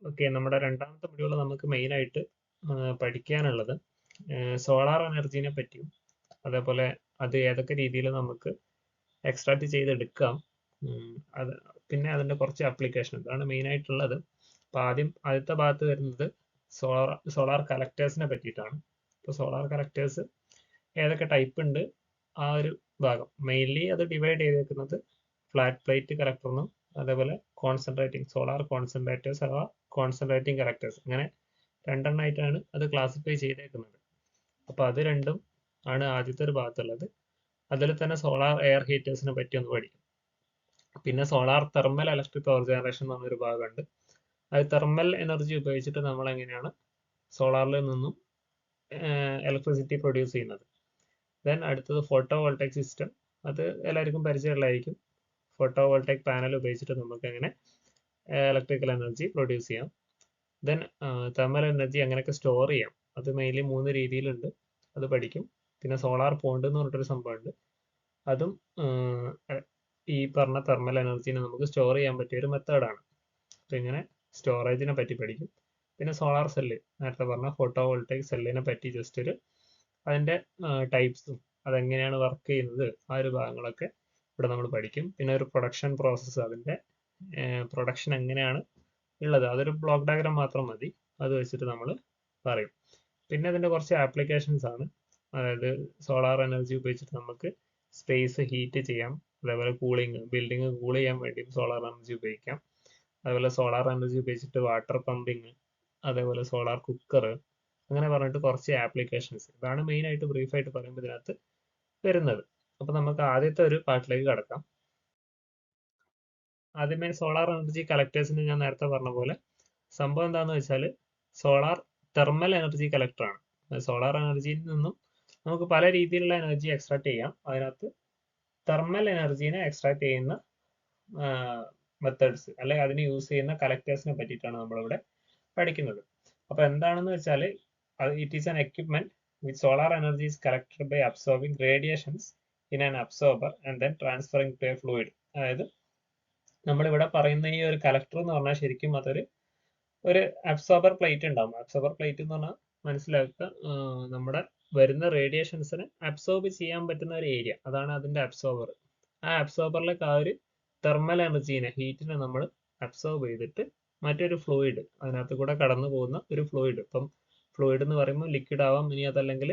Okay, നമ്മുടെ രണ്ടാമത്തെ module നമുക്ക് മെയിനായിട്ട് പഠിക്കാനുള്ളത് സോളാർ എനർജീനെ പറ്റിയും അതേപോലെ അത് ഏതൊക്കെ രീതിയിൽ നമുക്ക് എക്സ്ട്രാക്ട് ചെയ്തെടുക്കാം, അത് പിന്നെ അതിൻ്റെ കുറച്ച് ആപ്ലിക്കേഷൻ ഇതാണ് മെയിനായിട്ടുള്ളത്. അപ്പോൾ ആദ്യത്തെ ഭാഗത്ത് വരുന്നത് സോളാർ കലക്ടേഴ്സിനെ പറ്റിയിട്ടാണ്. ഇപ്പോൾ സോളാർ കലക്ടേഴ്സ് ഏതൊക്കെ ടൈപ്പ് ഉണ്ട് ആ ഒരു ഭാഗം മെയിൻലി അത് ഡിവൈഡ് ചെയ്തേക്കുന്നത് ഫ്ലാറ്റ് പ്ലേറ്റ് കളക്ടറിനും അതേപോലെ സോളാർ കോൺസെൻട്രേറ്റേഴ്സ് അഥവാ കോൺസെൻട്രേറ്റിംഗ് കളക്ടേഴ്സ്, അങ്ങനെ രണ്ടെണ്ണമായിട്ടാണ് അത് ക്ലാസിഫൈ ചെയ്തേക്കുന്നത്. അപ്പോൾ അത് രണ്ടും ആണ് ആദ്യത്തെ ഒരു ഭാഗത്തുള്ളത്. അതിൽ തന്നെ സോളാർ എയർ ഹീറ്റേഴ്സിനെ പറ്റി ഒന്ന് പഠിക്കും. പിന്നെ solar thermal electric power generation എന്ന് പറഞ്ഞൊരു ഭാഗമുണ്ട്. അത് തെർമൽ എനർജി ഉപയോഗിച്ചിട്ട് നമ്മൾ എങ്ങനെയാണ് സോളാറിൽ നിന്നും ഇലക്ട്രിസിറ്റി പ്രൊഡ്യൂസ് ചെയ്യുന്നത്. ദെൻ അടുത്തത് ഫോട്ടോ വോൾട്ടൈക് സിസ്റ്റം, അത് എല്ലാവർക്കും പരിചയമുള്ളതായിരിക്കും. ഫോട്ടോ വോൾട്ടൈക് പാനൽ ഉപയോഗിച്ചിട്ട് നമുക്ക് എങ്ങനെ ഇലക്ട്രിക്കൽ എനർജി പ്രൊഡ്യൂസ് ചെയ്യാം. ദെൻ തെർമൽ എനർജി അങ്ങനെയൊക്കെ സ്റ്റോർ ചെയ്യാം. അത് മെയിൻലി 3 രീതിയിലുണ്ട്, അത് പഠിക്കും. പിന്നെ സോളാർ പോണ്ട് എന്ന് പറഞ്ഞിട്ടൊരു സംഭവമുണ്ട്, അതും ഈ പറഞ്ഞ തെർമൽ എനർജീനെ നമുക്ക് സ്റ്റോർ ചെയ്യാൻ പറ്റിയ ഒരു മെത്തേഡാണ്. അപ്പോൾ ഇങ്ങനെ സ്റ്റോറേജിനെ പറ്റി പഠിക്കും. പിന്നെ സോളാർ സെല്ല്, നേരത്തെ പറഞ്ഞ ഫോട്ടോ വോൾട്ടൈക് സെല്ലിനെ പറ്റി ജസ്റ്റ് ഒരു അതിൻ്റെ ടൈപ്സും അതെങ്ങനെയാണ് വർക്ക് ചെയ്യുന്നത് ആ ഒരു ഭാഗങ്ങളൊക്കെ ഇവിടെ നമ്മൾ പഠിക്കും. പിന്നെ ഒരു പ്രൊഡക്ഷൻ പ്രോസസ്സ്, അതിൻ്റെ പ്രൊഡക്ഷൻ എങ്ങനെയാണ് ഉള്ളത്, അതൊരു ബ്ലോക്ക് ഡയഗ്രാം മാത്രം മതി, അത് വെച്ചിട്ട് നമ്മൾ പറയും. പിന്നെ അതിൻ്റെ കുറച്ച് ആപ്ലിക്കേഷൻസ് ആണ്, അതായത് സോളാർ എനർജി ഉപയോഗിച്ചിട്ട് നമുക്ക് സ്പേസ് ഹീറ്റ് ചെയ്യാം, അതേപോലെ ബിൽഡിംഗ് കൂൾ ചെയ്യാൻ വേണ്ടിയും സോളാർ എനർജി ഉപയോഗിക്കാം. അതേപോലെ സോളാർ എനർജി ഉപയോഗിച്ചിട്ട് വാട്ടർ പമ്പിങ്, അതേപോലെ സോളാർ കുക്കർ, അങ്ങനെ പറഞ്ഞിട്ട് കുറച്ച് ആപ്ലിക്കേഷൻസ്. ഇതാണ് മെയിനായിട്ട് ബ്രീഫായിട്ട് പറയുമ്പോൾ ഇതിനകത്ത് വരുന്നത്. അപ്പോൾ നമുക്ക് ആദ്യത്തെ ഒരു പാർട്ടിലേക്ക് കടക്കാം. ആദ്യമേ സോളാർ എനർജി കളക്ടേഴ്സിന് ഞാൻ നേരത്തെ പറഞ്ഞ പോലെ സംഭവം എന്താണെന്ന് വെച്ചാൽ സോളാർ തെർമൽ എനർജി കളക്ടറാണ്. സോളാർ എനർജിയിൽ നിന്നും നമുക്ക് പല രീതിയിലുള്ള എനർജി എക്സ്ട്രാക്ട് ചെയ്യാം. അതിനകത്ത് തെർമൽ എനർജീനെ എക്സ്ട്രാക്ട് ചെയ്യുന്ന മെത്തേഡ്സ് അല്ലെങ്കിൽ അതിന് യൂസ് ചെയ്യുന്ന കളക്ടേഴ്സിനെ പറ്റിയിട്ടാണ് നമ്മളിവിടെ പഠിക്കുന്നത്. അപ്പോൾ എന്താണെന്ന് വെച്ചാൽ it is an equipment with solar energy is collected by absorbing radiations in an absorber and then transferring to a fluid. അതായത് നമ്മളിവിടെ പറയുന്ന ഈ ഒരു കളക്ടർ എന്ന് പറഞ്ഞാൽ ശരിക്കും ഒരു അബ്സോർബർ പ്ലേറ്റ് ഉണ്ടാവും. അബ്സോർബർ പ്ലേറ്റ് എന്ന് പറഞ്ഞാൽ മനസ്സിലാക്കുക, നമ്മുടെ വരുന്ന റേഡിയേഷൻസിനെ അബ്സോർബ് ചെയ്യാൻ പറ്റുന്ന ഒരു ഏരിയ, അതാണ് അതിന്റെ അബ്സോർബർ. ആ അബ്സോർബറിലേക്ക് ആ ഒരു തെർമൽ എനർജീനെ, ഹീറ്റിനെ നമ്മൾ അബ്സോർബ് ചെയ്തിട്ട് മറ്റൊരു ഫ്ലൂയിഡ്, അതിനകത്ത് കൂടെ കടന്നു പോകുന്ന ഒരു ഫ്ലൂയിഡ്, ഇപ്പം ഫ്ലൂയിഡ് എന്ന് പറയുമ്പോൾ ലിക്വിഡ് ആവാം, ഇനി അതല്ലെങ്കിൽ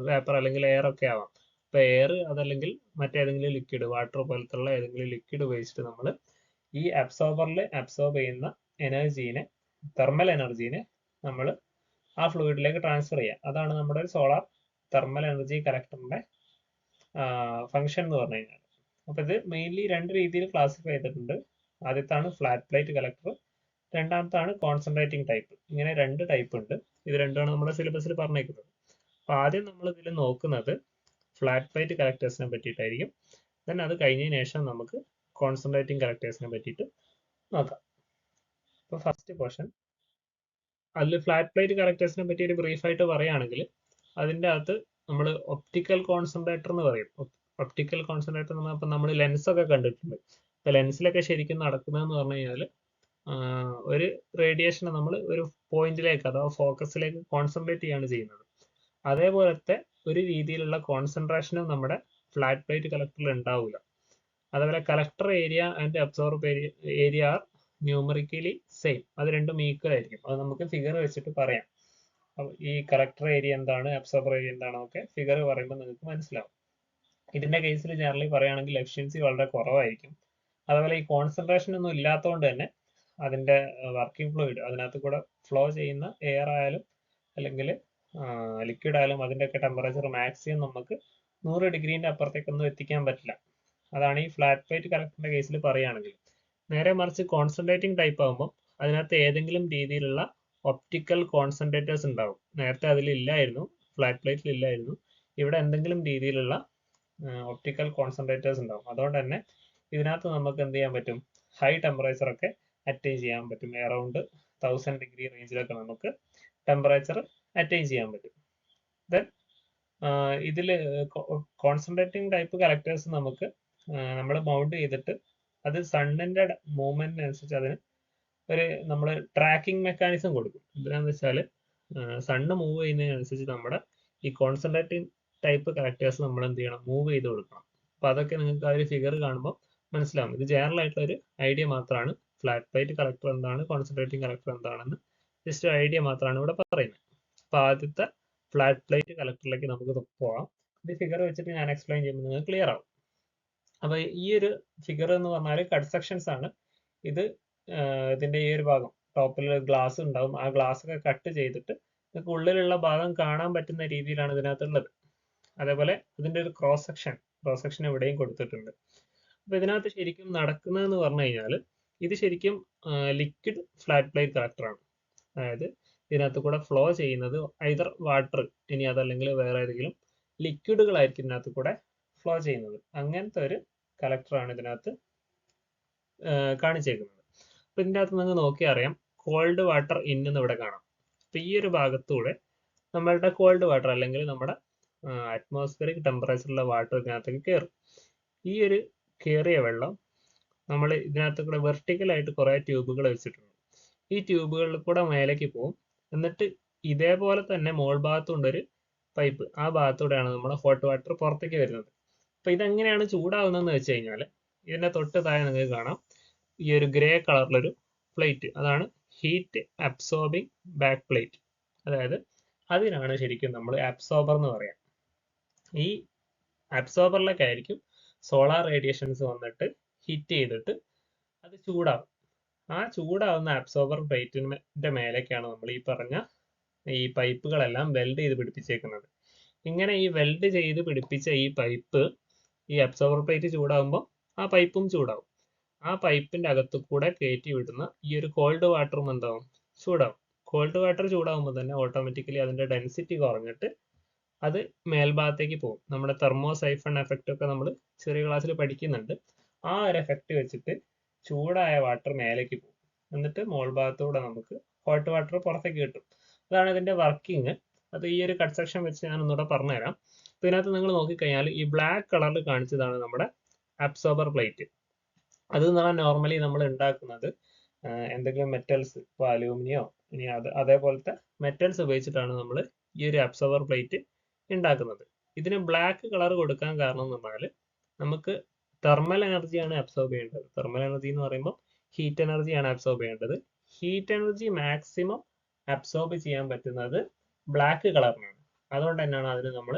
വേപ്പർ അല്ലെങ്കിൽ എയർ ഒക്കെ ആവാം. ഇപ്പൊ എയർ അതല്ലെങ്കിൽ മറ്റേതെങ്കിലും ലിക്വിഡ്, വാട്ടർ പോലത്തുള്ള ഏതെങ്കിലും ലിക്വിഡ് ഉപയോഗിച്ചിട്ട് നമ്മൾ ഈ അബ്സോർബറിൽ അബ്സോർബ് ചെയ്യുന്ന എനർജീനെ, തെർമൽ എനർജീനെ നമ്മൾ ആ ഫ്ലൂയിഡിലേക്ക് ട്രാൻസ്ഫർ ചെയ്യുക. അതാണ് നമ്മുടെ സോളാർ തെർമൽ എനർജി കളക്ടറിന്റെ ഫംഗ്ഷൻ എന്ന് പറഞ്ഞു കഴിഞ്ഞാൽ. അപ്പൊ ഇത് മെയിൻലി 2 രീതിയിൽ ക്ലാസിഫൈ ചെയ്തിട്ടുണ്ട്. ആദ്യത്താണ് ഫ്ലാറ്റ് പ്ലേറ്റ് കളക്ടർ, രണ്ടാമത്താണ് കോൺസെൻട്രേറ്റിംഗ് ടൈപ്പ്. ഇങ്ങനെ 2 ടൈപ്പ് ഉണ്ട്. ഇത് രണ്ടുമാണ് നമ്മുടെ സിലബസിൽ പറഞ്ഞേക്കുന്നത്. അപ്പൊ ആദ്യം നമ്മൾ ഇതിൽ നോക്കുന്നത് ഫ്ലാറ്റ് പ്ലേറ്റ് കളക്ടേഴ്സിനെ പറ്റിയിട്ടായിരിക്കും. ദെൻ അത് കഴിഞ്ഞതിന് ശേഷം നമുക്ക് കോൺസെൻട്രേറ്റിംഗ് കളക്ടേഴ്സിനെ പറ്റിയിട്ട് നോക്കാം. അപ്പോൾ ഫസ്റ്റ് പോർഷൻ, അതിൽ ഫ്ലാറ്റ് പ്ലേറ്റ് കളക്ടേഴ്സിനെ പറ്റി ഒരു ബ്രീഫായിട്ട് പറയുകയാണെങ്കിൽ അതിൻ്റെ അകത്ത് നമ്മൾ ഒപ്റ്റിക്കൽ കോൺസെൻട്രേറ്റർ എന്ന് പറയും. ഒപ്റ്റിക്കൽ കോൺസെൻട്രേറ്റർ എന്ന് പറഞ്ഞാൽ നമ്മൾ ലെൻസ് ഒക്കെ കണ്ടിട്ടുണ്ട്. ഇപ്പൊ ലെൻസിലൊക്കെ ശരിക്കും നടക്കുന്നതെന്ന് പറഞ്ഞു കഴിഞ്ഞാൽ ഒരു റേഡിയേഷനെ നമ്മൾ ഒരു പോയിന്റിലേക്ക് അഥവാ ഫോക്കസിലേക്ക് കോൺസെൻട്രേറ്റ് ചെയ്യാണ് ചെയ്യുന്നത്. അതേപോലത്തെ ഒരു രീതിയിലുള്ള കോൺസെൻട്രേഷനും നമ്മുടെ ഫ്ലാറ്റ് പ്ലേറ്റ് കളക്ടറിൽ ഉണ്ടാവില്ല. അതേപോലെ collector area and absorb area are numerically same, അത് രണ്ടും ഈക്വൽ ആയിരിക്കും. അത് നമുക്ക് ഫിഗർ വെച്ചിട്ട് പറയാം. ഈ കളക്ടർ ഏരിയ എന്താണ്, അബ്സോർബർ ഏരിയ എന്താണെന്നൊക്കെ ഫിഗർ പറയുമ്പോൾ നിങ്ങൾക്ക് മനസ്സിലാവും. ഇതിന്റെ കേസിൽ ജനറലി പറയുകയാണെങ്കിൽ എഫിഷ്യൻസി വളരെ കുറവായിരിക്കും. അതുപോലെ ഈ കോൺസെൻട്രേഷൻ ഒന്നും ഇല്ലാത്തതുകൊണ്ട് തന്നെ അതിന്റെ വർക്കിംഗ് ഫ്ലൂയിഡ്, അതിനകത്ത് കൂടെ ഫ്ലോ ചെയ്യുന്ന എയർ ആയാലും അല്ലെങ്കിൽ ലിക്വിഡ് ആയാലും അതിൻ്റെയൊക്കെ ടെമ്പറേച്ചർ മാക്സിമം നമുക്ക് 100 ഡിഗ്രീൻ്റെ അപ്പുറത്തേക്കൊന്നും എത്തിക്കാൻ പറ്റില്ല. അതാണ് ഈ ഫ്ലാറ്റ് പ്ലേറ്റ് കളക്ടറിന്റെ കേസിൽ പറയുകയാണെങ്കിൽ. നേരെ മറിച്ച് കോൺസെൻട്രേറ്റിംഗ് ടൈപ്പ് ആകുമ്പോൾ അതിനകത്ത് ഏതെങ്കിലും രീതിയിലുള്ള ഒപ്റ്റിക്കൽ കോൺസെൻട്രേറ്റേഴ്സ് ഉണ്ടാവും. നേരത്തെ അതിലില്ലായിരുന്നു, ഫ്ലാറ്റ് പ്ലേറ്റിൽ ഇല്ലായിരുന്നു. ഇവിടെ എന്തെങ്കിലും രീതിയിലുള്ള ഒപ്റ്റിക്കൽ കോൺസെൻട്രേറ്റേഴ്സ് ഉണ്ടാവും. അതുകൊണ്ട് തന്നെ ഇതിനകത്ത് നമുക്ക് എന്ത് ചെയ്യാൻ പറ്റും, ഹൈ ടെമ്പറേച്ചർ ഒക്കെ അറ്റൈൻ ചെയ്യാൻ പറ്റും. അറൗണ്ട് 1000 ഡിഗ്രി റേഞ്ചിലൊക്കെ നമുക്ക് ടെമ്പറേച്ചർ അറ്റൈൻ ചെയ്യാൻ പറ്റും. ദെൻ ഇതിൽ കോൺസെൻട്രേറ്റിംഗ് ടൈപ്പ് കളക്ടേഴ്സ് നമുക്ക് നമ്മൾ മൗണ്ട് ചെയ്തിട്ട് അത് സണ്ണിന്റെ മൂവ്മെന്റിനനുസരിച്ച് അതിന് ഒരു നമ്മൾ ട്രാക്കിംഗ് മെക്കാനിസം കൊടുക്കും. എന്തിനാന്ന് വെച്ചാൽ സണ്ണ് മൂവ് ചെയ്യുന്നതിനനുസരിച്ച് നമ്മുടെ ഈ കോൺസെൻട്രേറ്റിംഗ് ടൈപ്പ് കലക്ടേഴ്സ് നമ്മൾ എന്ത് ചെയ്യണം, മൂവ് ചെയ്ത് കൊടുക്കണം. അപ്പോൾ അതൊക്കെ നിങ്ങൾക്ക് ആ ഒരു ഫിഗർ കാണുമ്പോൾ മനസ്സിലാവും. ഇത് ജനറൽ ആയിട്ടുള്ള ഒരു ഐഡിയ മാത്രമാണ്. ഫ്ലാറ്റ് പ്ലേറ്റ് കളക്ടർ എന്താണ്, കോൺസെൻട്രേറ്റിംഗ് കളക്ടർ എന്താണെന്ന് ജസ്റ്റ് ഒരു ഐഡിയ മാത്രമാണ് ഇവിടെ പറയുന്നത്. അപ്പോൾ ആദ്യത്തെ ഫ്ലാറ്റ് പ്ലേറ്റ് കളക്ടറിലേക്ക് നമുക്ക് പോകാം. ഇത് ഫിഗർ വെച്ചിട്ട് ഞാൻ എക്സ്പ്ലെയിൻ ചെയ്യുമ്പോൾ നിങ്ങൾക്ക് ക്ലിയർ ആവും. അപ്പോൾ ഈ ഒരു ഫിഗർ എന്ന് പറഞ്ഞാൽ കട്ട് സെക്ഷൻസ് ആണ്. ഇത് ഇതിന്റെ ഈ ഒരു ഭാഗം ടോപ്പിൽ ഗ്ലാസ് ഉണ്ടാവും. ആ ഗ്ലാസ് ഒക്കെ കട്ട് ചെയ്തിട്ട് നിങ്ങൾക്ക് ഉള്ളിലുള്ള ഭാഗം കാണാൻ പറ്റുന്ന രീതിയിലാണ് ഇതിനകത്തുള്ളത്. അതേപോലെ ഇതിന്റെ ഒരു ക്രോസ് സെക്ഷൻ ഇവിടെയും കൊടുത്തിട്ടുണ്ട്. അപ്പൊ ഇതിനകത്ത് ശരിക്കും നടക്കുന്നതെന്ന് പറഞ്ഞു കഴിഞ്ഞാൽ ഇത് ശരിക്കും ലിക്വിഡ് ഫ്ലാറ്റ് പ്ലേറ്റ് കളക്ടറാണ്. അതായത് ഇതിനകത്ത് കൂടെ ഫ്ലോ ചെയ്യുന്നത് ഐദർ വാട്ടർ, ഇനി അതല്ലെങ്കിൽ വേറെ ഏതെങ്കിലും ലിക്വിഡുകളായിരിക്കും ഇതിനകത്ത് കൂടെ ഫ്ലോ ചെയ്യുന്നത്. അങ്ങനത്തെ ഒരു കളക്ടറാണ് ഇതിനകത്ത് കാണിച്ചേക്കുന്നത്. അപ്പൊ ഇതിൻ്റെ അകത്ത് നിങ്ങൾ നോക്കി അറിയാം, കോൾഡ് വാട്ടർ ഇൻ എന്ന് ഇവിടെ കാണാം. അപ്പൊ ഈ ഒരു ഭാഗത്തൂടെ നമ്മളുടെ കോൾഡ് വാട്ടർ അല്ലെങ്കിൽ നമ്മുടെ അറ്റ്മോസ്ഫിയറിക് ടെമ്പറേച്ചറിലുള്ള വാട്ടർ ഇതിനകത്തേക്ക് കയറും. ഈ ഒരു കയറിയ വെള്ളം നമ്മൾ ഇതിനകത്ത് കൂടെ വെർട്ടിക്കലായിട്ട് കുറേ ട്യൂബുകൾ വെച്ചിട്ടുണ്ട്. ഈ ട്യൂബുകളിൽ കൂടെ മേലേക്ക് പോകും. എന്നിട്ട് ഇതേപോലെ തന്നെ മോൾ ഭാഗത്തുണ്ടൊരു പൈപ്പ്, ആ ഭാഗത്തൂടെയാണ് നമ്മുടെ ഹോട്ട് വാട്ടർ പുറത്തേക്ക് വരുന്നത്. അപ്പൊ ഇതെങ്ങനെയാണ് ചൂടാവുന്നതെന്ന് വെച്ച് കഴിഞ്ഞാൽ ഇതിന്റെ തൊട്ട് താഴെ നിങ്ങൾക്ക് കാണാം ഈ ഒരു ഗ്രേ കളറിലൊരു പ്ലേറ്റ്, അതാണ് ഹീറ്റ് അബ്സോർബിങ് ബാക്ക് പ്ലേറ്റ്. അതായത് അതിനാണ് ശരിക്കും നമ്മൾ അബ്സോർബർ എന്ന് പറയാം. ഈ അബ്സോർബറിലൊക്കെ ആയിരിക്കും സോളാർ റേഡിയേഷൻസ് വന്നിട്ട് ഹിറ്റ് ചെയ്തിട്ട് അത് ചൂടാവും. ആ ചൂടാവുന്ന അബ്സോർബർ പ്ലേറ്റിന്റെ മേലേക്കാണ് നമ്മൾ ഈ പറഞ്ഞ ഈ പൈപ്പുകളെല്ലാം വെൽഡ് ചെയ്ത് പിടിപ്പിച്ചേക്കുന്നത്. ഇങ്ങനെ ഈ വെൽഡ് ചെയ്ത് പിടിപ്പിച്ച ഈ പൈപ്പ്, ഈ അബ്സോർബർ പ്ലേറ്റ് ചൂടാവുമ്പോൾ ആ പൈപ്പും ചൂടാവും. ആ പൈപ്പിന്റെ അകത്ത് കൂടെ കയറ്റി വിടുന്ന ഈ ഒരു കോൾഡ് വാട്ടറും എന്താവും, ചൂടാവും. കോൾഡ് വാട്ടർ ചൂടാവുമ്പോൾ തന്നെ ഓട്ടോമാറ്റിക്കലി അതിന്റെ ഡെൻസിറ്റി കുറഞ്ഞിട്ട് അത് മേൽഭാഗത്തേക്ക് പോകും. നമ്മുടെ തെർമോസൈഫൺ എഫക്റ്റ് ഒക്കെ നമ്മൾ ചെറിയ ക്ലാസ്സിൽ പഠിക്കുന്നുണ്ട്. ആ ഒരു എഫക്റ്റ് വെച്ചിട്ട് ചൂടായ വാട്ടർ മേലേക്ക് പോകും. എന്നിട്ട് മോൾ ഭാഗത്തൂടെ നമുക്ക് ഹോട്ട് വാട്ടർ പുറത്തേക്ക് കിട്ടും. അതാണ് ഇതിന്റെ വർക്കിംഗ്. അത് ഈ ഒരു കട്ട് സെക്ഷൻ വെച്ച് ഞാൻ ഒന്നുകൂടെ പറഞ്ഞുതരാം. അപ്പൊ ഇതിനകത്ത് നിങ്ങൾ നോക്കിക്കഴിഞ്ഞാൽ ഈ ബ്ലാക്ക് കളറിൽ കാണിച്ചതാണ് നമ്മുടെ അബ്സോർബർ പ്ലേറ്റ്. അത് എന്ന് പറഞ്ഞാൽ നോർമലി നമ്മൾ ഉണ്ടാക്കുന്നത് എന്തെങ്കിലും മെറ്റൽസ്, ഇപ്പോൾ അലൂമിനിയോ ഇനി അതേപോലത്തെ മെറ്റൽസ് ഉപയോഗിച്ചിട്ടാണ് നമ്മൾ ഈ ഒരു അബ്സോർബർ പ്ലേറ്റ് ഉണ്ടാക്കുന്നത്. ഇതിന് ബ്ലാക്ക് കളർ കൊടുക്കാൻ കാരണം എന്ന് പറഞ്ഞാൽ നമുക്ക് തെർമൽ എനർജിയാണ് അബ്സോർബ് ചെയ്യേണ്ടത്. തെർമൽ എനർജി എന്ന് പറയുമ്പോൾ ഹീറ്റ് എനർജിയാണ് അബ്സോർബ് ചെയ്യേണ്ടത്. ഹീറ്റ് എനർജി മാക്സിമം അബ്സോർബ് ചെയ്യാൻ പറ്റുന്നത് ബ്ലാക്ക് കളറിനാണ്. അതുകൊണ്ട് തന്നെയാണ് അതിന് നമ്മൾ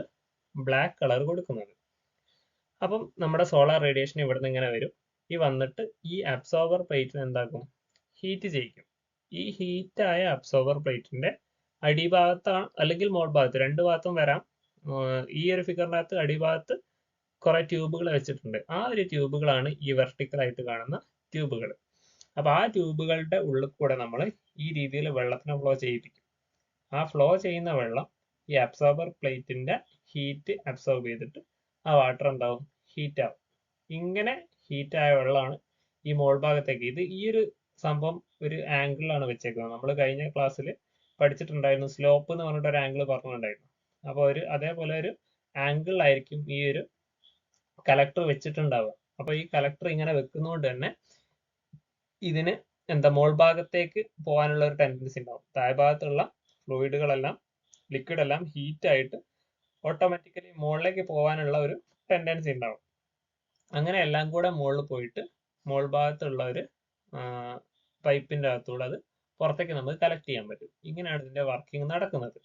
ബ്ലാക്ക് കളർ കൊടുക്കുന്നത്. അപ്പം നമ്മുടെ സോളാർ റേഡിയേഷൻ ഇവിടെ നിന്ന് ഇങ്ങനെ വരും. ഈ വന്നിട്ട് ഈ അബ്സോർബർ പ്ലേറ്റിന് എന്താക്കും, ഹീറ്റ് ചെയ്യിക്കും. ഈ ഹീറ്റായ അബ്സോർബർ പ്ലേറ്റിന്റെ അടിഭാഗത്താണ് അല്ലെങ്കിൽ മോൾ ഭാഗത്ത്, രണ്ട് ഭാഗത്തും വരാം. ഈ ഒരു ഫിഗറിനകത്ത് അടിഭാഗത്ത് കുറെ ട്യൂബുകൾ വെച്ചിട്ടുണ്ട്. ആ ഒരു ട്യൂബുകളാണ് ഈ വെർട്ടിക്കൽ ആയിട്ട് കാണുന്ന ട്യൂബുകൾ. അപ്പൊ ആ ട്യൂബുകളുടെ ഉള്ളിൽ കൂടെ നമ്മൾ ഈ രീതിയിൽ വെള്ളത്തിനെ ഫ്ലോ ചെയ്യിപ്പിക്കും. ആ ഫ്ലോ ചെയ്യുന്ന വെള്ളം ഈ അബ്സോർബർ പ്ലേറ്റിന്റെ ഹീറ്റ് അബ്സോർബ് ചെയ്തിട്ട് ആ വാട്ടർ എന്താവും, ഹീറ്റ് ആവും. ഇങ്ങനെ ഹീറ്റായ വെള്ളമാണ് ഈ മോൾ ഭാഗത്തേക്ക്. ഇത് ഈ ഒരു സംഭവം ഒരു ആംഗിളിലാണ് വെച്ചേക്കുന്നത്. നമ്മൾ കഴിഞ്ഞ ക്ലാസ്സിൽ പഠിച്ചിട്ടുണ്ടായിരുന്നു, സ്ലോപ്പ് എന്ന് പറഞ്ഞിട്ട് ഒരു ആംഗിൾ പറഞ്ഞിട്ടുണ്ടായിരുന്നു. അപ്പോൾ അതേപോലെ ഒരു ആംഗിളിലായിരിക്കും ഈ ഒരു കലക്ടർ വെച്ചിട്ടുണ്ടാവുക. അപ്പൊ ഈ കലക്ടർ ഇങ്ങനെ വെക്കുന്നതുകൊണ്ട് തന്നെ ഇതിന് മോൾ ഭാഗത്തേക്ക് പോകാനുള്ള ഒരു ടെൻഡൻസി ഉണ്ടാവും. താഴ്ഭാഗത്തുള്ള ഫ്ലൂയിഡുകളെല്ലാം, ലിക്വിഡ് എല്ലാം ഹീറ്റ് ആയിട്ട് ഓട്ടോമാറ്റിക്കലി മുകളിലേക്ക് പോകാനുള്ള ഒരു ടെൻഡൻസി ഉണ്ടാവും. അങ്ങനെ എല്ലാം കൂടെ മുകളിൽ പോയിട്ട് മോൾ ഭാഗത്തുള്ള ഒരു പൈപ്പിന്റെ അകത്തൂടെ അത് പുറത്തേക്ക് നമുക്ക് കളക്ട് ചെയ്യാൻ പറ്റും. ഇങ്ങനെയാണ് ഇതിന്റെ വർക്കിംഗ് നടക്കുന്നത്.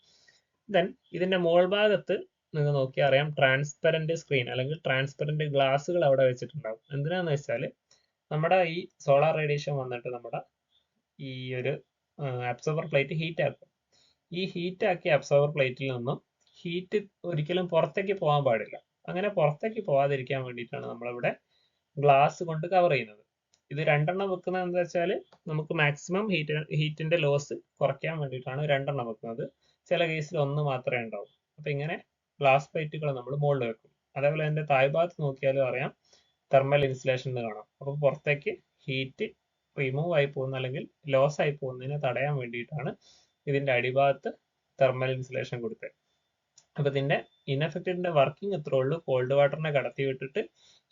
ദെൻ ഇതിന്റെ മോൾ ഭാഗത്ത് നിങ്ങൾ നോക്കിയാൽ അറിയാം, ട്രാൻസ്പെറന്റ് സ്ക്രീൻ അല്ലെങ്കിൽ ട്രാൻസ്പെറന്റ് ഗ്ലാസുകൾ അവിടെ വെച്ചിട്ടുണ്ടാവും. എന്തിനാന്ന് വെച്ചാൽ നമ്മുടെ ഈ സോളാർ റേഡിയേഷൻ വന്നിട്ട് നമ്മുടെ ഈ ഒരു അബ്സോർബർ പ്ലേറ്റ് ഹീറ്റ് ആക്കും. ഈ ഹീറ്റ് ആക്കിയ അബ്സോർബർ പ്ലേറ്റിൽ നിന്നും ഹീറ്റ് ഒരിക്കലും പുറത്തേക്ക് പോകാൻ പാടില്ല. അങ്ങനെ പുറത്തേക്ക് പോകാതിരിക്കാൻ വേണ്ടിയിട്ടാണ് നമ്മളിവിടെ ഗ്ലാസ് കൊണ്ട് കവർ ചെയ്യുന്നത്. ഇത് രണ്ടെണ്ണം വെക്കുന്നത് എന്താ വെച്ചാൽ നമുക്ക് മാക്സിമം ഹീറ്റിന്റെ ലോസ് കുറയ്ക്കാൻ വേണ്ടിയിട്ടാണ് രണ്ടെണ്ണം വെക്കുന്നത്. ചില കേസിൽ ഒന്ന് മാത്രമേ ഉണ്ടാവൂ. അപ്പൊ ഇങ്ങനെ ഗ്ലാസ് പ്ലേറ്റുകൾ നമ്മൾ മുകളിൽ വെക്കും. അതേപോലെ അതിന്റെ താഴ്ഭാഗത്ത് നോക്കിയാലും അറിയാം, തെർമൽ ഇൻസുലേഷൻ എന്ന് കാണാം. അപ്പൊ പുറത്തേക്ക് ഹീറ്റ് റിമൂവ് ആയി പോകുന്ന അല്ലെങ്കിൽ ലോസ് ആയി പോകുന്നതിനെ തടയാൻ വേണ്ടിയിട്ടാണ് ഇതിന്റെ അടിഭാഗത്ത് തെർമൽ ഇൻസുലേഷൻ കൊടുത്തത്. അപ്പൊ ഇതിന്റെ ഇൻഎഫക്റ്റിന്റെ വർക്കിംഗ് എത്ര ഉള്ളൂ, കോൾഡ് വാട്ടറിനെ കടത്തി വിട്ടിട്ട്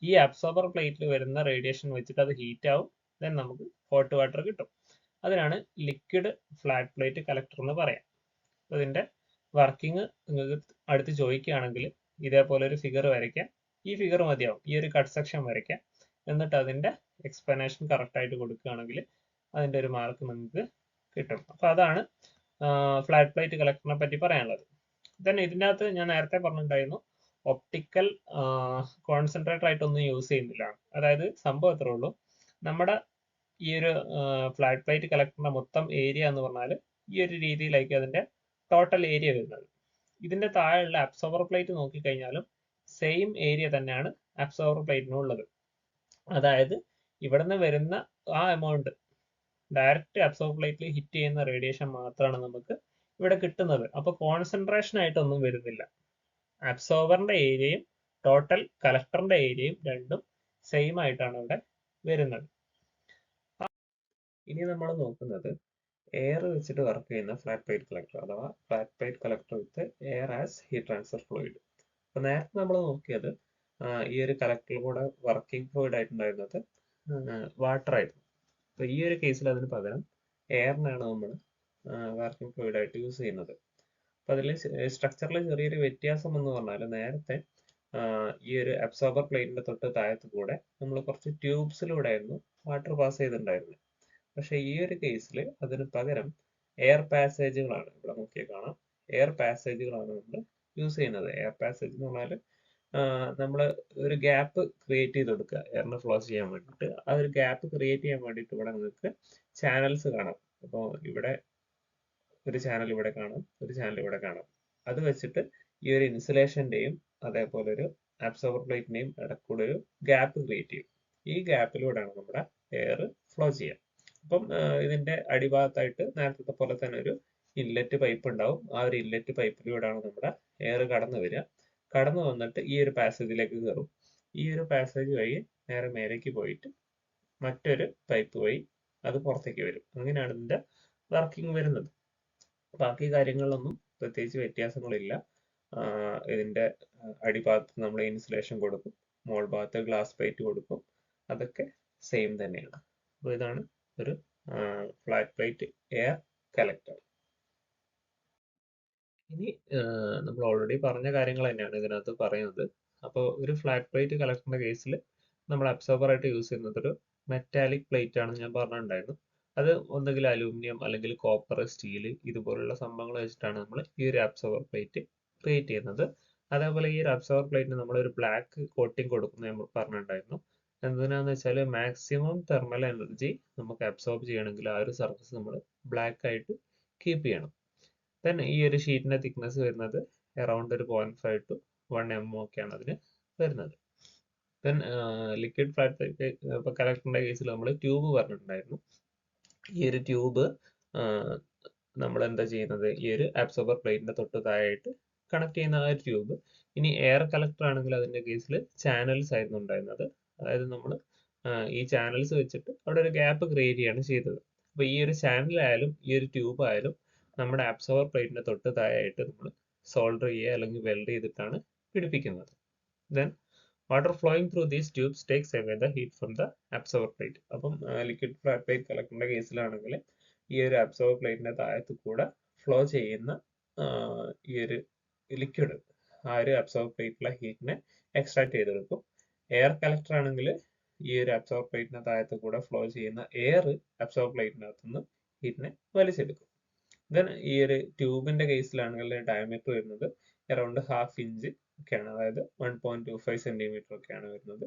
ഈ അബ്സോർബർ പ്ലേറ്റിൽ വരുന്ന റേഡിയേഷൻ വെച്ചിട്ട് അത് ഹീറ്റ് ആവും. ദെൻ നമുക്ക് ഹോട്ട് വാട്ടർ കിട്ടും. അതിനാണ് ലിക്വിഡ് ഫ്ലാറ്റ് പ്ലേറ്റ് കളക്ടർ എന്ന് പറയാം. ഇതിന്റെ വർക്കിംഗ് നിങ്ങൾക്ക് അടുത്ത് ചോദിക്കുകയാണെങ്കിൽ ഇതേപോലെ ഒരു ഫിഗർ വരയ്ക്കാം. ഈ ഫിഗർ മതിയാവും, ഈ ഒരു കട്ട് സെക്ഷൻ വരയ്ക്കാം. എന്നിട്ട് അതിന്റെ എക്സ്പ്ലനേഷൻ കറക്റ്റ് ആയിട്ട് കൊടുക്കുകയാണെങ്കിൽ അതിന്റെ ഒരു മാർക്ക് നിങ്ങൾക്ക് കിട്ടും. അപ്പൊ അതാണ് ഫ്ലാറ്റ് പ്ലേറ്റ് കളക്ടറിനെ പറ്റി പറയാനുള്ളത്. ദെൻ ഇതിൻ്റെ അകത്ത് ഞാൻ നേരത്തെ പറഞ്ഞിട്ടുണ്ടായിരുന്നു ഒപ്റ്റിക്കൽ കോൺസെൻട്രേറ്റർ ആയിട്ടൊന്നും യൂസ് ചെയ്യുന്നില്ല. അതായത് സംഭവം എത്രേ ഉള്ളൂ, നമ്മുടെ ഈ ഒരു ഫ്ലാറ്റ് പ്ലേറ്റ് കളക്ടറിന്റെ മൊത്തം ഏരിയ എന്ന് പറഞ്ഞാൽ ഈ ഒരു രീതിയിലായിരിക്കും അതിന്റെ ടോട്ടൽ ഏരിയ വരുന്നത്. ഇതിന്റെ താഴെയുള്ള അബ്സോർബർ പ്ലേറ്റ് നോക്കിക്കഴിഞ്ഞാലും സെയിം ഏരിയ തന്നെയാണ് അബ്സോർബർ പ്ലേറ്റിനുള്ളത്. അതായത് ഇവിടുന്ന് വരുന്ന ആ എമൗണ്ട് ഡയറക്റ്റ് അബ്സോർബർ പ്ലേറ്റിൽ ഹിറ്റ് ചെയ്യുന്ന റേഡിയേഷൻ മാത്രമാണ് നമുക്ക് ഇവിടെ കിട്ടുന്നത്. അപ്പൊ കോൺസെൻട്രേഷൻ ആയിട്ടൊന്നും വരുന്നില്ല. അബ്സോർബറിന്റെ ഏരിയയും ടോട്ടൽ കളക്ടറിന്റെ ഏരിയയും രണ്ടും സെയിം ആയിട്ടാണ് ഇവിടെ വരുന്നത്. ഇനി നമ്മൾ നോക്കുന്നത് എയർ വെച്ചിട്ട് വർക്ക് ചെയ്യുന്ന ഫ്ലാറ്റ് പ്ലേറ്റ് കളക്ടർ അഥവാ flat plate collector with air as heat transfer fluid. അപ്പൊ നേരത്തെ നമ്മൾ നോക്കിയത് ഈ ഒരു കളക്ടറിൽ കൂടെ വർക്കിംഗ് ഫ്ലൂയിഡ് ആയിട്ടുണ്ടായിരുന്നത് വാട്ടർ ആയിരുന്നു. അപ്പൊ ഈ ഒരു കേസിൽ അതിന് പകരം എയറിനാണ് നമ്മൾ വർക്കിംഗ് ഫ്ലൂയിഡ് ആയിട്ട് യൂസ് ചെയ്യുന്നത്. അപ്പൊ അതിൽ സ്ട്രക്ചറിൽ ചെറിയൊരു വ്യത്യാസം എന്ന് പറഞ്ഞാൽ നേരത്തെ ഈ ഒരു അബ്സോർബർ പ്ലേറ്റിന്റെ തൊട്ട് താഴത്ത് കൂടെ നമ്മൾ കുറച്ച് ട്യൂബ്സിലൂടെ ആയിരുന്നു വാട്ടർ പാസ് ചെയ്തിട്ടുണ്ടായിരുന്നത്. പക്ഷെ ഈ ഒരു കേസിൽ അതിന് പകരം എയർ പാസേജുകളാണ്, ഇവിടെ നോക്കിയാൽ കാണാം, എയർ പാസേജുകളാണ് നമ്മൾ യൂസ് ചെയ്യുന്നത്. എയർ പാസേജ് എന്ന് പറഞ്ഞാൽ നമ്മൾ ഒരു ഗ്യാപ്പ് ക്രിയേറ്റ് ചെയ്ത് കൊടുക്കുക എയറിന് ഫ്ലോ ചെയ്യാൻ വേണ്ടിയിട്ട്. ആ ഒരു ഗ്യാപ്പ് ക്രിയേറ്റ് ചെയ്യാൻ വേണ്ടിയിട്ട് ഇവിടെ നിങ്ങൾക്ക് ചാനൽസ് കാണാം. അപ്പോൾ ഇവിടെ ഒരു ചാനൽ ഇവിടെ കാണാം, ഒരു ചാനൽ ഇവിടെ കാണാം. അത് വെച്ചിട്ട് ഈ ഒരു ഇൻസുലേഷന്റെയും അതേപോലെ ഒരു അബ്സോർബർ പ്ലേറ്റിന്റെയും ഇടക്കൂടെ ഒരു ഗ്യാപ്പ് ക്രിയേറ്റ് ചെയ്യും. ഈ ഗ്യാപ്പിലൂടെയാണ് നമ്മുടെ എയർ ഫ്ലോ ചെയ്യുക. അപ്പം ഇതിന്റെ അടിഭാഗത്തായിട്ട് നേരത്തെ പോലെ തന്നെ ഒരു ഇൻലെറ്റ് പൈപ്പ് ഉണ്ടാവും. ആ ഒരു ഇൻലെറ്റ് പൈപ്പിലൂടെയാണ് നമ്മുടെ എയർ കടന്നു വരിക. കടന്നു വന്നിട്ട് ഈ ഒരു പാസേജിലേക്ക് കയറും. ഈ ഒരു പാസേജ് വഴി നേരെ മേലേക്ക് പോയിട്ട് മറ്റൊരു പൈപ്പ് വഴി അത് പുറത്തേക്ക് വരും. അങ്ങനെയാണ് ഇതിന്റെ വർക്കിംഗ് വരുന്നത്. ബാക്കി കാര്യങ്ങളിലൊന്നും പ്രത്യേകിച്ച് വ്യത്യാസങ്ങളില്ല. ഇതിന്റെ അടിഭാഗത്ത് നമ്മൾ ഇൻസുലേഷൻ കൊടുക്കും, മോൾ ഭാഗത്ത് ഗ്ലാസ് പ്ലേറ്റ് കൊടുക്കും, അതൊക്കെ സെയിം തന്നെയാണ്. അപ്പോൾ ഇതാണ് ഒരു ഫ്ലാറ്റ് പ്ലേറ്റ് എയർ കളക്ടർ. ഇനി നമ്മൾ ഓൾറെഡി പറഞ്ഞ കാര്യങ്ങൾ തന്നെയാണ് ഇതിനകത്ത് പറയുന്നത്. അപ്പോൾ ഒരു ഫ്ലാറ്റ് പ്ലേറ്റ് കളക്ടറിന്റെ കേസിൽ നമ്മൾ അബ്സോർബർ ആയിട്ട് യൂസ് ചെയ്യുന്നത് ഒരു മെറ്റാലിക് പ്ലേറ്റ് ആണ് ഞാൻ പറഞ്ഞിട്ടുണ്ടായിരുന്നു. അത് ഒന്നുകിൽ അലൂമിനിയം അല്ലെങ്കിൽ കോപ്പർ, സ്റ്റീൽ ഇതുപോലുള്ള സംഭവങ്ങൾ വെച്ചിട്ടാണ് നമ്മൾ ഈ ഒരു അബ്സോർബർ പ്ലേറ്റ് ക്രിയേറ്റ് ചെയ്യുന്നത്. അതേപോലെ ഈ ഒരു അബ്സോർബർ പ്ലേറ്റിന് നമ്മൾ ഒരു ബ്ലാക്ക് കോട്ടിംഗ് കൊടുക്കുന്നത് നമ്മൾ പറഞ്ഞിട്ടുണ്ടായിരുന്നു. എന്തിനാന്ന് വെച്ചാൽ മാക്സിമം തെർമൽ എനർജി നമുക്ക് അബ്സോർബ് ചെയ്യണമെങ്കിൽ ആ ഒരു സർഫസ് നമ്മൾ ബ്ലാക്ക് ആയിട്ട് കീപ്പ് ചെയ്യണം. ദെൻ ഈ ഒരു ഷീറ്റിന്റെ തിക്നെസ് വരുന്നത് അറൗണ്ട് ഒരു 0.5 to 1 mm ഒക്കെയാണ് അതിന് വരുന്നത്. ദെൻ ലിക്വിഡ് ഫ്ലാറ്റ് കളക്ടറിന്റെ കേസിൽ നമ്മൾ ട്യൂബ് പറഞ്ഞിട്ടുണ്ടായിരുന്നു. ഈ ഒരു ട്യൂബ് നമ്മൾ എന്താ ചെയ്യുന്നത്, ഈ ഒരു അബ്സോർബർ പ്ലേറ്റിന്റെ തൊട്ട് താഴെയായിട്ട് കണക്ട് ചെയ്യുന്ന ആ ഒരു ട്യൂബ്. ഇനി എയർ കളക്ടർ ആണെങ്കിൽ അതിന്റെ കേസിൽ ചാനൽസ് ആയിരുന്നു ഉണ്ടായിരുന്നത്. അതായത് നമ്മൾ ഈ ചാനൽസ് വെച്ചിട്ട് അവിടെ ഒരു ഗ്യാപ്പ് ക്രിയേറ്റ് ചെയ്യാണ് ചെയ്തത്. അപ്പൊ ഈ ഒരു ചാനൽ ആയാലും ഈ ഒരു ട്യൂബ് ആയാലും നമ്മുടെ അബ്സോർബർ പ്ലേറ്റിന്റെ തൊട്ട് താഴെയായിട്ട് നമ്മൾ സോൾഡർ ചെയ്യുക അല്ലെങ്കിൽ വെൽഡ് ചെയ്തിട്ടാണ് പിടിപ്പിക്കുന്നത്. Then water flowing through these tubes takes away the heat from the absorber plate. അപ്പം ലിക്വിഡ് ഫ്ലാറ്റ് പ്ലേറ്റ് കളക്ടറിന്റെ കേസിലാണെങ്കിൽ ഈ ഒരു അബ്സോർബർ പ്ലേറ്റിന്റെ താഴത്ത് കൂടെ ഫ്ലോ ചെയ്യുന്ന ഈ ഒരു ലിക്വിഡ് ആ ഒരു അബ്സോർബർ പ്ലേറ്റിലെ ഹീറ്റിനെ എക്സ്ട്രാക്ട് ചെയ്തെടുക്കും. എയർ കളക്ടർ ആണെങ്കിൽ ഈ ഒരു അബ്സോർബർ പ്ലേറ്റിന്റെ താഴത്ത് കൂടെ ഫ്ലോ ചെയ്യുന്ന എയർ അബ്സോർബർ പ്ലേറ്റിനകത്ത് നിന്ന് ഹീറ്റിനെ വലിച്ചെടുക്കും. ദെൻ ഈ ഒരു ട്യൂബിന്റെ കേസിലാണെങ്കിൽ ഡയമീറ്റർ വരുന്നത് അറൗണ്ട് 1/2 inch ഒക്കെയാണ്, അതായത് 1.25 centimeter ഒക്കെയാണ് വരുന്നത്.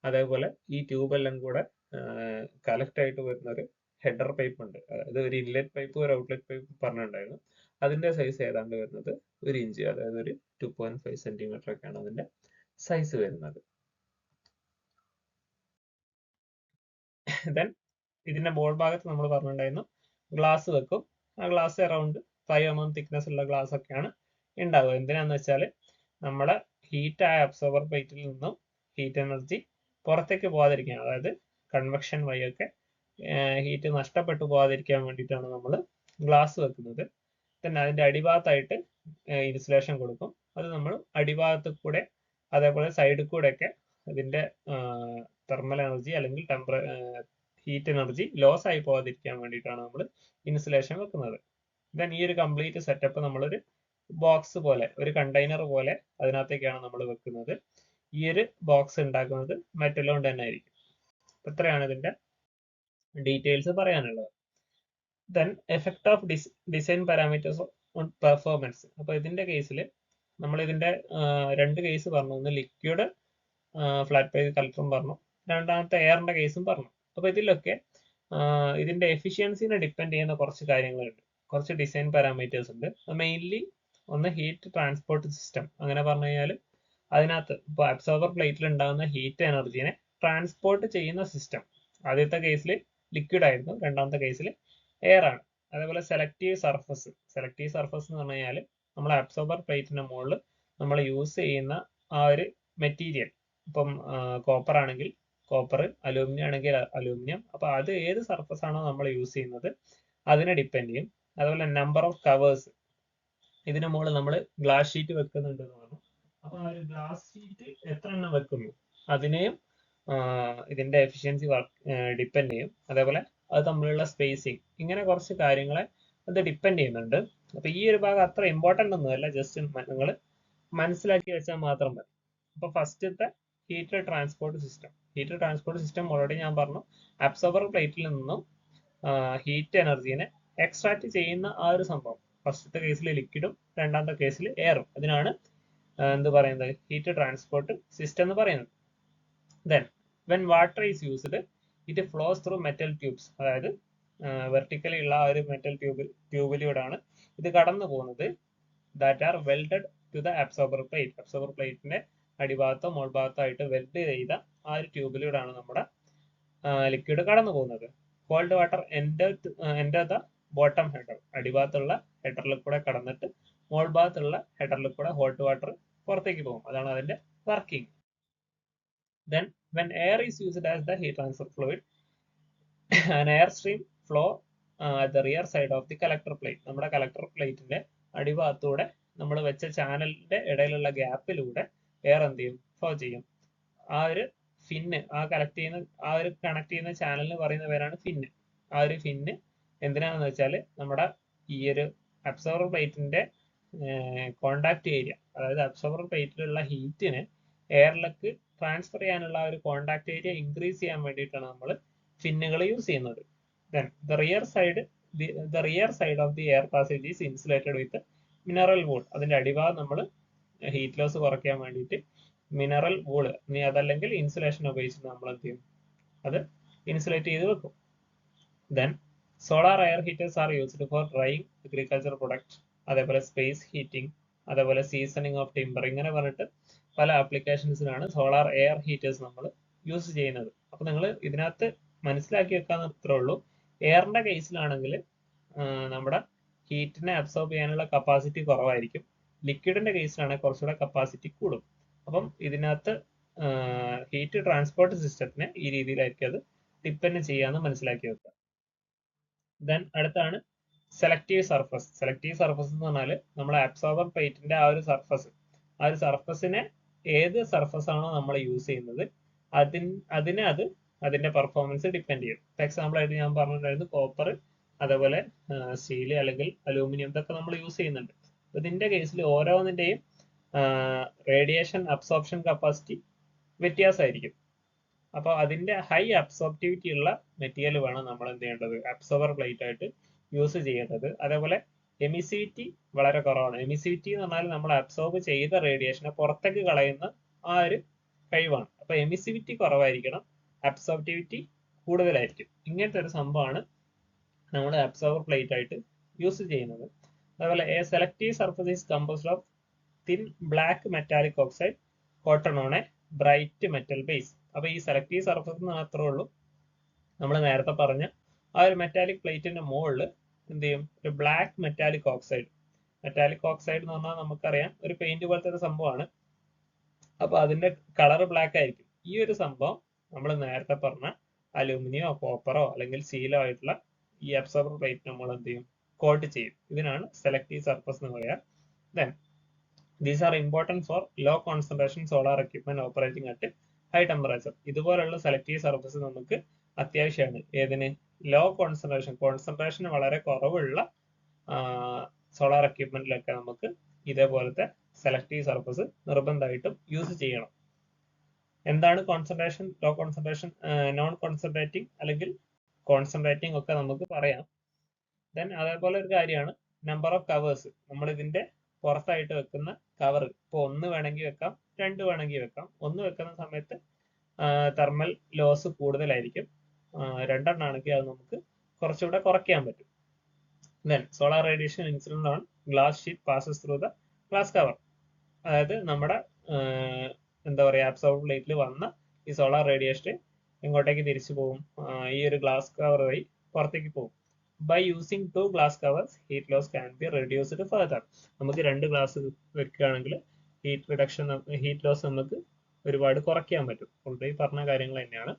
അതേപോലെ ഈ ട്യൂബ് എല്ലാം കൂടെ കലക്ട് ആയിട്ട് വരുന്ന ഒരു ഹെഡർ പൈപ്പ് ഉണ്ട്, അതായത് ഒരു ഇൻലെറ്റ് പൈപ്പ് ഒരു ഔട്ട്ലെറ്റ് പൈപ്പ് പറഞ്ഞിട്ടുണ്ടായിരുന്നു. അതിന്റെ സൈസ് ഏതാണ്ട് വരുന്നത് 1 inch, അതായത് ഒരു 2.5 centimeter ഒക്കെയാണ് അതിന്റെ സൈസ് വരുന്നത്. ദെൻ ഇതിന്റെ ബോൾ ഭാഗത്ത് നമ്മൾ പറഞ്ഞിട്ടുണ്ടായിരുന്നു ഗ്ലാസ് വെക്കും. ആ ഗ്ലാസ് അറൗണ്ട് 5 mm തിക്നെസ് ഉള്ള ഗ്ലാസ് ഒക്കെയാണ് ഉണ്ടാവുക. എന്തിനാന്ന് വെച്ചാൽ നമ്മുടെ ഹീറ്റ് ആയ അബ്സോർബർ പ്ലേറ്റിൽ നിന്നും ഹീറ്റ് എനർജി പുറത്തേക്ക് പോകാതിരിക്കാൻ, അതായത് കൺവെക്ഷൻ വഴിയൊക്കെ ഹീറ്റ് നഷ്ടപ്പെട്ടു പോകാതിരിക്കാൻ വേണ്ടിയിട്ടാണ് നമ്മൾ ഗ്ലാസ് വെക്കുന്നത്. പിന്നെ അതിന്റെ അടിഭാഗത്തായിട്ട് ഇൻസുലേഷൻ കൊടുക്കും. അത് നമ്മൾ അടിഭാഗത്ത് കൂടെ അതേപോലെ സൈഡിൽ കൂടെ ഒക്കെ അതിന്റെ തെർമൽ എനർജി അല്ലെങ്കിൽ ഹീറ്റ് എനർജി ലോസ് ആയി പോകാതിരിക്കാൻ വേണ്ടിയിട്ടാണ് നമ്മൾ ഇൻസുലേഷൻ വെക്കുന്നത്. ദെൻ ഈ ഒരു കംപ്ലീറ്റ് സെറ്റപ്പ് നമ്മളൊരു ബോക്സ് പോലെ, ഒരു കണ്ടെയ്നർ പോലെ അതിനകത്തേക്കാണ് നമ്മൾ വെക്കുന്നത്. ഈ ഒരു ബോക്സ് ഉണ്ടാക്കുന്നത് മെറ്റൽ കൊണ്ട് തന്നെ ആയിരിക്കും. ഇത്രയാണ് ഇതിന്റെ ഡീറ്റെയിൽസ് പറയാനുള്ളത്. Then effect of design parameters on performance. അപ്പൊ ഇതിന്റെ കേസിൽ നമ്മൾ ഇതിന്റെ രണ്ട് കേസ് പറഞ്ഞു. ഒന്ന് ലിക്വിഡ് ഫ്ലാറ്റ് പേജ് കളക്ടറും പറഞ്ഞു, രണ്ടാമത്തെ എയറിന്റെ കേസും പറഞ്ഞു. അപ്പൊ ഇതിലൊക്കെ ഇതിന്റെ എഫിഷ്യൻസിനെ ഡിപ്പെൻഡ് ചെയ്യുന്ന കുറച്ച് കാര്യങ്ങളുണ്ട്, കുറച്ച് ഡിസൈൻ പാരാമീറ്റേഴ്സ് ഉണ്ട്. മെയിൻലി ഒന്ന് ഹീറ്റ് ട്രാൻസ്പോർട്ട് സിസ്റ്റം. അങ്ങനെ പറഞ്ഞു കഴിഞ്ഞാൽ അതിനകത്ത് ഇപ്പോൾ അബ്സോർബർ പ്ലേറ്റിൽ ഉണ്ടാകുന്ന ഹീറ്റ് എനർജിനെ ട്രാൻസ്പോർട്ട് ചെയ്യുന്ന സിസ്റ്റം. ആദ്യത്തെ കേസിൽ ലിക്വിഡ് ആയിരുന്നു, രണ്ടാമത്തെ കേസിൽ എയർ ആണ്. അതേപോലെ സെലക്റ്റീവ് സർഫസ്. സെലക്റ്റീവ് സർഫസ് എന്ന് പറഞ്ഞു കഴിഞ്ഞാൽ നമ്മൾ അബ്സോർബർ പ്ലേറ്റിന്റെ മുകളിൽ നമ്മൾ യൂസ് ചെയ്യുന്ന ആ ഒരു മെറ്റീരിയൽ. ഇപ്പം കോപ്പർ ആണെങ്കിൽ കോപ്പർ, അലൂമിനിയം ആണെങ്കിൽ അലൂമിനിയം. അപ്പൊ അത് ഏത് സർഫസ് ആണോ നമ്മൾ യൂസ് ചെയ്യുന്നത് അതിനെ ഡിപ്പെൻഡ് ചെയ്യും. അതുപോലെ നമ്പർ ഓഫ് കവേഴ്സ്. ഇതിന് മുകളിൽ നമ്മൾ ഗ്ലാസ് ഷീറ്റ് വെക്കുന്നുണ്ട് എന്ന് പറഞ്ഞു. അപ്പൊ ആ ഒരു ഗ്ലാസ് ഷീറ്റ് എത്ര എണ്ണം വെക്കുന്നു അതിനെയും ഇതിന്റെ എഫിഷ്യൻസി ഡിപ്പെൻഡ് ചെയ്യും. അതേപോലെ അത് തമ്മിലുള്ള സ്പേസിങ്, ഇങ്ങനെ കുറച്ച് കാര്യങ്ങളെ അത് ഡിപ്പെൻഡ് ചെയ്യുന്നുണ്ട്. അപ്പൊ ഈ ഒരു ഭാഗം അത്ര ഇമ്പോർട്ടന്റ് ഒന്നുമല്ല, ജസ്റ്റ് നിങ്ങൾ മനസ്സിലാക്കി വെച്ചാൽ മാത്രം മതി. അപ്പൊ ഫസ്റ്റത്തെ heat transport system. Heat transport system already ഞാൻ പറഞ്ഞു, അബ്സോർബർ പ്ലേറ്റിൽ നിന്നും ഹീറ്റ് എനർജീനെ എക്സ്ട്രാക്ട് ചെയ്യുന്ന ആ ഒരു സംഭവം. ഫസ്റ്റത്തെ കേസിൽ ലിക്വിഡും രണ്ടാമത്തെ കേസിൽ എയറും. അതിനാണ് എന്ത് പറയുന്നത്, ഹീറ്റ് ട്രാൻസ്പോർട്ട് സിസ്റ്റം എന്ന് പറയുന്നത്. Then when water is used it flows through metal tubes. അതായത് വെർട്ടിക്കലി ഉള്ള ആ ഒരു മെറ്റൽ ട്യൂബിലൂടെയാണ് ഇത് കടന്നു പോകുന്നത്. That are welded to the absorber plate. Absorber പ്ലേറ്റിന്റെ അടിഭാഗത്തോ മുൾഭാഗത്തോ ആയിട്ട് വെൽഡ് ചെയ്ത ആ ഒരു ട്യൂബിലൂടെയാണ് നമ്മുടെ ലിക്വിഡ് കടന്നു പോകുന്നത്. Cold water enter the bottom header. അടിഭാഗത്തുള്ള ഹെഡറിൽ കൂടെ കടന്നിട്ട് മോൾ ഭാഗത്തുള്ള ഹെഡറിൽ കൂടെ ഹോട്ട് വാട്ടർ പുറത്തേക്ക് പോകും. അതാണ് അതിന്റെ working. Then when air is used as the heat transfer fluid, an air stream flow at the rear side of the collector plate. നമ്മുടെ കളക്ടർ പ്ലേറ്റിന്റെ അടിഭാഗത്തൂടെ നമ്മൾ വെച്ച ചാനലിന്റെ ഇടയിലുള്ള ഗ്യാപ്പിലൂടെ എയർ എന്ത് ചെയ്യും, ഫ്ലോ ചെയ്യും. ആ ഒരു ഫിന്ന്, ആ ഒരു കണക്ട് ചെയ്യുന്ന ചാനലിന് പറയുന്ന പേരാണ് ഫിന്ന്. ആ ഒരു ഫിന്ന് എന്തിനാണെന്ന് വെച്ചാൽ നമ്മുടെ ഈ ഒരു അബ്സോർബർ പ്ലേറ്റിന്റെ കോണ്ടാക്ട് ഏരിയ, അതായത് അബ്സോർബർ പ്ലേറ്റിലുള്ള ഹീറ്റിനെ എയറിലേക്ക് ട്രാൻസ്ഫർ ചെയ്യാനുള്ള ഒരു കോണ്ടാക്ട് ഏരിയ ഇൻക്രീസ് ചെയ്യാൻ വേണ്ടിയിട്ടാണ് നമ്മൾ ഫിന്നുകൾ യൂസ് ചെയ്യുന്നത്. Then the rear side of the air passage is insulated with mineral wool. അതിന്റെ അടിഭാഗം നമ്മൾ ഹീറ്റ് ലോസ് കുറയ്ക്കാൻ വേണ്ടിയിട്ട് മിനറൽ വൂള്, ഇനി അതല്ലെങ്കിൽ ഇൻസുലേഷൻ ഉപയോഗിച്ചിട്ട് നമ്മൾ എന്ത് ചെയ്യും, അത് ഇൻസുലേറ്റ് ചെയ്ത് വെക്കും. Then solar air heaters are used for drying agriculture product. അതേപോലെ സ്പേസ് ഹീറ്റിംഗ്, അതേപോലെ സീസണിങ് ഓഫ് ടിമ്പർ, ഇങ്ങനെ പറഞ്ഞിട്ട് പല ആപ്ലിക്കേഷൻസിനാണ് സോളാർ എയർ ഹീറ്റേഴ്സ് നമ്മൾ യൂസ് ചെയ്യുന്നത്. അപ്പൊ നിങ്ങൾ ഇതിനകത്ത് മനസ്സിലാക്കി വെക്കാന്ന് അത്രേ ഉള്ളൂ. എയറിന്റെ കേസിലാണെങ്കിൽ നമ്മുടെ ഹീറ്റിനെ അബ്സോർബ് ചെയ്യാനുള്ള കപ്പാസിറ്റി കുറവായിരിക്കും. ലിക്വിഡിന്റെ കേസിലാണെങ്കിൽ കുറച്ചുകൂടെ കപ്പാസിറ്റി കൂടും. അപ്പം ഇതിനകത്ത് ഹീറ്റ് ട്രാൻസ്പോർട്ട് സിസ്റ്റത്തിനെ ഈ രീതിയിലായിരിക്കും അത് ഡിപ്പെൻഡ് ചെയ്യാന്ന് മനസ്സിലാക്കി വെക്കുക. ദെൻ അടുത്താണ് സെലക്റ്റീവ് സർഫസ്. സെലക്റ്റീവ് സർഫസ് എന്ന് പറഞ്ഞാൽ നമ്മളെ അബ്സോർബർ പ്ലേറ്റിന്റെ ആ ഒരു സർഫസിനെ ഏത് സർഫസ് ആണോ നമ്മൾ യൂസ് ചെയ്യുന്നത് അതിനെ അതിന്റെ പെർഫോമൻസ് ഡിപ്പെൻഡ് ചെയ്യും. ഫോർ എക്സാമ്പിൾ ആയിട്ട് ഞാൻ പറഞ്ഞിട്ടുണ്ടായിരുന്നു കോപ്പർ, അതേപോലെ സ്റ്റീല് അല്ലെങ്കിൽ അലൂമിനിയം, ഇതൊക്കെ നമ്മൾ യൂസ് ചെയ്യുന്നുണ്ട്. ഇതിന്റെ കേസിൽ ഓരോന്നിന്റെയും റേഡിയേഷൻ അബ്സോർപ്ഷൻ കപ്പാസിറ്റി വ്യത്യാസമായിരിക്കും. അപ്പൊ അതിന്റെ ഹൈ അബ്സോർപ്റ്റിവിറ്റി ഉള്ള മെറ്റീരിയൽ വേണം നമ്മൾ എന്ത് ചെയ്യേണ്ടത്, അബ്സോർബർ പ്ലേറ്റ് ആയിട്ട് യൂസ് ചെയ്യേണ്ടത്. അതേപോലെ എമിസിവിറ്റി വളരെ കുറവാണ്. എമിസിവിറ്റി എന്ന് പറഞ്ഞാൽ നമ്മൾ അബ്സോർബ് ചെയ്ത റേഡിയേഷനെ പുറത്തേക്ക് കളയുന്ന ആ ഒരു കഴിവാണ്. അപ്പൊ എമിസിവിറ്റി കുറവായിരിക്കണം, അബ്സോർപ്റ്റിവിറ്റി കൂടുതലായിരിക്കും. ഇങ്ങനത്തെ ഒരു സംഭവമാണ് നമ്മൾ അബ്സോർബർ പ്ലേറ്റ് ആയിട്ട് യൂസ് ചെയ്യുന്നത്. അതേപോലെ A selective surface is composed of thin black metallic oxide cotton on A bright metal base. അപ്പൊ ഈ സെലക്റ്റീവ് സർഫസ് മാത്രമേ ഉള്ളൂ നമ്മൾ നേരത്തെ പറഞ്ഞ ആ ഒരു മെറ്റാലിക് പ്ലേറ്റിന്റെ മുകളിൽ എന്ത് ചെയ്യും, ഒരു black metallic oxide. Metallic oxide എന്ന് പറഞ്ഞാൽ നമുക്കറിയാം ഒരു പെയിന്റ് പോലത്തെ ഒരു സംഭവമാണ്. അപ്പൊ അതിന്റെ കളർ ബ്ലാക്ക് ആയിരിക്കും. ഈ ഒരു സംഭവം നമ്മൾ നേരത്തെ പറഞ്ഞ അലൂമിനിയോ കോപ്പറോ അല്ലെങ്കിൽ സ്റ്റീലോ ആയിട്ടുള്ള ഈ അബ്സോർബർ പ്ലേറ്റ് നമ്മൾ എന്ത് ചെയ്യും, കോട്ട് ചെയ്യും. ഇതിനാണ് സെലക്റ്റീവ് സർഫസ് എന്ന് പറയുക. Then these are important for low concentration solar equipment operating at high temperature. ഇതുപോലുള്ള സെലക്റ്റീവ് സർഫസ് നമുക്ക് അത്യാവശ്യമാണ്. ഏതിന്? ലോ കോൺസെൻട്രേഷൻ വളരെ കുറവുള്ള സോളാർ എക്യുപ്മെന്റിലൊക്കെ നമുക്ക് ഇതേപോലത്തെ സെലക്ടീവ് സർഫസ് നിർബന്ധമായിട്ടും യൂസ് ചെയ്യണം. എന്താണ് concentration, low concentration, non concentrating അല്ലെങ്കിൽ കോൺസെൻട്രേറ്റിംഗ് ഒക്കെ നമുക്ക് പറയാം. ദെൻ അതേപോലെ ഒരു കാര്യമാണ് നമ്പർ ഓഫ് കവേഴ്സ്. നമ്മൾ ഇതിന്റെ പുറത്തായിട്ട് വെക്കുന്ന കവർ ഇപ്പോൾ 1 വേണമെങ്കിൽ വെക്കാം, 2 വേണമെങ്കിൽ വെക്കാം. 1 വെക്കുന്ന സമയത്ത് തെർമൽ ലോസ് കൂടുതലായിരിക്കും. 2 ആണെങ്കിൽ അത് നമുക്ക് കുറച്ചുകൂടെ കുറയ്ക്കാൻ പറ്റും. Then solar radiation incident on glass sheet passes through the glass cover. അതായത് നമ്മുടെ എന്താ പറയുക, അബ്സോർബ് പ്ലേറ്റിൽ വന്ന ഈ സോളാർ റേഡിയേഷൻ ഇങ്ങോട്ടേക്ക് തിരിച്ചു പോകും, ഈ ഒരു ഗ്ലാസ് കവർ വഴി പുറത്തേക്ക് പോകും. By using 2 glass covers heat loss can be reduced further. നമുക്ക് 2 ഗ്ലാസ് വെക്കുകയാണെങ്കിൽ ഹീറ്റ് ലോസ് നമുക്ക് ഒരുപാട് കുറയ്ക്കാൻ പറ്റും. ഓൾറെഡി പറഞ്ഞ കാര്യങ്ങൾ തന്നെയാണ്.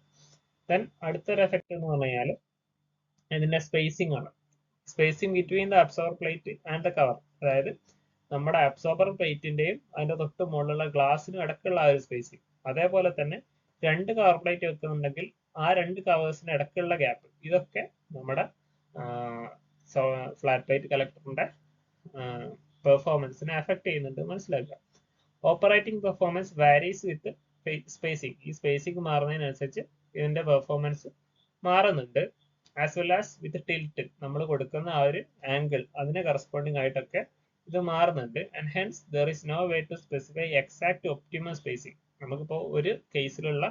ദെൻ അടുത്തൊരു എഫക്ട് എന്ന് പറഞ്ഞു കഴിഞ്ഞാൽ ഇതിന്റെ സ്പേസിംഗ് ആണ്. Spacing between the absorber plate and the cover. അതായത് നമ്മുടെ അബ്സോർബർ പ്ലേറ്റിന്റെയും അതിന്റെ തൊട്ട് മുകളിലുള്ള ഗ്ലാസിനും ഇടയ്ക്കുള്ള ആ ഒരു സ്പേസിംഗ്. അതേപോലെ തന്നെ 2 കവർ പ്ലേറ്റ് വെക്കുന്നുണ്ടെങ്കിൽ ആ 2 കവേഴ്സിന് ഇടയ്ക്കുള്ള ഗ്യാപ്പ്, ഇതൊക്കെ നമ്മുടെ ഫ്ലാറ്റ് പ്ലേറ്റ് കളക്ടറിന്റെ പെർഫോമൻസിനെ അഫക്ട് ചെയ്യുന്നുണ്ട് മനസ്സിലാക്കുക. ഓപ്പറേറ്റിംഗ് പെർഫോമൻസ് വാരീസ് വിത്ത് സ്പേസിംഗ്. ഈ സ്പേസിംഗ് മാറുന്നതിനനുസരിച്ച് ഇതിന്റെ പെർഫോമൻസ് മാറുന്നുണ്ട്. ആസ് വെൽ ആസ് വിത്ത് ടിൽറ്റ്, നമ്മൾ കൊടുക്കുന്ന ആ ഒരു ആംഗിൾ അതിന് കറസ്പോണ്ടിങ് ആയിട്ടൊക്കെ ഇത് മാറുന്നുണ്ട്. And hence there is no way to specify exact optimum spacing. നമുക്കിപ്പോൾ ഒരു കേസിലുള്ള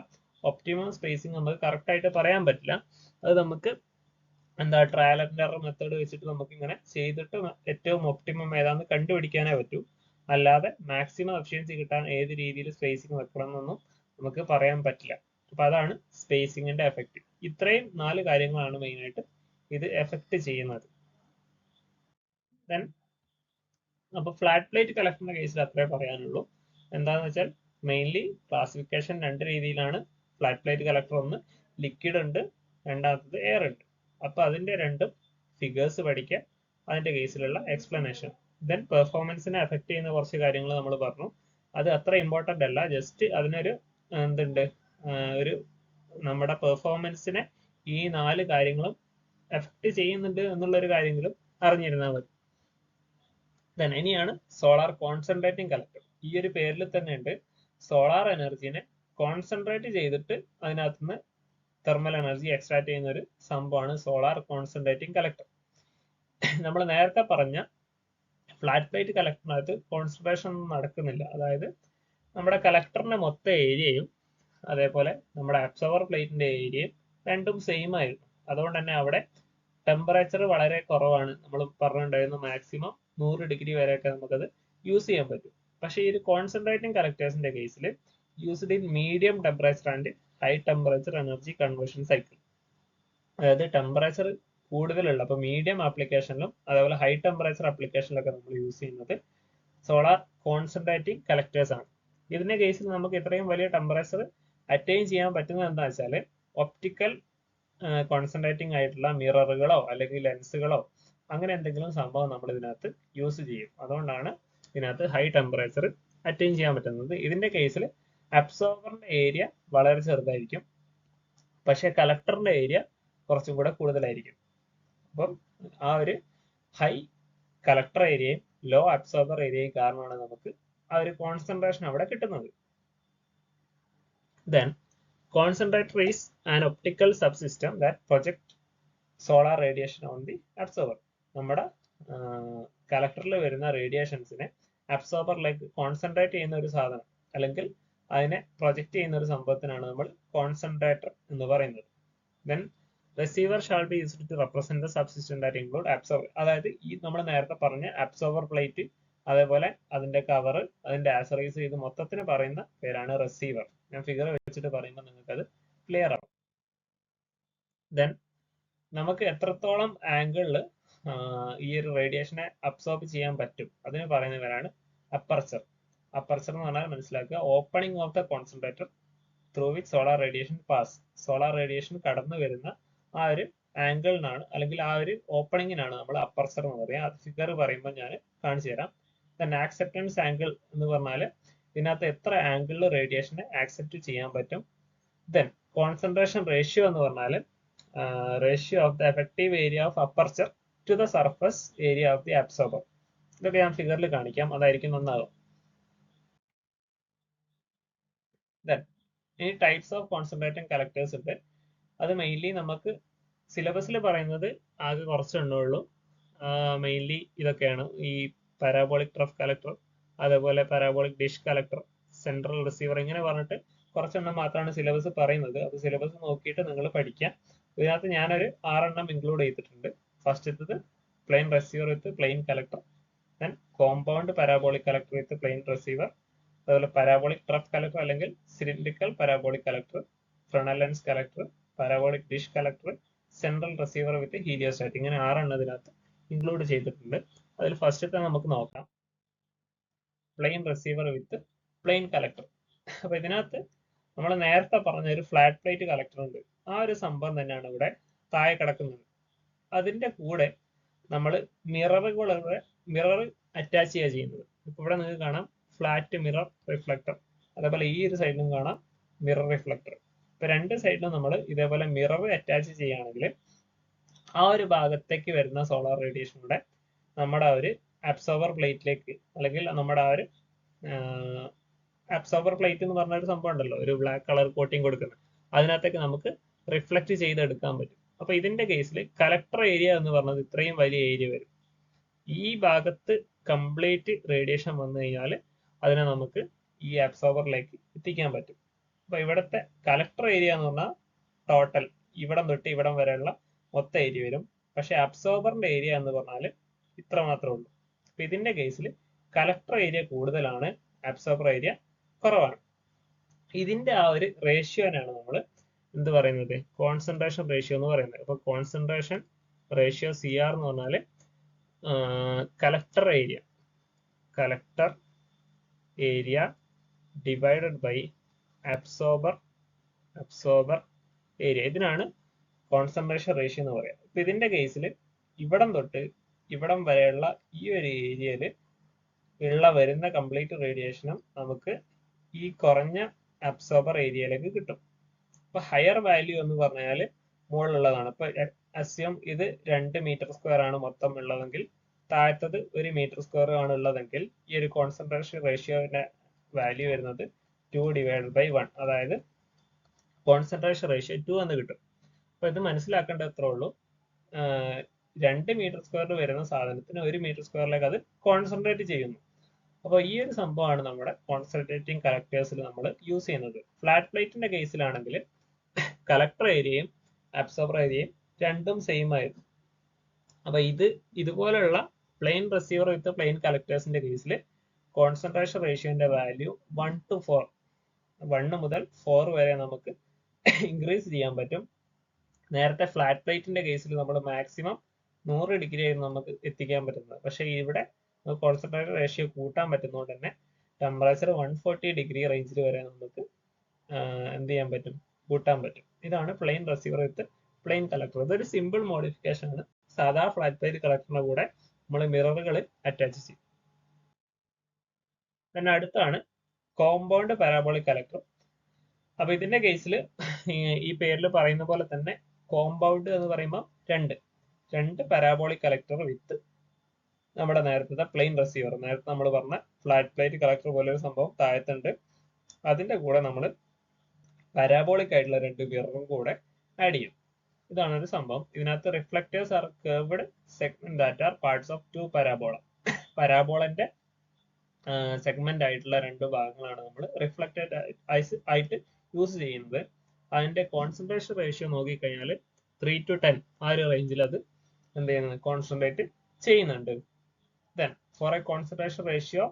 ഒപ്റ്റിമം സ്പേസിംഗ് നമുക്ക് കറക്റ്റ് ആയിട്ട് പറയാൻ പറ്റില്ല. അത് നമുക്ക് ട്രയൽ ആൻഡ് എറർ മെത്തേഡ് വെച്ചിട്ട് നമുക്ക് ഇങ്ങനെ ചെയ്തിട്ട് ഏറ്റവും ഒപ്റ്റിമം ഏതാണെന്ന് കണ്ടുപിടിക്കാനേ പറ്റൂ. അല്ലാതെ മാക്സിമം എഫിഷ്യൻസി കിട്ടാൻ ഏത് രീതിയിൽ സ്പേസിംഗ് വെക്കണം എന്നൊന്നും നമുക്ക് പറയാൻ പറ്റില്ല. അപ്പൊ അതാണ് സ്പേസിംഗിന്റെ എഫക്റ്റ്. ഇത്രയും 4 കാര്യങ്ങളാണ് മെയിൻ ആയിട്ട് ഇത് എഫക്ട് ചെയ്യുന്നത്. ദെൻ അപ്പൊ ഫ്ലാറ്റ് പ്ലേറ്റ് കളക്ടറിന്റെ കേസിൽ അത്രേ പറയാനുള്ളൂ. എന്താണെന്ന് വെച്ചാൽ മെയിൻലി ക്ലാസിഫിക്കേഷൻ 2 രീതിയിലാണ് ഫ്ലാറ്റ് പ്ലേറ്റ് കളക്ടർ. ഒന്ന് ലിക്വിഡ് ഉണ്ട്, രണ്ടാമത്തത് എയർ ഉണ്ട്. അപ്പൊ അതിന്റെ 2 ഫിഗേഴ്സ് പഠിക്കുക, അതിന്റെ കേസിലുള്ള എക്സ്പ്ലനേഷൻ. ദെൻ പെർഫോമൻസിനെ അഫക്ട് ചെയ്യുന്ന കുറച്ച് കാര്യങ്ങൾ നമ്മൾ പറഞ്ഞു. അത് അത്ര ഇമ്പോർട്ടന്റ് അല്ല, ജസ്റ്റ് അതിനൊരു എന്തുണ്ട്, ഒരു നമ്മുടെ പെർഫോമൻസിനെ ഈ 4 കാര്യങ്ങളും എഫക്ട് ചെയ്യുന്നുണ്ട് എന്നുള്ളൊരു കാര്യങ്ങളും അറിഞ്ഞിരുന്നാൽ മതി. ദെൻ ഇനിയാണ് സോളാർ കോൺസെൻട്രേറ്റിംഗ് കളക്ടർ. ഈ ഒരു പേരിൽ തന്നെ ഉണ്ട്, സോളാർ എനർജിനെ കോൺസെൻട്രേറ്റ് ചെയ്തിട്ട് അതിനകത്തുനിന്ന് തെർമൽ എനർജി എക്സ്ട്രാക്ട് ചെയ്യുന്ന ഒരു സംഭവമാണ് സോളാർ കോൺസെൻട്രേറ്റിംഗ് കളക്ടർ. നമ്മൾ നേരത്തെ പറഞ്ഞ ഫ്ലാറ്റ് പ്ലേറ്റ് കളക്ടറിനകത്ത് കോൺസെൻട്രേഷൻ ഒന്നും നടക്കുന്നില്ല. അതായത് നമ്മുടെ കളക്ടറിന്റെ മൊത്തം ഏരിയയും അതേപോലെ നമ്മുടെ അബ്സോർബർ പ്ലേറ്റിന്റെ ഏരിയയും രണ്ടും സെയിം ആയിരുന്നു. അതുകൊണ്ട് തന്നെ അവിടെ ടെമ്പറേച്ചർ വളരെ കുറവാണ്. നമ്മൾ പറഞ്ഞിട്ടുണ്ടായിരുന്നു മാക്സിമം 100 ഡിഗ്രി വരെയൊക്കെ നമുക്കത് യൂസ് ചെയ്യാൻ പറ്റും. പക്ഷേ ഈ ഒരു കോൺസെൻട്രേറ്റിംഗ് കളക്ടേഴ്സിന്റെ കേസിൽ used in medium temperature and high temperature energy conversion cycle. അതായത് ടെമ്പറേച്ചർ കൂടുതലുള്ള, അപ്പൊ മീഡിയം ആപ്ലിക്കേഷനിലും അതേപോലെ ഹൈ ടെമ്പറേച്ചർ ആപ്ലിക്കേഷനിലൊക്കെ നമ്മൾ യൂസ് ചെയ്യുന്നത് സോളാർ കോൺസെൻട്രേറ്റിംഗ് കളക്ടേഴ്സ് ആണ്. ഇതിന്റെ കേസിൽ നമുക്ക് ഇത്രയും വലിയ ടെമ്പറേച്ചർ അറ്റൈൻ ചെയ്യാൻ പറ്റുന്നത് എന്താ വെച്ചാൽ ഒപ്റ്റിക്കൽ കോൺസെൻട്രേറ്റിംഗ് ആയിട്ടുള്ള മിററുകളോ അല്ലെങ്കിൽ ലെൻസുകളോ അങ്ങനെ എന്തെങ്കിലും സംഭവം നമ്മൾ ഇതിനകത്ത് യൂസ് ചെയ്യും. അതുകൊണ്ടാണ് ഇതിനകത്ത് ഹൈ ടെമ്പറേച്ചർ അറ്റൈൻ ചെയ്യാൻ പറ്റുന്നത്. ഇതിന്റെ കേസിൽ അബ്സോർബറിന്റെ ഏരിയ വളരെ ചെറുതായിരിക്കും, പക്ഷെ കളക്ടറിന്റെ ഏരിയ കുറച്ചും കൂടെ കൂടുതലായിരിക്കും. അപ്പം ആ ഒരു ഹൈ കളക്ടർ ഏരിയയും ലോ അബ്സോർബർ ഏരിയയും കാരണമാണ് നമുക്ക് ആ ഒരു കോൺസെൻട്രേഷൻ അവിടെ കിട്ടുന്നത്. Then concentrator is an optical subsystem that project solar radiation on the absorber. നമ്മുടെ കളക്ടറിൽ വരുന്ന റേഡിയേഷൻസിനെ അബ്സോർബറിലേക്ക് കോൺസെൻട്രേറ്റ് ചെയ്യുന്ന ഒരു സാധനം അല്ലെങ്കിൽ അതിനെ പ്രൊജക്ട് ചെയ്യുന്ന ഒരു സംഭവത്തിനാണ് നമ്മൾ കോൺസെൻട്രേറ്റർ എന്ന് പറയുന്നത്. Then receiver shall be used to represent the subsystem that include absorber. അതായത് ഈ നമ്മൾ നേരത്തെ പറഞ്ഞ അബ്സോർബർ പ്ലേറ്റ് അതേപോലെ അതിന്റെ കവർ അതിന്റെ ആക്സറീസ് ഇത് മൊത്തത്തിന് പറയുന്ന പേരാണ് റിസീവർ. ഞാൻ ഫിഗർ വെച്ചിട്ട് പറയുമ്പോൾ നിങ്ങൾക്ക് അത് ക്ലിയർ ആവും. ദെൻ നമുക്ക് എത്രത്തോളം ആംഗിളിൽ ഈ ഒരു റേഡിയേഷനെ അബ്സോർബ് ചെയ്യാൻ പറ്റും അതിന് പറയുന്നവരാണ് അപ്പർച്ചർ. അപ്പർച്ചർ എന്ന് പറഞ്ഞാൽ മനസ്സിലാക്കുക, opening of the concentrator through which solar radiation pass. Solar radiation കടന്നു വരുന്ന ആ ഒരു ആംഗിളിനാണ് അല്ലെങ്കിൽ ആ ഒരു ഓപ്പണിങ്ങിനാണ് നമ്മൾ അപ്പർച്ചർ എന്ന് പറയുക. അത് ഫിഗർ പറയുമ്പോൾ ഞാൻ കാണിച്ചു തരാം. ദെൻ ആക്സെപ്റ്റൻസ് ആംഗിൾ എന്ന് പറഞ്ഞാൽ ഇതിനകത്ത് എത്ര ആംഗിളിൽ റേഡിയേഷനെ ആക്സെപ്റ്റ് ചെയ്യാൻ പറ്റും. ദെൻ കോൺസെൻട്രേഷൻ റേഷ്യോ എന്ന് പറഞ്ഞാൽ ratio of the effective area of aperture to the surface area of the absorber. ഇതൊക്കെ ഞാൻ ഫിഗറിൽ കാണിക്കാം, അതായിരിക്കും നന്നാകും. ഇനി ടൈപ്സ് ഓഫ് കോൺസെൻട്രേറ്റിംഗ് കളക്ടേഴ്സ് ഉണ്ട്. അത് മെയിൻലി നമുക്ക് സിലബസിൽ പറയുന്നത് ആകെ കുറച്ചെണ്ണേ ഉള്ളൂ. മെയിൻലി ഇതൊക്കെയാണ്, ഈ പാരാബോളിക് ട്രഫ് കളക്ടർ, അതേപോലെ parabolic dish collector, central receiver, ഇങ്ങനെ പറഞ്ഞിട്ട് കുറച്ചെണ്ണം മാത്രമാണ് സിലബസ് പറയുന്നത്. അത് സിലബസ് നോക്കിയിട്ട് നിങ്ങൾ പഠിക്കാം. ഇതിനകത്ത് ഞാനൊരു 6 ഇൻക്ലൂഡ് ചെയ്തിട്ടുണ്ട്. ഫസ്റ്റത്തത് plane receiver with plain collector, then compound parabolic collector with plane receiver, അതുപോലെ പാരാബോളിക് ട്രഫ് കളക്ടർ അല്ലെങ്കിൽ cylindrical parabolic collector, Fresnel lens collector, parabolic dish collector, central receiver with heliostat, ഇങ്ങനെ 6 ഇതിനകത്ത് ഇൻക്ലൂഡ് ചെയ്തിട്ടുണ്ട്. അതിൽ ഫസ്റ്റത്തെ നമുക്ക് നോക്കാം, plane receiver with plain collector. അപ്പൊ ഇതിനകത്ത് നമ്മൾ നേരത്തെ പറഞ്ഞ ഒരു ഫ്ലാറ്റ് പ്ലേറ്റ് കളക്ടർ ഉണ്ട്. ആ ഒരു സംഭവം തന്നെയാണ് ഇവിടെ താഴെ കിടക്കുന്നത്. അതിന്റെ കൂടെ നമ്മൾ മിറർ അറ്റാച്ച് ചെയ്യുക ചെയ്യുന്നത്. ഇപ്പൊ ഇവിടെ നിങ്ങൾക്ക് കാണാം ഫ്ലാറ്റ് മിറർ റിഫ്ലക്ടർ, അതേപോലെ ഈ ഒരു സൈഡിലും കാണാം മിറർ റിഫ്ലക്ടർ. ഇപ്പൊ രണ്ട് സൈഡിലും നമ്മൾ ഇതേപോലെ മിറർ അറ്റാച്ച് ചെയ്യുകയാണെങ്കിൽ ആ ഒരു ഭാഗത്തേക്ക് വരുന്ന സോളാർ റേഡിയേഷനുടെ നമ്മുടെ ആ ഒരു അബ്സോർബർ പ്ലേറ്റിലേക്ക്, അല്ലെങ്കിൽ നമ്മുടെ ആ ഒരു അബ്സോർബർ പ്ലേറ്റ് എന്ന് പറഞ്ഞ ഒരു സംഭവം ഉണ്ടല്ലോ, ഒരു ബ്ലാക്ക് കളർ കോട്ടിങ് കൊടുക്കുന്നത്, അതിനകത്തേക്ക് നമുക്ക് റിഫ്ലക്ട് ചെയ്തെടുക്കാൻ പറ്റും. അപ്പൊ ഇതിന്റെ കേസിൽ കളക്ടർ ഏരിയ എന്ന് പറഞ്ഞത് ഇത്രയും വലിയ ഏരിയ വരും. ഈ ഭാഗത്ത് കംപ്ലീറ്റ് റേഡിയേഷൻ വന്നു കഴിഞ്ഞാൽ അതിനെ നമുക്ക് ഈ അബ്സോർബറിലേക്ക് എത്തിക്കാൻ പറ്റും. അപ്പൊ ഇവിടുത്തെ കളക്ടർ ഏരിയ എന്ന് പറഞ്ഞാൽ ടോട്ടൽ ഇവിടം തൊട്ട് ഇവിടം വരെയുള്ള മൊത്തം ഏരിയ വരും. പക്ഷെ അബ്സോർബറിന്റെ ഏരിയ എന്ന് പറഞ്ഞാൽ ഇത്ര മാത്രമേ ഉള്ളൂ. അപ്പൊ ഇതിന്റെ കേസിൽ കളക്ടർ ഏരിയ കൂടുതലാണ്, അബ്സോർബർ ഏരിയ കുറവാണ്. ഇതിന്റെ ആ ഒരു റേഷ്യോനാണ് നമ്മൾ എന്ത് പറയുന്നത്, കോൺസെൻട്രേഷൻ റേഷ്യോ എന്ന് പറയുന്നത്. അപ്പൊ കോൺസെൻട്രേഷൻ റേഷ്യോ CR എന്ന് പറഞ്ഞാൽ collector area divided by absorber area, ഇതിനാണ് കോൺസെൻട്രേഷൻ റേഷ്യോ എന്ന് പറയാം. ഇപ്പൊ ഇതിന്റെ കേസിൽ ഇവിടം തൊട്ട് ഇവിടം വരെയുള്ള ഈ ഒരു ഏരിയയിൽ വരുന്ന കംപ്ലീറ്റ് റേഡിയേഷനും നമുക്ക് ഈ കുറഞ്ഞ അബ്സോർബർ ഏരിയയിലേക്ക് കിട്ടും. അപ്പൊ ഹയർ വാല്യൂ എന്ന് പറഞ്ഞാൽ മുകളിലുള്ളതാണ്. ഇപ്പൊ അസ്യം ഇത് 2 മീറ്റർ സ്ക്വയർ ആണ് മൊത്തം ഉള്ളതെങ്കിൽ താഴത്തത് 1 മീറ്റർ സ്ക്വയർ ആണ് ഉള്ളതെങ്കിൽ ഈ ഒരു കോൺസെൻട്രേഷൻ റേഷ്യോന്റെ വാല്യൂ വരുന്നത് 2/1, അതായത് കോൺസെൻട്രേഷൻ റേഷ്യോ 2 എന്ന് കിട്ടും. അപ്പൊ ഇത് മനസ്സിലാക്കേണ്ടത് എത്ര ഉള്ളൂ, 2 മീറ്റർ സ്ക്വയറിൽ വരുന്ന സാധനത്തിന് 1 മീറ്റർ സ്ക്വയറിലേക്ക് അത് കോൺസെൻട്രേറ്റ് ചെയ്യുന്നു. അപ്പോൾ ഈ ഒരു സംഭവമാണ് നമ്മുടെ കോൺസെൻട്രേറ്റിംഗ് കളക്ടേഴ്സിൽ നമ്മൾ യൂസ് ചെയ്യുന്നത്. ഫ്ലാറ്റ് പ്ലേറ്റിന്റെ കേസിലാണെങ്കിൽ കളക്ടർ ഏരിയയും അബ്സോർബർ ഏരിയയും രണ്ടും സെയിം ആയിരുന്നു. അപ്പൊ ഇതുപോലുള്ള പ്ലെയിൻ റിസീവർ വിത്ത് പ്ലെയിൻ കളക്ടേഴ്സിന്റെ കേസിൽ കോൺസെൻട്രേഷൻ റേഷ്യോന്റെ വാല്യൂ 1 to 4, 1 മുതൽ 4 വരെ നമുക്ക് ഇൻക്രീസ് ചെയ്യാൻ പറ്റും. നേരത്തെ ഫ്ലാറ്റ് പ്ലേറ്റിന്റെ കേസിൽ നമ്മൾ മാക്സിമം 100 ഡിഗ്രി ആയിരുന്നു നമുക്ക് എത്തിക്കാൻ പറ്റുന്നത്. പക്ഷെ ഇവിടെ കോൺസെൻട്രേഷൻ റേഷ്യോ കൂട്ടാൻ പറ്റുന്നതുകൊണ്ട് തന്നെ ടെമ്പറേച്ചർ 140 ഡിഗ്രി റേഞ്ചിൽ വരെ നമുക്ക് എന്ത് ചെയ്യാൻ പറ്റും, കൂട്ടാൻ പറ്റും. ഇതാണ് plain receiver with plain collector. ഇതൊരു സിമ്പിൾ മോഡിഫിക്കേഷൻ ആണ്. സാധാ ഫ്ലാറ്റ് പ്ലേറ്റ് കളക്ടറിന്റെ കൂടെ നമ്മൾ മിററുകൾ അറ്റാച്ച് ചെയ്യും. പിന്നെ അടുത്താണ് കോമ്പൗണ്ട് പാരാബോളിക് കളക്ടർ. അപ്പൊ ഇതിന്റെ കേസിൽ ഈ പേരിൽ പറയുന്ന പോലെ തന്നെ കോമ്പൗണ്ട് എന്ന് പറയുമ്പോൾ രണ്ട് പാരാബോളിക് കളക്ടർ വിത്ത് നമ്മുടെ നേരത്തെ പ്ലെയിൻ റിസീവർ, നേരത്തെ നമ്മൾ പറഞ്ഞ ഫ്ലാറ്റ് പ്ലേറ്റ് കളക്ടർ പോലെ ഒരു സംഭവം താഴത്തുണ്ട്. അതിന്റെ കൂടെ നമ്മൾ പാരാബോളിക് ആയിട്ടുള്ള 2 മിററും കൂടെ ആഡ് ചെയ്യും. ഇതാണ് ഒരു സംഭവം. ഇതിനകത്ത് reflectors are curved segment that are parts of 2 parabola. പരാബോളന്റെ സെഗ്മെന്റ് ആയിട്ടുള്ള 2 ഭാഗങ്ങളാണ് നമ്മൾ റിഫ്ലക്റ്റഡ് ആയിട്ട് യൂസ് ചെയ്യുന്നത്. അതിന്റെ കോൺസെൻട്രേഷൻ റേഷ്യോ നോക്കിക്കഴിഞ്ഞാൽ 3 to 10 ആ ഒരു റേഞ്ചിൽ അത് എന്ത് ചെയ്യുന്നത്, കോൺസെൻട്രേറ്റ് ചെയ്യുന്നുണ്ട്. Then for a concentration ratio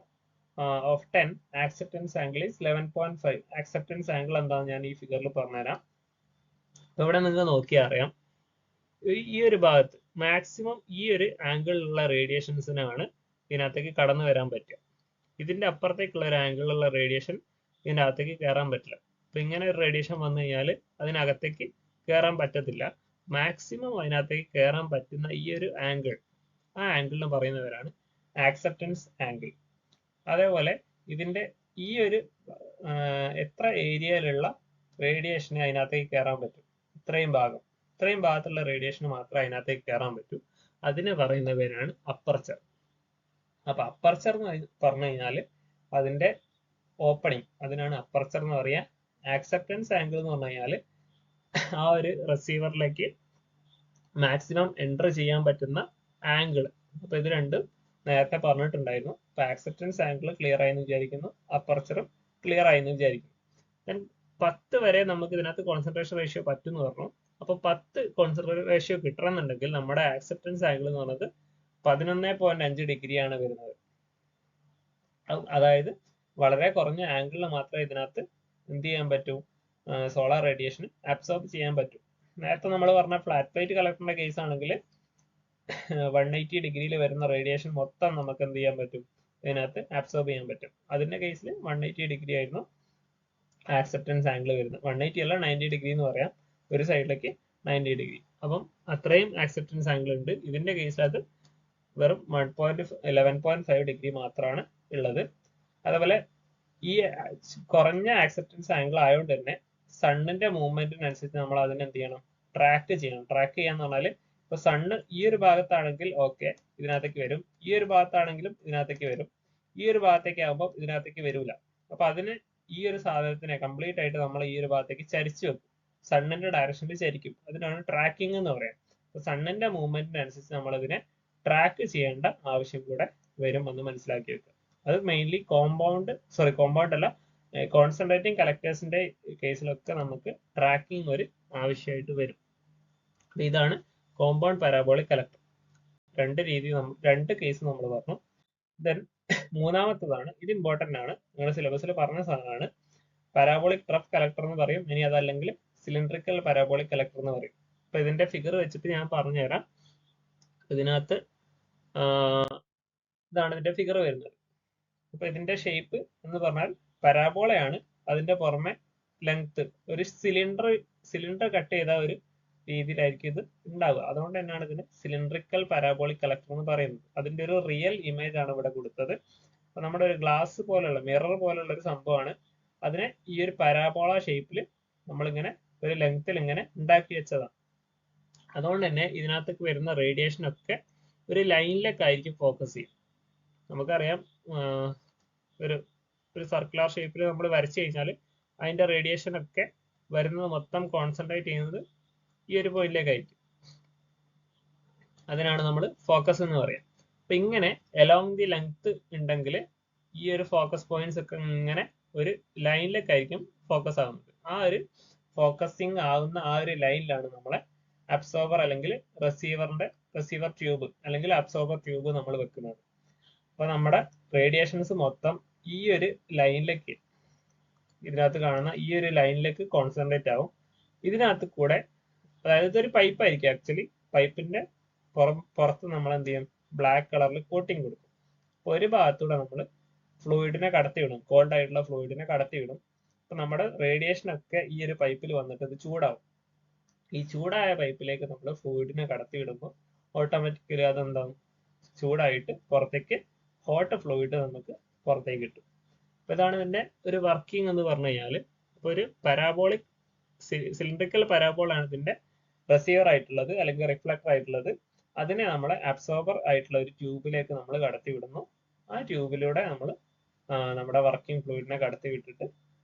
of 10, acceptance angle is 11.5. acceptance angle എന്താണെന്ന് ഞാൻ ഈ ഫിഗറിൽ പറഞ്ഞുതരാം. ഇവിടെ നിങ്ങൾക്ക് നോക്കിയാൽ അറിയാം, ഈ ഒരു ഭാഗത്ത് മാക്സിമം ഈ ഒരു ആംഗിളിലുള്ള റേഡിയേഷൻസിനാണ് ഇതിനകത്തേക്ക് കടന്നു വരാൻ പറ്റുക. ഇതിന്റെ അപ്പുറത്തേക്കുള്ള ഒരു ആംഗിളിലുള്ള റേഡിയേഷൻ ഇതിന്റെ അകത്തേക്ക് കയറാൻ പറ്റില്ല. അപ്പൊ ഇങ്ങനെ ഒരു റേഡിയേഷൻ വന്നു കഴിഞ്ഞാൽ അതിനകത്തേക്ക് കയറാൻ പറ്റത്തില്ല. മാക്സിമം അതിനകത്തേക്ക് കയറാൻ പറ്റുന്ന ഈ ഒരു ആംഗിൾ, ആ ആംഗിളിന് പറയുന്നവരാണ് ആക്സെപ്റ്റൻസ് ആംഗിൾ. അതേപോലെ ഇതിന്റെ ഈ ഒരു എത്ര ഏരിയയിലുള്ള റേഡിയേഷന് അതിനകത്തേക്ക് കയറാൻ പറ്റും, ഇത്രയും ഭാഗം, അത്രയും ഭാഗത്തുള്ള റേഡിയേഷൻ മാത്രമേ അതിനകത്തേക്ക് കയറാൻ പറ്റൂ. അതിന് പറയുന്ന പേരാണ് അപ്പർച്ചർ. അപ്പൊ അപ്പർച്ചർ എന്ന് പറഞ്ഞു കഴിഞ്ഞാൽ അതിന്റെ ഓപ്പണിംഗ്, അതിനാണ് അപ്പർച്ചർ എന്ന് പറയുക. ആക്സെപ്റ്റൻസ് ആംഗിൾ എന്ന് പറഞ്ഞു കഴിഞ്ഞാൽ ആ ഒരു റിസീവറിലേക്ക് മാക്സിമം എൻ്റർ ചെയ്യാൻ പറ്റുന്ന ആംഗിൾ. അപ്പൊ ഇത് രണ്ടും നേരത്തെ പറഞ്ഞിട്ടുണ്ടായിരുന്നു. അപ്പൊ ആക്സെപ്റ്റൻസ് ആംഗിൾ ക്ലിയർ ആയെന്ന് വിചാരിക്കുന്നു, അപ്പർച്ചറും ക്ലിയർ ആയെന്ന് വിചാരിക്കുന്നു. 10 വരെ നമുക്ക് ഇതിനകത്ത് കോൺസെൻട്രേഷൻ റേഷ്യോ പറ്റും എന്ന് പറഞ്ഞു. അപ്പൊ 10 കോൺസെൻട്രേഷൻ റേഷ്യോ കിട്ടണമെന്നുണ്ടെങ്കിൽ നമ്മുടെ ആക്സെപ്റ്റൻസ് ആംഗിൾ എന്ന് പറയുന്നത് 11.5 ഡിഗ്രിയാണ് വരുന്നത്. അതായത് വളരെ കുറഞ്ഞ ആംഗിളിൽ മാത്രമേ ഇതിനകത്ത് എന്ത് ചെയ്യാൻ പറ്റൂ, സോളാർ റേഡിയേഷൻ അബ്സോർബ് ചെയ്യാൻ പറ്റും. നേരത്തെ നമ്മൾ പറഞ്ഞ ഫ്ലാറ്റ് പ്ലേറ്റ് കളക്ടറിന്റെ കേസ് ആണെങ്കിൽ 180 ഡിഗ്രിയിൽ വരുന്ന റേഡിയേഷൻ മൊത്തം നമുക്ക് എന്ത് ചെയ്യാൻ പറ്റും, ഇതിനകത്ത് അബ്സോർബ് ചെയ്യാൻ പറ്റും. അതിന്റെ കേസിൽ 180 ഡിഗ്രി ആയിരുന്നു ആക്സെപ്റ്റൻസ് ആംഗിൾ വരുന്നത്. 180 അല്ല 90 ഡിഗ്രി എന്ന് പറയാം, ഒരു സൈഡിലേക്ക് 90 ഡിഗ്രി. അപ്പം അത്രയും ആക്സെപ്റ്റൻസ് ആംഗിൾ ഉണ്ട്. ഇതിന്റെ കേസിൽ അത് വെറും 11.5 ഡിഗ്രി മാത്രമാണ് ഉള്ളത്. അതുപോലെ ഈ കുറഞ്ഞ ആക്സെപ്റ്റൻസ് ആംഗിൾ ആയതുകൊണ്ട് തന്നെ സണ്ണിന്റെ മൂവ്മെന്റിനനുസരിച്ച് നമ്മൾ അതിനെ എന്ത് ചെയ്യണം, ട്രാക്ക് ചെയ്യണം. ട്രാക്ക് ചെയ്യാന്ന് പറഞ്ഞാൽ ഇപ്പൊ സണ്ണ് ഈ ഒരു ഭാഗത്താണെങ്കിൽ ഓക്കെ ഇതിനകത്തേക്ക് വരും, ഈ ഒരു ഭാഗത്താണെങ്കിലും ഇതിനകത്തേക്ക് വരും, ഈ ഒരു ഭാഗത്തേക്ക് ആകുമ്പോൾ ഇതിനകത്തേക്ക് വരൂല. അപ്പൊ അതിന് ഈ ഒരു സാധനത്തിനെ കംപ്ലീറ്റ് ആയിട്ട് നമ്മൾ ഈ ഒരു ഭാഗത്തേക്ക് ചരിച്ചു വെക്കും, സണ്ണിന്റെ ഡയറക്ഷനിൽ ചരിക്കും. അതിനാണ് ട്രാക്കിംഗ് എന്ന് പറയാം. അപ്പൊ സണ്ണിന്റെ മൂവ്മെന്റിനനുസരിച്ച് നമ്മൾ ഇതിനെ ട്രാക്ക് ചെയ്യേണ്ട ആവശ്യം കൂടെ വരും എന്ന് മനസ്സിലാക്കി വെക്കുക. അത് മെയിൻലി കോമ്പൗണ്ട് അല്ല, കോൺസെൻട്രേറ്റിംഗ് കളക്ടേഴ്സിന്റെ കേസിലൊക്കെ നമുക്ക് ട്രാക്കിംഗ് ഒരു ആവശ്യമായിട്ട് വരും. അപ്പൊ ഇതാണ് കോമ്പൗണ്ട് പാരാബോളിക് കളക്ടർ. രണ്ട് കേസ് നമ്മൾ പറഞ്ഞു. ദെൻ മൂന്നാമത്തതാണ്, ഇത് ഇമ്പോർട്ടന്റ് ആണ്, നിങ്ങളുടെ സിലബസിൽ പറഞ്ഞ സാധനമാണ്. പാരാബോളിക് ട്രഫ് കളക്ടർ എന്ന് പറയും, ഇനി അതല്ലെങ്കിൽ സിലിണ്ടറിക്കൽ പാരാബോളിക് കളക്ടർ എന്ന് പറയും. അപ്പൊ ഇതിന്റെ ഫിഗർ വെച്ചിട്ട് ഞാൻ പറഞ്ഞുതരാം. ഇതിനകത്ത് ഇതാണ് ഇതിന്റെ ഫിഗർ വരുന്നത്. അപ്പൊ ഇതിന്റെ ഷേപ്പ് എന്ന് പറഞ്ഞാൽ പരാബോളയാണ്, അതിന്റെ പുറമെ ലെങ്ത് ഒരു സിലിണ്ടർ കട്ട് ചെയ്ത ഒരു രീതിയിലായിരിക്കും ഇത് ഉണ്ടാവുക. അതുകൊണ്ട് തന്നെയാണ് ഇതിന് സിലിണ്ടറിക്കൽ പാരാബോളിക് കളക്ടർ എന്ന് പറയുന്നത്. അതിന്റെ ഒരു റിയൽ ഇമേജ് ആണ് ഇവിടെ കൊടുത്തത്. അപ്പൊ നമ്മുടെ ഒരു ഗ്ലാസ് പോലുള്ള മിറർ പോലുള്ള ഒരു സംഭവമാണ്. അതിനെ ഈ ഒരു പരാബോള ഷേപ്പിൽ നമ്മളിങ്ങനെ ഒരു ലെങ്ത്തിൽ ഇങ്ങനെ ഉണ്ടാക്കി വെച്ചതാണ്. അതുകൊണ്ട് തന്നെ ഇതിനകത്തേക്ക് വരുന്ന റേഡിയേഷൻ ഒക്കെ ഒരു ലൈനിലേക്കായിരിക്കും ഫോക്കസ് ചെയ്യും. നമുക്കറിയാം ഒരു സർക്കുലർ ഷേപ്പിൽ നമ്മൾ വരച്ചു കഴിഞ്ഞാൽ അതിന്റെ റേഡിയേഷൻ ഒക്കെ വരുന്നത് മൊത്തം കോൺസെൻട്രേറ്റ് ചെയ്യുന്നത് ഈ ഒരു പോയിന്റിലേക്കായിരിക്കും. അതിനാണ് നമ്മൾ ഫോക്കസ് എന്ന് പറയാം. അപ്പൊ ഇങ്ങനെ അലോങ് ദി ലെങ്ത് ഉണ്ടെങ്കിൽ ഈ ഒരു ഫോക്കസ് പോയിന്റ്സ് ഒക്കെ ഇങ്ങനെ ഒരു ലൈനിലേക്കായിരിക്കും ഫോക്കസ് ആകുന്നത്. ആ ഒരു ഫോക്കസിങ് ആവുന്ന ആ ഒരു ലൈനിലാണ് നമ്മളെ അബ്സോർബർ അല്ലെങ്കിൽ റിസീവർ ട്യൂബ് അല്ലെങ്കിൽ അബ്സോർബർ ട്യൂബ് നമ്മൾ വെക്കുന്നത്. അപ്പൊ നമ്മുടെ റേഡിയേഷൻസ് മൊത്തം ഈ ഒരു ലൈനിലേക്ക്, ഇതിനകത്ത് കാണുന്ന ഈ ഒരു ലൈനിലേക്ക് കോൺസെൻട്രേറ്റ് ആവും. ഇതിനകത്ത് കൂടെ, അതായത് ഇതൊരു പൈപ്പ് ആയിരിക്കും ആക്ച്വലി, പൈപ്പിന്റെ പുറത്ത് നമ്മൾ എന്ത് ചെയ്യും, ബ്ലാക്ക് കളറിൽ കോട്ടിങ് കൊടുക്കും. അപ്പൊ ഒരു ഭാഗത്തൂടെ നമ്മൾ ഫ്ലൂയിഡിനെ കടത്തിവിടും, കോൾഡ് ആയിട്ടുള്ള ഫ്ലൂയിഡിനെ കടത്തിവിടും. അപ്പൊ നമ്മുടെ റേഡിയേഷൻ ഒക്കെ ഈ ഒരു പൈപ്പിൽ വന്നിട്ട് ഇത് ചൂടാവും. ഈ ചൂടായ പൈപ്പിലേക്ക് നമ്മൾ ഫ്ലൂയിഡിനെ കടത്തിവിടുമ്പോൾ ഓട്ടോമാറ്റിക്കലി അതെന്താവും, ചൂടായിട്ട് പുറത്തേക്ക് ഹോട്ട് ഫ്ലൂയിഡ് നമുക്ക് പുറത്തേക്ക് കിട്ടും. അപ്പൊ ഇതാണ് ഇതിന്റെ ഒരു വർക്കിംഗ് എന്ന് പറഞ്ഞു കഴിഞ്ഞാൽ. ഇപ്പൊ ഒരു പാരാബോളിക് സിലിണ്ടറിക്കൽ പാരാബോളാണ് ഇതിന്റെ റിസീവർ ആയിട്ടുള്ളത് അല്ലെങ്കിൽ റിഫ്ലക്ടർ ആയിട്ടുള്ളത്. അതിനെ നമ്മളെ അബ്സോർബർ ആയിട്ടുള്ള ഒരു ട്യൂബിലേക്ക് നമ്മൾ കടത്തി വിടുന്നു. ആ ട്യൂബിലൂടെ നമ്മൾ നമ്മുടെ വർക്കിംഗ് ഫ്ലൂയിഡിനെ കടത്തി വിട്ടിട്ട്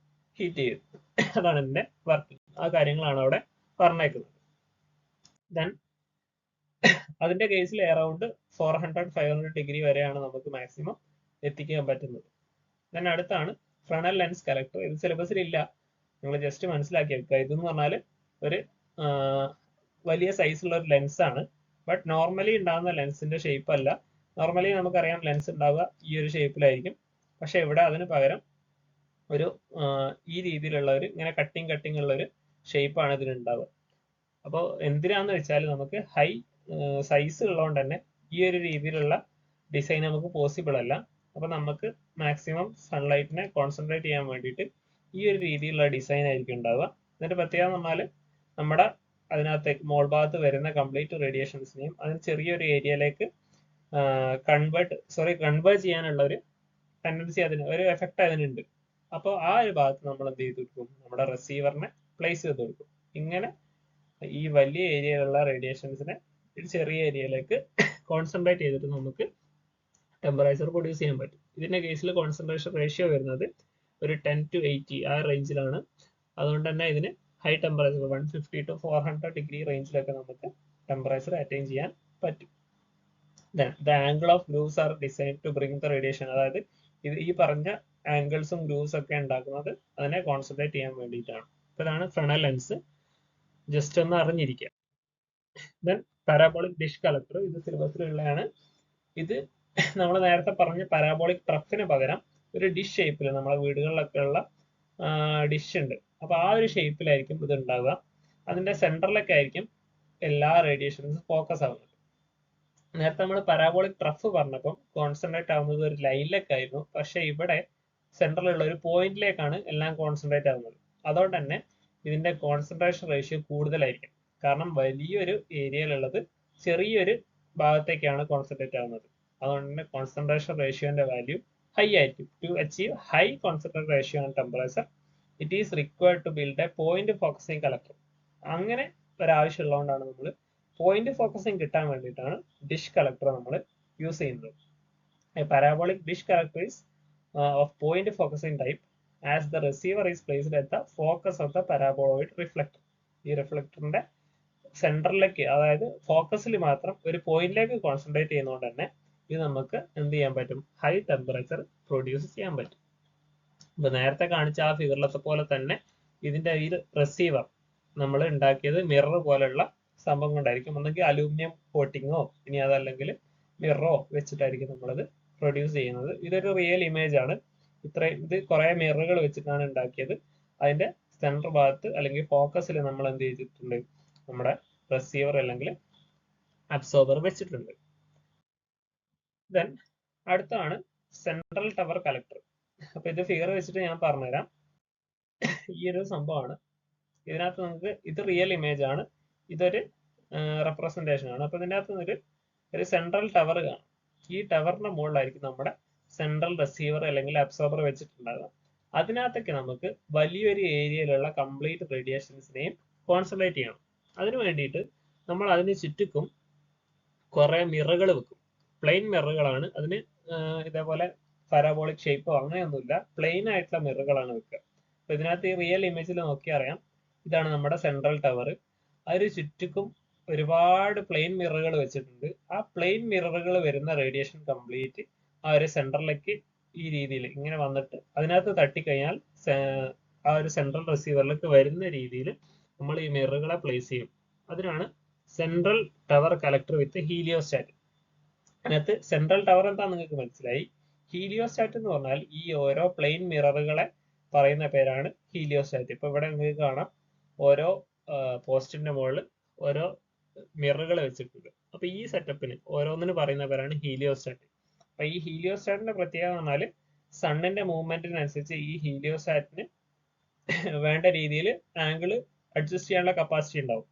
ഹീറ്റ് ചെയ്യും. അതാണ് ഇതിന്റെ വർക്കിംഗ്. ആ കാര്യങ്ങളാണ് അവിടെ പറഞ്ഞേക്കുന്നത്. ദെൻ അതിന്റെ കേസിൽ അറൗണ്ട് 400-500 ഡിഗ്രി വരെയാണ് നമുക്ക് മാക്സിമം എത്തിക്കാൻ പറ്റുന്നത്. ദെൻ അടുത്താണ് ഫ്രണൽ ലെൻസ് കളക്ടർ. ഇത് സിലബസിൽ ഇല്ല, നിങ്ങൾ ജസ്റ്റ് മനസ്സിലാക്കി വെക്കുക. ഇതെന്ന് പറഞ്ഞാൽ ഒരു വലിയ സൈസുള്ള ഒരു ലെൻസ് ആണ്. ബട്ട് നോർമലി ഉണ്ടാകുന്ന ലെൻസിന്റെ ഷേപ്പ് അല്ല. നോർമലി നമുക്കറിയാം ലെൻസ് ഉണ്ടാവുക ഈ ഒരു ഷേപ്പിലായിരിക്കും. പക്ഷെ ഇവിടെ അതിന് പകരം ഒരു ഈ രീതിയിലുള്ള ഒരു ഇങ്ങനെ കട്ടിങ് ഉള്ള ഒരു ഷേപ്പാണ് ഇതിനുണ്ടാവുക. അപ്പോൾ എന്തിനാന്ന് വെച്ചാൽ നമുക്ക് ഹൈ സൈസ് ഉള്ളതുകൊണ്ട് തന്നെ ഈ ഒരു രീതിയിലുള്ള ഡിസൈൻ നമുക്ക് പോസിബിൾ അല്ല. അപ്പൊ നമുക്ക് മാക്സിമം സൺലൈറ്റിനെ കോൺസെൻട്രേറ്റ് ചെയ്യാൻ വേണ്ടിയിട്ട് ഈ ഒരു രീതിയിലുള്ള ഡിസൈൻ ആയിരിക്കും ഉണ്ടാവുക. എന്നിട്ട് പ്രത്യേകത എന്ന് പറഞ്ഞാൽ നമ്മുടെ അതിനകത്തേക്ക് മോൾ ഭാഗത്ത് വരുന്ന കംപ്ലീറ്റ് റേഡിയേഷൻസിനെയും അതിന് ചെറിയൊരു ഏരിയയിലേക്ക് കൺവേർട്ട് ചെയ്യാനുള്ള ഒരു ടെൻഡൻസി ഒരു എഫക്റ്റ് അതിനുണ്ട്. അപ്പോൾ ആ ഒരു ഭാഗത്ത് നമ്മൾ എന്ത് ചെയ്ത് കൊടുക്കും, നമ്മുടെ റിസീവറിനെ പ്ലേസ് ചെയ്ത് കൊടുക്കും. ഇങ്ങനെ ഈ വലിയ ഏരിയയിലുള്ള റേഡിയേഷൻസിനെ ഒരു ചെറിയ ഏരിയയിലേക്ക് കോൺസെൻട്രേറ്റ് ചെയ്തിട്ട് നമുക്ക് ടെമ്പറേച്ചർ പ്രൊഡ്യൂസ് ചെയ്യാൻ പറ്റും. ഇതിന്റെ കേസിൽ കോൺസെൻട്രേഷൻ റേഷ്യോ വരുന്നത് ഒരു 10 to 80 ആ റേഞ്ചിലാണ്. അതുകൊണ്ട് തന്നെ ഇതിന് ഹൈ ടെമ്പറേച്ചർ 150 to 400 ഡിഗ്രി റേഞ്ചിലൊക്കെ നമുക്ക് ടെമ്പറേച്ചർ അറ്റൈൻ ചെയ്യാൻ പറ്റും. The angle of grooves are design to bring the radiation, അതായത് ഇത് ഈ പറഞ്ഞ ആംഗിൾസും ഗ്രൂവ്സ് ഒക്കെ ഉണ്ടാക്കുന്നത് അതിനെ കോൺസെൻട്രേറ്റ് ചെയ്യാൻ വേണ്ടിയിട്ടാണ്. അപ്പോൾ ഇതാണ് ഫ്രണൽ ലെൻസ്, ജസ്റ്റ് ഒന്ന് അറിഞ്ഞിരിക്കുക. ദെൻ പാരാബോളിക് ഡിഷ് കളക്ടർ, ഇത് സിലബസിലുള്ളതാണ്. ഇത് നമ്മൾ നേരത്തെ പറഞ്ഞ പാരാബോളിക് ട്രഫിന് പകരം ഒരു ഡിഷ് ഷേപ്പിൽ നമ്മളെ വീടുകളിലൊക്കെ ഉള്ള ഡിഷ് ഉണ്ട്. അപ്പൊ ആ ഒരു ഷേപ്പിലായിരിക്കും ഇത് ഉണ്ടാവുക. അതിന്റെ സെന്ററിലൊക്കെ ആയിരിക്കും എല്ലാ റേഡിയേഷൻസും ഫോക്കസ് ആവുന്നത്. നേരത്തെ നമ്മൾ പാരാബോളിക് ട്രഫ് പറഞ്ഞപ്പോൾ കോൺസെൻട്രേറ്റ് ആവുന്നത് ഒരു ലൈനിലേക്ക് ആയിരുന്നു. പക്ഷെ ഇവിടെ സെന്ററിലുള്ള ഒരു പോയിന്റിലേക്കാണ് എല്ലാം കോൺസെൻട്രേറ്റ് ആവുന്നത്. അതുകൊണ്ട് തന്നെ ഇതിന്റെ കോൺസെൻട്രേഷൻ റേഷ്യോ കൂടുതലായിരിക്കും. കാരണം വലിയൊരു ഏരിയയിലുള്ളത് ചെറിയൊരു ഭാഗത്തേക്കാണ് കോൺസെൻട്രേറ്റ് ആവുന്നത്. അതുകൊണ്ട് തന്നെ കോൺസെൻട്രേഷൻ റേഷ്യോന്റെ വാല്യൂ ഹൈ ആയിരിക്കും. To achieve high concentration ratio and temperature it is required to build a point focusing collector. അങ്ങനെ ഒരാവശ്യം ഉള്ളതുകൊണ്ടാണ് നമ്മൾ പോയിന്റ് ഫോക്കസിങ് കിട്ടാൻ വേണ്ടിയിട്ടാണ് ഡിഷ് കളക്ടർ നമ്മൾ യൂസ് ചെയ്യുന്നത്. A parabolic dish collector is of point focusing type, as the receiver is placed at the focus of the paraboloid reflector. ഈ റിഫ്ലക്ടറിന്റെ സെന്ററിലേക്ക്, അതായത് ഫോക്കസിൽ മാത്രം ഒരു പോയിന്റിലേക്ക് കോൺസെൻട്രേറ്റ് ചെയ്യുന്നതുകൊണ്ട് തന്നെ ഇത് നമുക്ക് എന്ത് ചെയ്യാൻ പറ്റും, ഹൈ ടെമ്പറേച്ചർ പ്രൊഡ്യൂസ് ചെയ്യാൻ പറ്റും. ഇപ്പൊ നേരത്തെ കാണിച്ച ആ ഫിഗറിലത്തെ പോലെ തന്നെ ഇതിന്റെ ഈ റിസീവർ നമ്മൾ ഉണ്ടാക്കിയത് മിറർ പോലുള്ള സംഭവം കൊണ്ടായിരിക്കും. ഒന്നെങ്കിൽ അലൂമിനിയം കോട്ടിങ്ങോ ഇനി അതല്ലെങ്കിൽ മിററോ വെച്ചിട്ടായിരിക്കും നമ്മളത് പ്രൊഡ്യൂസ് ചെയ്യുന്നത്. ഇതൊരു റിയൽ ഇമേജ് ആണ്. ഇത് കുറെ മിററുകൾ വെച്ചിട്ടാണ് ഉണ്ടാക്കിയത്. അതിന്റെ സെന്റർ ഭാഗത്ത് അല്ലെങ്കിൽ ഫോക്കസിൽ നമ്മൾ എന്ത് ചെയ്തിട്ടുണ്ട്, നമ്മുടെ റിസീവർ അല്ലെങ്കിൽ അബ്സോർബർ വെച്ചിട്ടുണ്ട്. ദെൻ അടുത്താണ് സെൻട്രൽ ടവർ കളക്ടർ. അപ്പൊ ഇത് ഫിഗർ വെച്ചിട്ട് ഞാൻ പറഞ്ഞുതരാം. ഈ ഒരു സംഭവമാണ്. ഇതിനകത്ത് നമുക്ക് ഇത് റിയൽ ഇമേജ് ആണ്, ഇതൊരു റെപ്രസെന്റേഷൻ ആണ്. അപ്പൊ ഇതിന്റെ അകത്ത് ഒരു സെൻട്രൽ ടവർ കാണാം. ഈ ടവറിന്റെ മുകളിലായിരിക്കും നമ്മുടെ സെൻട്രൽ റിസീവർ അല്ലെങ്കിൽ അബ്സോർബർ വെച്ചിട്ടുണ്ടാകുക. അതിനകത്തൊക്കെ നമുക്ക് വലിയൊരു ഏരിയയിലുള്ള കംപ്ലീറ്റ് റേഡിയേഷൻസിനെയും കോൺസെൻട്രേറ്റ് ചെയ്യണം. അതിനു വേണ്ടിയിട്ട് നമ്മൾ അതിന് ചുറ്റുക്കും കുറെ മിററുകൾ വെക്കും. പ്ലെയിൻ മിററുകളാണ്. അതിന് ഇതേപോലെ പാരാബോളിക് ഷേപ്പോ അങ്ങനെയൊന്നുമില്ല, പ്ലെയിൻ ആയിട്ടുള്ള മിററുകളാണ് വെക്കുക. അപ്പൊ ഇതിനകത്ത് ഈ റിയൽ ഇമേജിൽ നോക്കി അറിയാം, ഇതാണ് നമ്മുടെ സെൻട്രൽ ടവർ. അതിന് ചുറ്റുക്കും ഒരുപാട് പ്ലെയിൻ മിററുകൾ വെച്ചിട്ടുണ്ട്. ആ പ്ലെയിൻ മിററുകൾ വരുന്ന റേഡിയേഷൻ കംപ്ലീറ്റ് ആ ഒരു സെൻട്രലിലേക്ക് ഈ രീതിയിൽ ഇങ്ങനെ വന്നിട്ട് അതിനകത്ത് തട്ടിക്കഴിഞ്ഞാൽ ആ ഒരു സെൻട്രൽ റിസീവറിലേക്ക് വരുന്ന രീതിയിൽ നമ്മൾ ഈ മിററുകളെ പ്ലേസ് ചെയ്യും. അതിനാണ് സെൻട്രൽ ടവർ കളക്ടർ വിത്ത് ഹീലിയോസ്റ്റാറ്റ്. അതിനകത്ത് സെൻട്രൽ ടവർ എന്താ നിങ്ങൾക്ക് മനസ്സിലായി. ഹീലിയോസ്റ്റാറ്റ് എന്ന് പറഞ്ഞാൽ ഈ ഓരോ പ്ലെയിൻ മിററുകളെ പറയുന്ന പേരാണ് ഹീലിയോസ്റ്റാറ്റ്. ഇപ്പൊ ഇവിടെ നിങ്ങൾക്ക് കാണാം ഓരോ പോസ്റ്റിന്റെ മുകളിൽ ഓരോ മിററുകൾ വെച്ചിട്ടുണ്ട്. അപ്പൊ ഈ സെറ്റപ്പിന് ഓരോന്നിന് പറയുന്ന പേരാണ് ഹീലിയോസ്റ്റാറ്റ്. അപ്പൊ ഈ ഹീലിയോസ്റ്റാറ്റിന്റെ പ്രത്യേകത എന്ന് പറഞ്ഞാൽ സണ്ണിന്റെ മൂവ്മെന്റിനനുസരിച്ച് ഈ ഹീലിയോസ്റ്റാറ്റിന് വേണ്ട രീതിയിൽ ആംഗിൾ അഡ്ജസ്റ്റ് ചെയ്യാനുള്ള കപ്പാസിറ്റി ഉണ്ടാവും.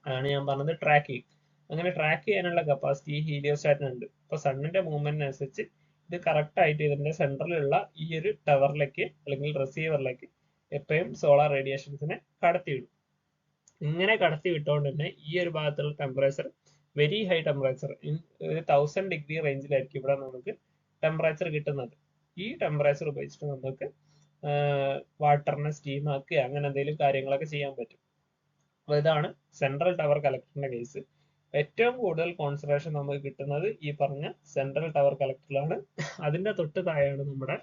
അതാണ് ഞാൻ പറഞ്ഞത് ട്രാക്കിംഗ്. അങ്ങനെ ട്രാക്ക് ചെയ്യാനുള്ള കപ്പാസിറ്റി ഈ ഹീലിയോസ്റ്റാറ്റിനുണ്ട്. അപ്പൊ സണ്ണിന്റെ മൂവ്മെന്റിനനുസരിച്ച് ഇത് കറക്റ്റ് ആയിട്ട് ഇതിന്റെ സെൻട്രലിലുള്ള ഈ ഒരു ടവറിലേക്ക് അല്ലെങ്കിൽ റിസീവറിലേക്ക് എപ്പോഴും സോളാർ റേഡിയേഷൻസിനെ കടത്തിവിടും. ഇങ്ങനെ കടത്തി വിട്ടുകൊണ്ട് തന്നെ ഈ ഒരു ഭാഗത്തുള്ള temperature very high temperature, 1000 degree റേഞ്ചിലായിരിക്കും ഇവിടെ നമുക്ക് ടെമ്പറേച്ചർ കിട്ടുന്നത്. ഈ ടെമ്പറേച്ചർ ഉപയോഗിച്ചിട്ട് നമുക്ക് വാട്ടറിനെ സ്റ്റീം ആക്കുക അങ്ങനെ എന്തെങ്കിലും കാര്യങ്ങളൊക്കെ ചെയ്യാൻ പറ്റും. അപ്പൊ ഇതാണ് സെൻട്രൽ ടവർ കളക്ടറിന്റെ കേസ്. ഏറ്റവും കൂടുതൽ കോൺസെൻട്രേഷൻ നമുക്ക് കിട്ടുന്നത് ഈ പറഞ്ഞ സെൻട്രൽ ടവർ കളക്ടറിലാണ്. അതിന്റെ തൊട്ട് താഴെയാണ് നമ്മുടെ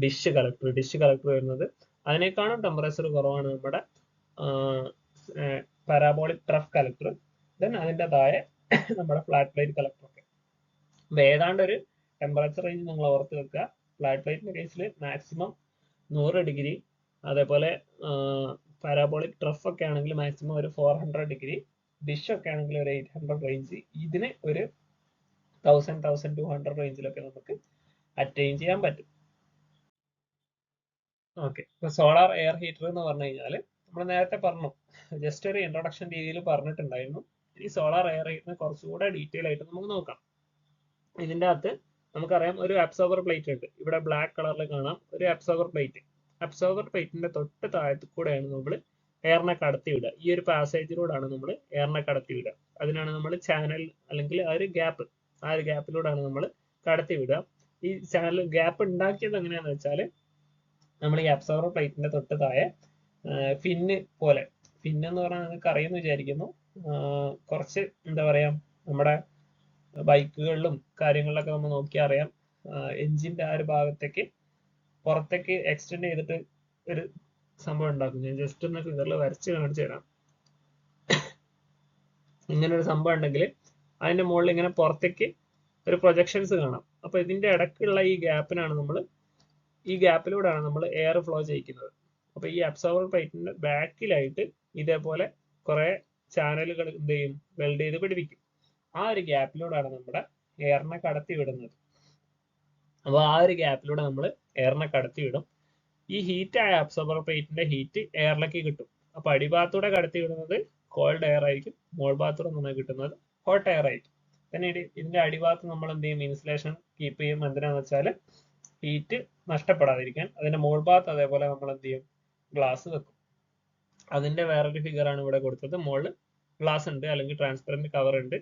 ഡിഷ് കളക്ടർ വരുന്നത്. അതിനേക്കാളും ടെമ്പറേച്ചർ കുറവാണ് നമ്മുടെ പാരാബോളിക് ട്രഫ് കളക്ടർ. ദെൻ അതിന്റെ താഴെ നമ്മുടെ ഫ്ലാറ്റ് പ്ലേറ്റ് കളക്ടർ ഒക്കെ. അപ്പൊ ഏതാണ്ട് ഒരു ടെമ്പറേച്ചർ റേഞ്ച് നിങ്ങൾ ഓർത്ത് വെക്കുക. ഫ്ലാറ്റ് പ്ലേറ്റിന്റെ കേസിൽ മാക്സിമം 100 ഡിഗ്രി, അതേപോലെ പാരാബോളിക് ട്രഫ് ഒക്കെ ആണെങ്കിൽ മാക്സിമം ഒരു 400 ഡിഗ്രി, ഡിഷ് ഒക്കെ ആണെങ്കിൽ ഒരു 800 റേഞ്ച്, ഇതിന് ഒരു 1200 റേഞ്ചിലൊക്കെ നമുക്ക് അറ്റൈൻ ചെയ്യാൻ പറ്റും. ഓക്കെ, ഇപ്പൊ സോളാർ എയർ ഹീറ്റർ എന്ന് പറഞ്ഞു കഴിഞ്ഞാൽ നമ്മൾ നേരത്തെ പറഞ്ഞു, ജസ്റ്റ് ഒരു ഇൻട്രൊഡക്ഷൻ രീതിയിൽ പറഞ്ഞിട്ടുണ്ടായിരുന്നു. ഈ സോളാർ എയർ ഹീറ്ററിനെ കുറച്ചുകൂടെ ഡീറ്റെയിൽ ആയിട്ട് നമുക്ക് നോക്കാം. ഇതിന്റെ അകത്ത് നമുക്കറിയാം ഒരു അബ്സോർബർ പ്ലേറ്റ് ഉണ്ട്. ഇവിടെ ബ്ലാക്ക് കളറിൽ കാണാം ഒരു അബ്സോർബർ പ്ലേറ്റ്. അബ്സോർബർ പ്ലേറ്റിന്റെ തൊട്ട് താഴത്ത് കൂടെയാണ് നമ്മൾ എയറിനെ കടത്തി വിടുക. ഈ ഒരു പാസേജിലൂടെയാണ് നമ്മൾ എയറിനെ കടത്തി വിടുക. അതിനാണ് നമ്മൾ ചാനൽ അല്ലെങ്കിൽ ആ ഒരു ഗ്യാപ്പിലൂടെയാണ് നമ്മൾ കടത്തി വിടുക. ഈ ചാനൽ ഗ്യാപ്പ് ഉണ്ടാക്കിയത് എങ്ങനെയാണെന്ന് വെച്ചാൽ നമ്മൾ ഈ അബ്സോർബർ പ്ലേറ്റിന്റെ തൊട്ട് താഴെ ഫിന്ന് പോലെ, ഫിന്ന് എന്ന് പറഞ്ഞാൽ നിങ്ങൾക്ക് അറിയുമെന്ന് വിചാരിക്കുന്നു. കുറച്ച് എന്താ പറയാ, നമ്മുടെ ബൈക്കുകളിലും കാര്യങ്ങളിലൊക്കെ നമ്മൾ നോക്കിയാൽ അറിയാം, എഞ്ചിന്റെ ആ ഒരു ഭാഗത്തേക്ക് പുറത്തേക്ക് എക്സ്റ്റെൻഡ് ചെയ്തിട്ട് ഒരു സംഭവം ഉണ്ടാക്കും. ഞാൻ ജസ്റ്റ് ഒന്ന് ഫിഗറിൽ വരച്ച് കാണിച്ചു തരാം. ഇങ്ങനെ ഒരു സംഭവം ഉണ്ടെങ്കിൽ അതിന്റെ മുകളിൽ ഇങ്ങനെ പുറത്തേക്ക് ഒരു പ്രൊജക്ഷൻസ് കാണാം. അപ്പൊ ഇതിന്റെ ഇടയ്ക്കുള്ള ഈ ഗ്യാപ്പിലൂടെയാണ് നമ്മൾ എയർ ഫ്ലോ ചെയ്യിക്കുന്നത്. അപ്പൊ ഈ അബ്സോർബർ പ്ലേറ്റിന്റെ ബാക്കിലായിട്ട് ഇതേപോലെ കുറെ ചാനലുകൾ എന്ത് ചെയ്യും, വെൽഡ് ചെയ്ത് പിടിപ്പിക്കും. ആ ഒരു ഗ്യാപ്പിലൂടെയാണ് നമ്മുടെ എയറിനെ കടത്തി വിടുന്നത്. അപ്പൊ ആ ഒരു ഗ്യാപ്പിലൂടെ നമ്മൾ എയറിനെ കടത്തി വിടും. ഈ ഹീറ്റ് ആയ അബ്സോർബർ പ്ലേറ്റിന്റെ ഹീറ്റ് എയറിലേക്ക് കിട്ടും. അപ്പൊ അടിഭാഗത്തൂടെ കടത്തി വിടുന്നത് കോൾഡ് എയർ ആയിരിക്കും, മോൾ ഭാഗത്തൂടെ നമുക്ക് കിട്ടുന്നത് ഹോട്ട് എയർ ആയിരിക്കും. പിന്നെ ഇതിന്റെ അടിഭാഗത്ത് നമ്മൾ എന്ത് ചെയ്യും, ഇൻസുലേഷൻ കീപ്പ് ചെയ്യും. എന്തിനാന്ന് വെച്ചാൽ ഹീറ്റ് നഷ്ടപ്പെടാതിരിക്കാൻ. അതിന്റെ മോൾ ഭാഗത്ത് അതേപോലെ നമ്മൾ എന്ത് ചെയ്യും, ഗ്ലാസ് വെക്കും. അതിന്റെ വേറൊരു ഫിഗർ ആണ് ഇവിടെ കൊടുത്തത്. മുകളിൽ ഗ്ലാസ് ഉണ്ട് അല്ലെങ്കിൽ ട്രാൻസ്പെറന്റ് കവർ ഉണ്ട്.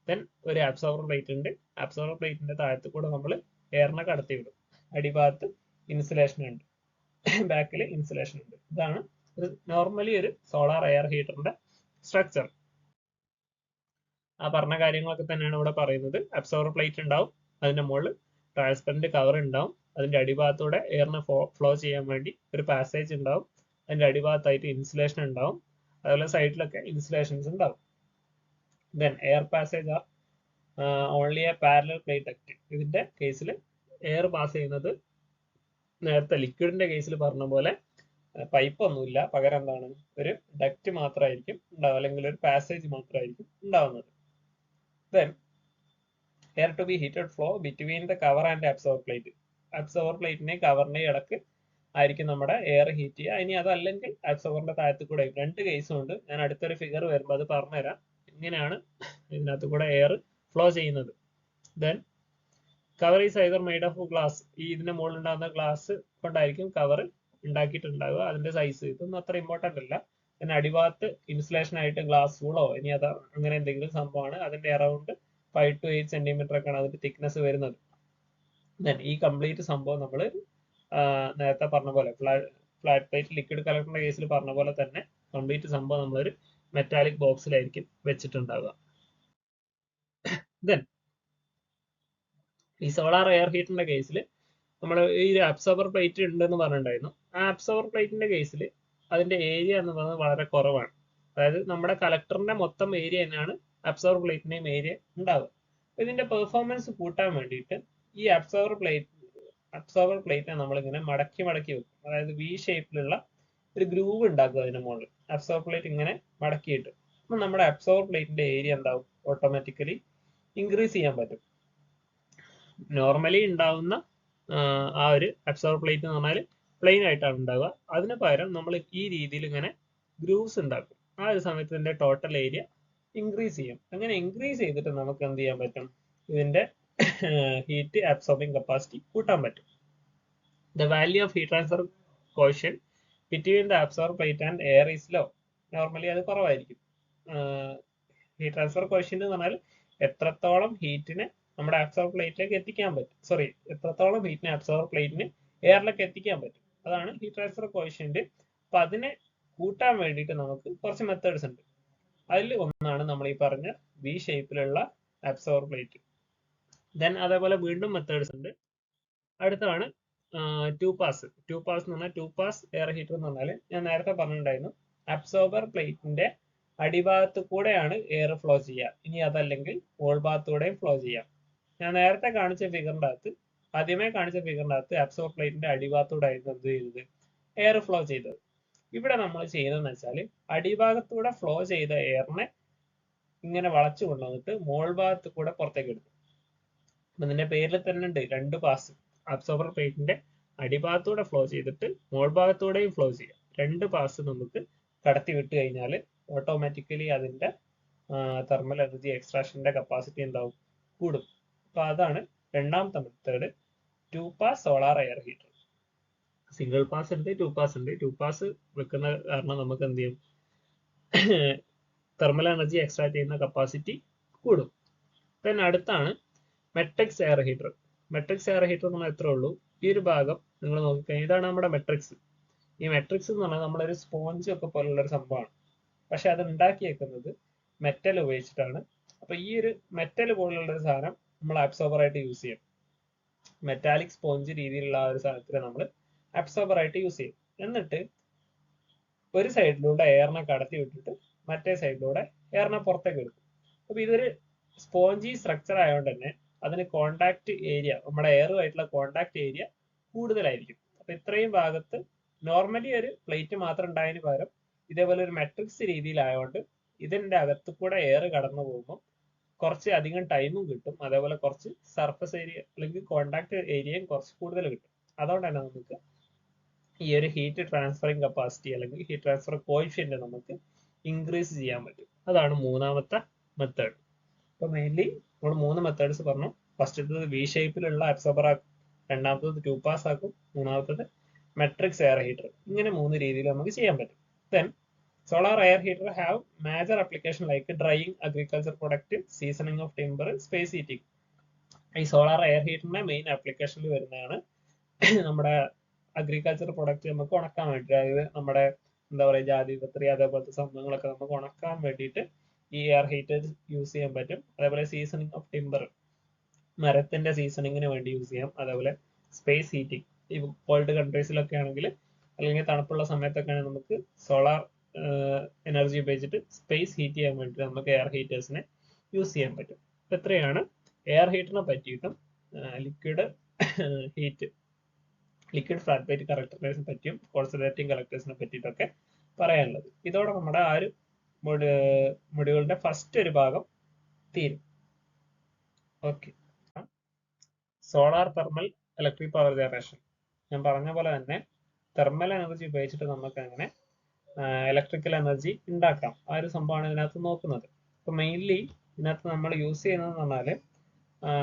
ദെൻ ഒരു അബ്സോർബർ പ്ലേറ്റ് ഉണ്ട്. അബ്സോർബർ പ്ലേറ്റിന്റെ താഴത്ത് കൂടെ നമ്മൾ എയറിനെ കടത്തി വിടും. അടിഭാഗത്ത് ഇൻസുലേഷൻ ഉണ്ട്, ബാക്കിൽ ഇൻസുലേഷൻ ഉണ്ട്. ഇതാണ് നോർമലി ഒരു സോളാർ എയർ ഹീറ്ററിന്റെ സ്ട്രക്ചർ. ആ പറഞ്ഞ കാര്യങ്ങളൊക്കെ തന്നെയാണ് ഇവിടെ പറയുന്നത്. അബ്സോർബർ പ്ലേറ്റ് ഉണ്ടാവും, അതിന്റെ മുകളിൽ ട്രാൻസ്പെറന്റ് കവർ ഉണ്ടാവും, അതിന്റെ അടിഭാഗത്തൂടെ എയറിനെ ഫ്ലോ ചെയ്യാൻ വേണ്ടി ഒരു പാസേജ് ഉണ്ടാവും, അതിന്റെ അടിഭാഗത്തായിട്ട് ഇൻസുലേഷൻ ഉണ്ടാവും, അതുപോലെ സൈഡിലൊക്കെ ഇൻസുലേഷൻസ് ഉണ്ടാവും. Then air passage are only A parallel plate duct. ഇതിന്റെ കേസിൽ എയർ പാസ് ചെയ്യുന്നത് നേരത്തെ ലിക്വിഡിന്റെ കേസിൽ പറഞ്ഞ പോലെ പൈപ്പ് ഒന്നുമില്ല, പകരം എന്താണ്, ഒരു ഡക്റ്റ് മാത്രമായിരിക്കും ഉണ്ടാവുക, അല്ലെങ്കിൽ ഒരു പാസേജ് മാത്രമായിരിക്കും ഉണ്ടാവുന്നത്. Then air to be heated flow between the cover and absorber plate. Absorber പ്ലേറ്റിന്റെയും കവറിന്റെയും ഇടക്ക് ആയിരിക്കും നമ്മുടെ എയർ ഹീറ്റ് ചെയ്യുക. ഇനി അതല്ലെങ്കിൽ അബ്സോർബറിന്റെ താഴത്ത് കൂടെ. രണ്ട് കേസും ഉണ്ട്. ഞാൻ അടുത്തൊരു ഫിഗർ വരുമ്പോൾ അത് പറഞ്ഞുതരാം. ഇങ്ങനെയാണ് ഇതിനകത്ത് കൂടെ എയർ ഫ്ലോ ചെയ്യുന്നത്. Then cover is either made of glass. ഈ ഇതിന്റെ മുകളിൽ ഉണ്ടാകുന്ന ഗ്ലാസ് കൊണ്ടായിരിക്കും കവർ ഉണ്ടാക്കിയിട്ടുണ്ടാവുക. അതിന്റെ സൈസ് ഇതൊന്നും അത്ര ഇമ്പോർട്ടന്റ് അല്ല. പിന്നെ അടിഭാഗത്ത് ഇൻസുലേഷൻ ആയിട്ട് ഗ്ലാസ് വൂളോ ഇനി അത് അങ്ങനെ എന്തെങ്കിലും സംഭവമാണ്. അതിന്റെ അറൗണ്ട് 5 to 8 സെന്റിമീറ്റർ ഒക്കെയാണ് അതിന്റെ തിക്നെസ് വരുന്നത്. ദെൻ ഈ കംപ്ലീറ്റ് സംഭവം നമ്മൾ നേരത്തെ പറഞ്ഞ പോലെ ഫ്ലാറ്റ് പ്ലേറ്റ് ലിക്വിഡ് കലക്ടറിന്റെ കേസിൽ പറഞ്ഞ പോലെ തന്നെ കംപ്ലീറ്റ് സംഭവം നമ്മളൊരു മെറ്റാലിക് ബോക്സിലായിരിക്കും വെച്ചിട്ടുണ്ടാവുക. ദെൻ ഈ സോളാർ എയർ ഹീറ്ററിന്റെ കേസിൽ നമ്മൾ ഈ അബ്സോർബർ പ്ലേറ്റ് ഉണ്ടെന്ന് പറഞ്ഞിട്ടുണ്ടായിരുന്നു. ആ അബ്സോർബർ പ്ലേറ്റിന്റെ കേസിൽ അതിന്റെ ഏരിയ എന്ന് പറയുന്നത് വളരെ കുറവാണ്. അതായത് നമ്മുടെ കലക്ടറിന്റെ മൊത്തം ഏരിയ തന്നെയാണ് അബ്സോർബർ പ്ലേറ്റിന്റെയും ഏരിയ ഉണ്ടാവുക. ഇതിന്റെ പെർഫോമൻസ് കൂട്ടാൻ വേണ്ടിയിട്ട് ഈ അബ്സോർബർ പ്ലേറ്റിനെ നമ്മളിങ്ങനെ മടക്കി വെക്കും. അതായത് വി ഷേപ്പിലുള്ള ഒരു ഗ്രൂവ് ഉണ്ടാക്കുക അതിന്റെ മുകളിൽ. അബ്സോർബർ പ്ലേറ്റ് ഇങ്ങനെ മടക്കിയിട്ട് അപ്പൊ നമ്മുടെ അബ്സോർബർ പ്ലേറ്റിന്റെ ഏരിയ എന്താവും, ഓട്ടോമാറ്റിക്കലി ഇൻക്രീസ് ചെയ്യാൻ പറ്റും. നോർമലി ഉണ്ടാവുന്ന ആ ഒരു അബ്സോർബർ പ്ലേറ്റ് എന്ന് പറഞ്ഞാൽ പ്ലെയിൻ ആയിട്ടാണ് ഉണ്ടാവുക. അതിന് പകരം നമ്മൾ ഈ രീതിയിൽ ഇങ്ങനെ ഗ്രൂവ്സ് ഉണ്ടാക്കും. ആ ഒരു സമയത്ത് ഇതിന്റെ ടോട്ടൽ ഏരിയ ഇൻക്രീസ് ചെയ്യും. അങ്ങനെ ഇൻക്രീസ് ചെയ്തിട്ട് നമുക്ക് എന്ത് ചെയ്യാൻ പറ്റും, ഇതിന്റെ ഹീറ്റ് അബ്സോർബിംഗ് കപ്പാസിറ്റി കൂട്ടാൻ പറ്റും. The value of heat transfer coefficient between the absorber plate and air is low. Normally അത് കുറവായിരിക്കും. ഹീറ്റ് ട്രാൻസ്ഫർ കോഷ്യന്റ് എന്ന് പറഞ്ഞാൽ എത്രത്തോളം ഹീറ്റിനെ നമ്മുടെ അബ്സോർബർ പ്ലേറ്റിലേക്ക് എത്തിക്കാൻ പറ്റും, എത്രത്തോളം ഹീറ്റിനെ അബ്സോർബർ പ്ലേറ്റിന് എയറിലേക്ക് എത്തിക്കാൻ പറ്റും. അതാണ് ഹീറ്റ് ട്രാൻസ്ഫർ കോഷ്യന്റ്. അപ്പൊ അതിനെ കൂട്ടാൻ വേണ്ടിയിട്ട് നമുക്ക് കുറച്ച് മെത്തേഡ്സ് ഉണ്ട്. അതിൽ ഒന്നാണ് നമ്മൾ ഈ പറഞ്ഞ വി ഷേപ്പിലുള്ള അബ്സോർബർ പ്ലേറ്റ്. ദെൻ അതേപോലെ വീണ്ടും മെത്തേഡ്സ് ഉണ്ട്. അടുത്താണ് ടു പാസ് എന്ന് പറഞ്ഞാൽ ടു പാസ് എയർ ഹീറ്റർ എന്ന് പറഞ്ഞാൽ ഞാൻ നേരത്തെ പറഞ്ഞിട്ടുണ്ടായിരുന്നു, അബ്സോർബർ പ്ലേറ്റിന്റെ അടിഭാഗത്ത് കൂടെയാണ് എയർ ഫ്ലോ ചെയ്യുക. ഇനി അതല്ലെങ്കിൽ മോൾ ഭാഗത്തൂടെയും ഫ്ലോ ചെയ്യാം. ഞാൻ നേരത്തെ ആദ്യമേ കാണിച്ച ഫിഗറിന്റെ അകത്ത് അബ്സോർബർ പ്ലേറ്റിന്റെ അടിഭാഗത്തൂടെ ആയിരുന്നു എന്ത് ചെയ്തത്, എയർ ഫ്ലോ ചെയ്തത്. ഇവിടെ നമ്മൾ ചെയ്യുന്നതെന്ന് വെച്ചാൽ അടിഭാഗത്തൂടെ ഫ്ലോ ചെയ്ത എയറിനെ ഇങ്ങനെ വളച്ചു കൊണ്ടുവന്നിട്ട് മോൾ ഭാഗത്ത് കൂടെ പുറത്തേക്ക് എടുക്കും. അപ്പൊ ഇതിന്റെ പേരിൽ തന്നെ ഉണ്ട് രണ്ട് പാസ്. അബ്സോർബർ പ്ലേറ്റിന്റെ അടിഭാഗത്തൂടെ ഫ്ലോ ചെയ്തിട്ട് മോൾ ഭാഗത്തൂടെയും ഫ്ലോ ചെയ്യാം. രണ്ട് പാസ് നമുക്ക് കടത്തി വിട്ട് കഴിഞ്ഞാൽ ഓട്ടോമാറ്റിക്കലി അതിന്റെ തെർമൽ എനർജി എക്സ്ട്രാക്ഷന്റെ കപ്പാസിറ്റി എന്താവും, കൂടും. അപ്പൊ അതാണ് രണ്ടാമത്തെ method, two pass solar air heater. Single pass ഉണ്ട്, 2 പാസ് ഉണ്ട്. 2 പാസ് വെക്കുന്ന കാരണം നമുക്ക് എന്ത് ചെയ്യും, തെർമൽ എനർജി എക്സ്ട്രാക്ട് ചെയ്യുന്ന കപ്പാസിറ്റി കൂടും. then അടുത്താണ് matrix air heater. Matrix air heater എന്ന് പറഞ്ഞാൽ എത്രേ ഉള്ളൂ, ഈ ഒരു ഭാഗം നിങ്ങൾ നോക്കിക്കഴിഞ്ഞാൽ ഇതാണ് നമ്മുടെ മെട്രിക്സ്. ഈ മെട്രിക്സ് എന്ന് പറഞ്ഞാൽ നമ്മളൊരു സ്പോഞ്ച് ഒക്കെ പോലുള്ള ഒരു സംഭവമാണ്. പക്ഷെ അത് ഉണ്ടാക്കിയേക്കുന്നത് മെറ്റൽ ഉപയോഗിച്ചിട്ടാണ്. അപ്പൊ ഈ ഒരു മെറ്റൽ പോലുള്ള ഒരു സാധനം നമ്മൾ അബ്സോർബർ ആയിട്ട് യൂസ് ചെയ്യും. മെറ്റാലിക് സ്പോഞ്ച് രീതിയിലുള്ള ആ ഒരു സാധനത്തിന് നമ്മൾ അബ്സോർബർ ആയിട്ട് യൂസ് ചെയ്യും. എന്നിട്ട് ഒരു സൈഡിലൂടെ എയറിനെ കടത്തി വിട്ടിട്ട് മറ്റേ സൈഡിലൂടെ എയറിനെ പുറത്തേക്ക് എടുക്കും. അപ്പൊ ഇതൊരു സ്പോഞ്ചി സ്ട്രക്ചർ ആയതുകൊണ്ട് തന്നെ അതിന് കോണ്ടാക്ട് ഏരിയ, നമ്മുടെ എയറുമായിട്ടുള്ള കോണ്ടാക്ട് ഏരിയ കൂടുതലായിരിക്കും. അപ്പൊ ഇത്രയും ഭാഗത്ത് നോർമലി ഒരു പ്ലേറ്റ് മാത്രം ഉണ്ടായതിന് പകരം ഇതേപോലെ ഒരു മെട്രിക്സ് രീതിയിലായതുകൊണ്ട് ഇതിന്റെ അകത്ത് കൂടെ എയർ കടന്നു പോകുമ്പോൾ കുറച്ച് അധികം ടൈമും കിട്ടും, അതേപോലെ കുറച്ച് സർഫസ് ഏരിയ അല്ലെങ്കിൽ കോണ്ടാക്ട് ഏരിയയും കുറച്ച് കൂടുതൽ കിട്ടും. അതുകൊണ്ട് തന്നെ നമുക്ക് ഈ ഒരു ഹീറ്റ് ട്രാൻസ്ഫറിങ് കപ്പാസിറ്റി അല്ലെങ്കിൽ ഹീറ്റ് ട്രാൻസ്ഫർ കോഎഫിഷ്യന്റ് നമുക്ക് ഇൻക്രീസ് ചെയ്യാൻ പറ്റും. അതാണ് മൂന്നാമത്തെ മെത്തേഡ്. അപ്പൊ മെയിൻലി നമ്മൾ 3 മെത്തേഡ്സ് പറഞ്ഞു. ഫസ്റ്റത്തത് വി ഷേപ്പിലുള്ള അബ്സോർബർ ആക്കും, രണ്ടാമത്തത് 2 പാസ് ആക്കും, മൂന്നാമത്തത് മെട്രിക്സ് എയർ ഹീറ്റർ. ഇങ്ങനെ 3 രീതിയിൽ നമുക്ക് ചെയ്യാൻ പറ്റും. Then solar air heater have major application like drying agriculture product, seasoning of timber, space heating. ഈ സോളാർ എയർ ഹീറ്ററിന്റെ മെയിൻ ആപ്ലിക്കേഷനിൽ വരുന്നതാണ് നമ്മുടെ അഗ്രികൾച്ചർ പ്രൊഡക്റ്റ് നമുക്ക് ഉണക്കാൻ വേണ്ടി, അതായത് നമ്മുടെ എന്താ പറയുക ജാതിപത്രി അതേപോലത്തെ സംഭവങ്ങളൊക്കെ നമുക്ക് ഉണക്കാൻ വേണ്ടിയിട്ട് ഈ എയർ ഹീറ്റർ യൂസ് ചെയ്യാൻ പറ്റും. അതേപോലെ സീസണിങ് ഓഫ് ടിമ്പർ, മരത്തിന്റെ സീസണിങ്ങിന് വേണ്ടി യൂസ് ചെയ്യാം. അതേപോലെ സ്പേസ് ഹീറ്റിംഗ്, ഈ കോൾഡ് കൺട്രീസിലൊക്കെ ആണെങ്കിൽ അല്ലെങ്കിൽ തണുപ്പുള്ള സമയത്തൊക്കെ ആണെങ്കിൽ നമുക്ക് സോളാർ എനർജി ഉപയോഗിച്ചിട്ട് സ്പേസ് ഹീറ്റ് ചെയ്യാൻ വേണ്ടി നമുക്ക് എയർ ഹീറ്റേഴ്സിനെ യൂസ് ചെയ്യാൻ പറ്റും. എത്രയാണ് എയർ ഹീറ്ററിനെ പറ്റിയിട്ടും liquid heat, liquid flat plate കളക്ടേഴ്സിനെ പറ്റിയും കോൺസെൻട്രേറ്റിംഗ് കളക്ടേഴ്സിനെ പറ്റിയിട്ടൊക്കെ പറയാനുള്ളത്. ഇതോടെ നമ്മുടെ ആ ഒരു മൊഡ്യൂളിന്റെ ഫസ്റ്റ് ഒരു ഭാഗം തീരും. Okay, solar thermal electric power generation. ഞാൻ പറഞ്ഞ പോലെ തന്നെ തെർമൽ എനർജി ഉപയോഗിച്ചിട്ട് നമുക്ക് അങ്ങനെ ഇലക്ട്രിക്കൽ എനർജി ഉണ്ടാക്കാം. ആ ഒരു സംഭവമാണ് ഇതിനകത്ത് നോക്കുന്നത്. അപ്പൊ മെയിൻലി ഇതിനകത്ത് നമ്മൾ യൂസ് ചെയ്യുന്നത് പറഞ്ഞാല്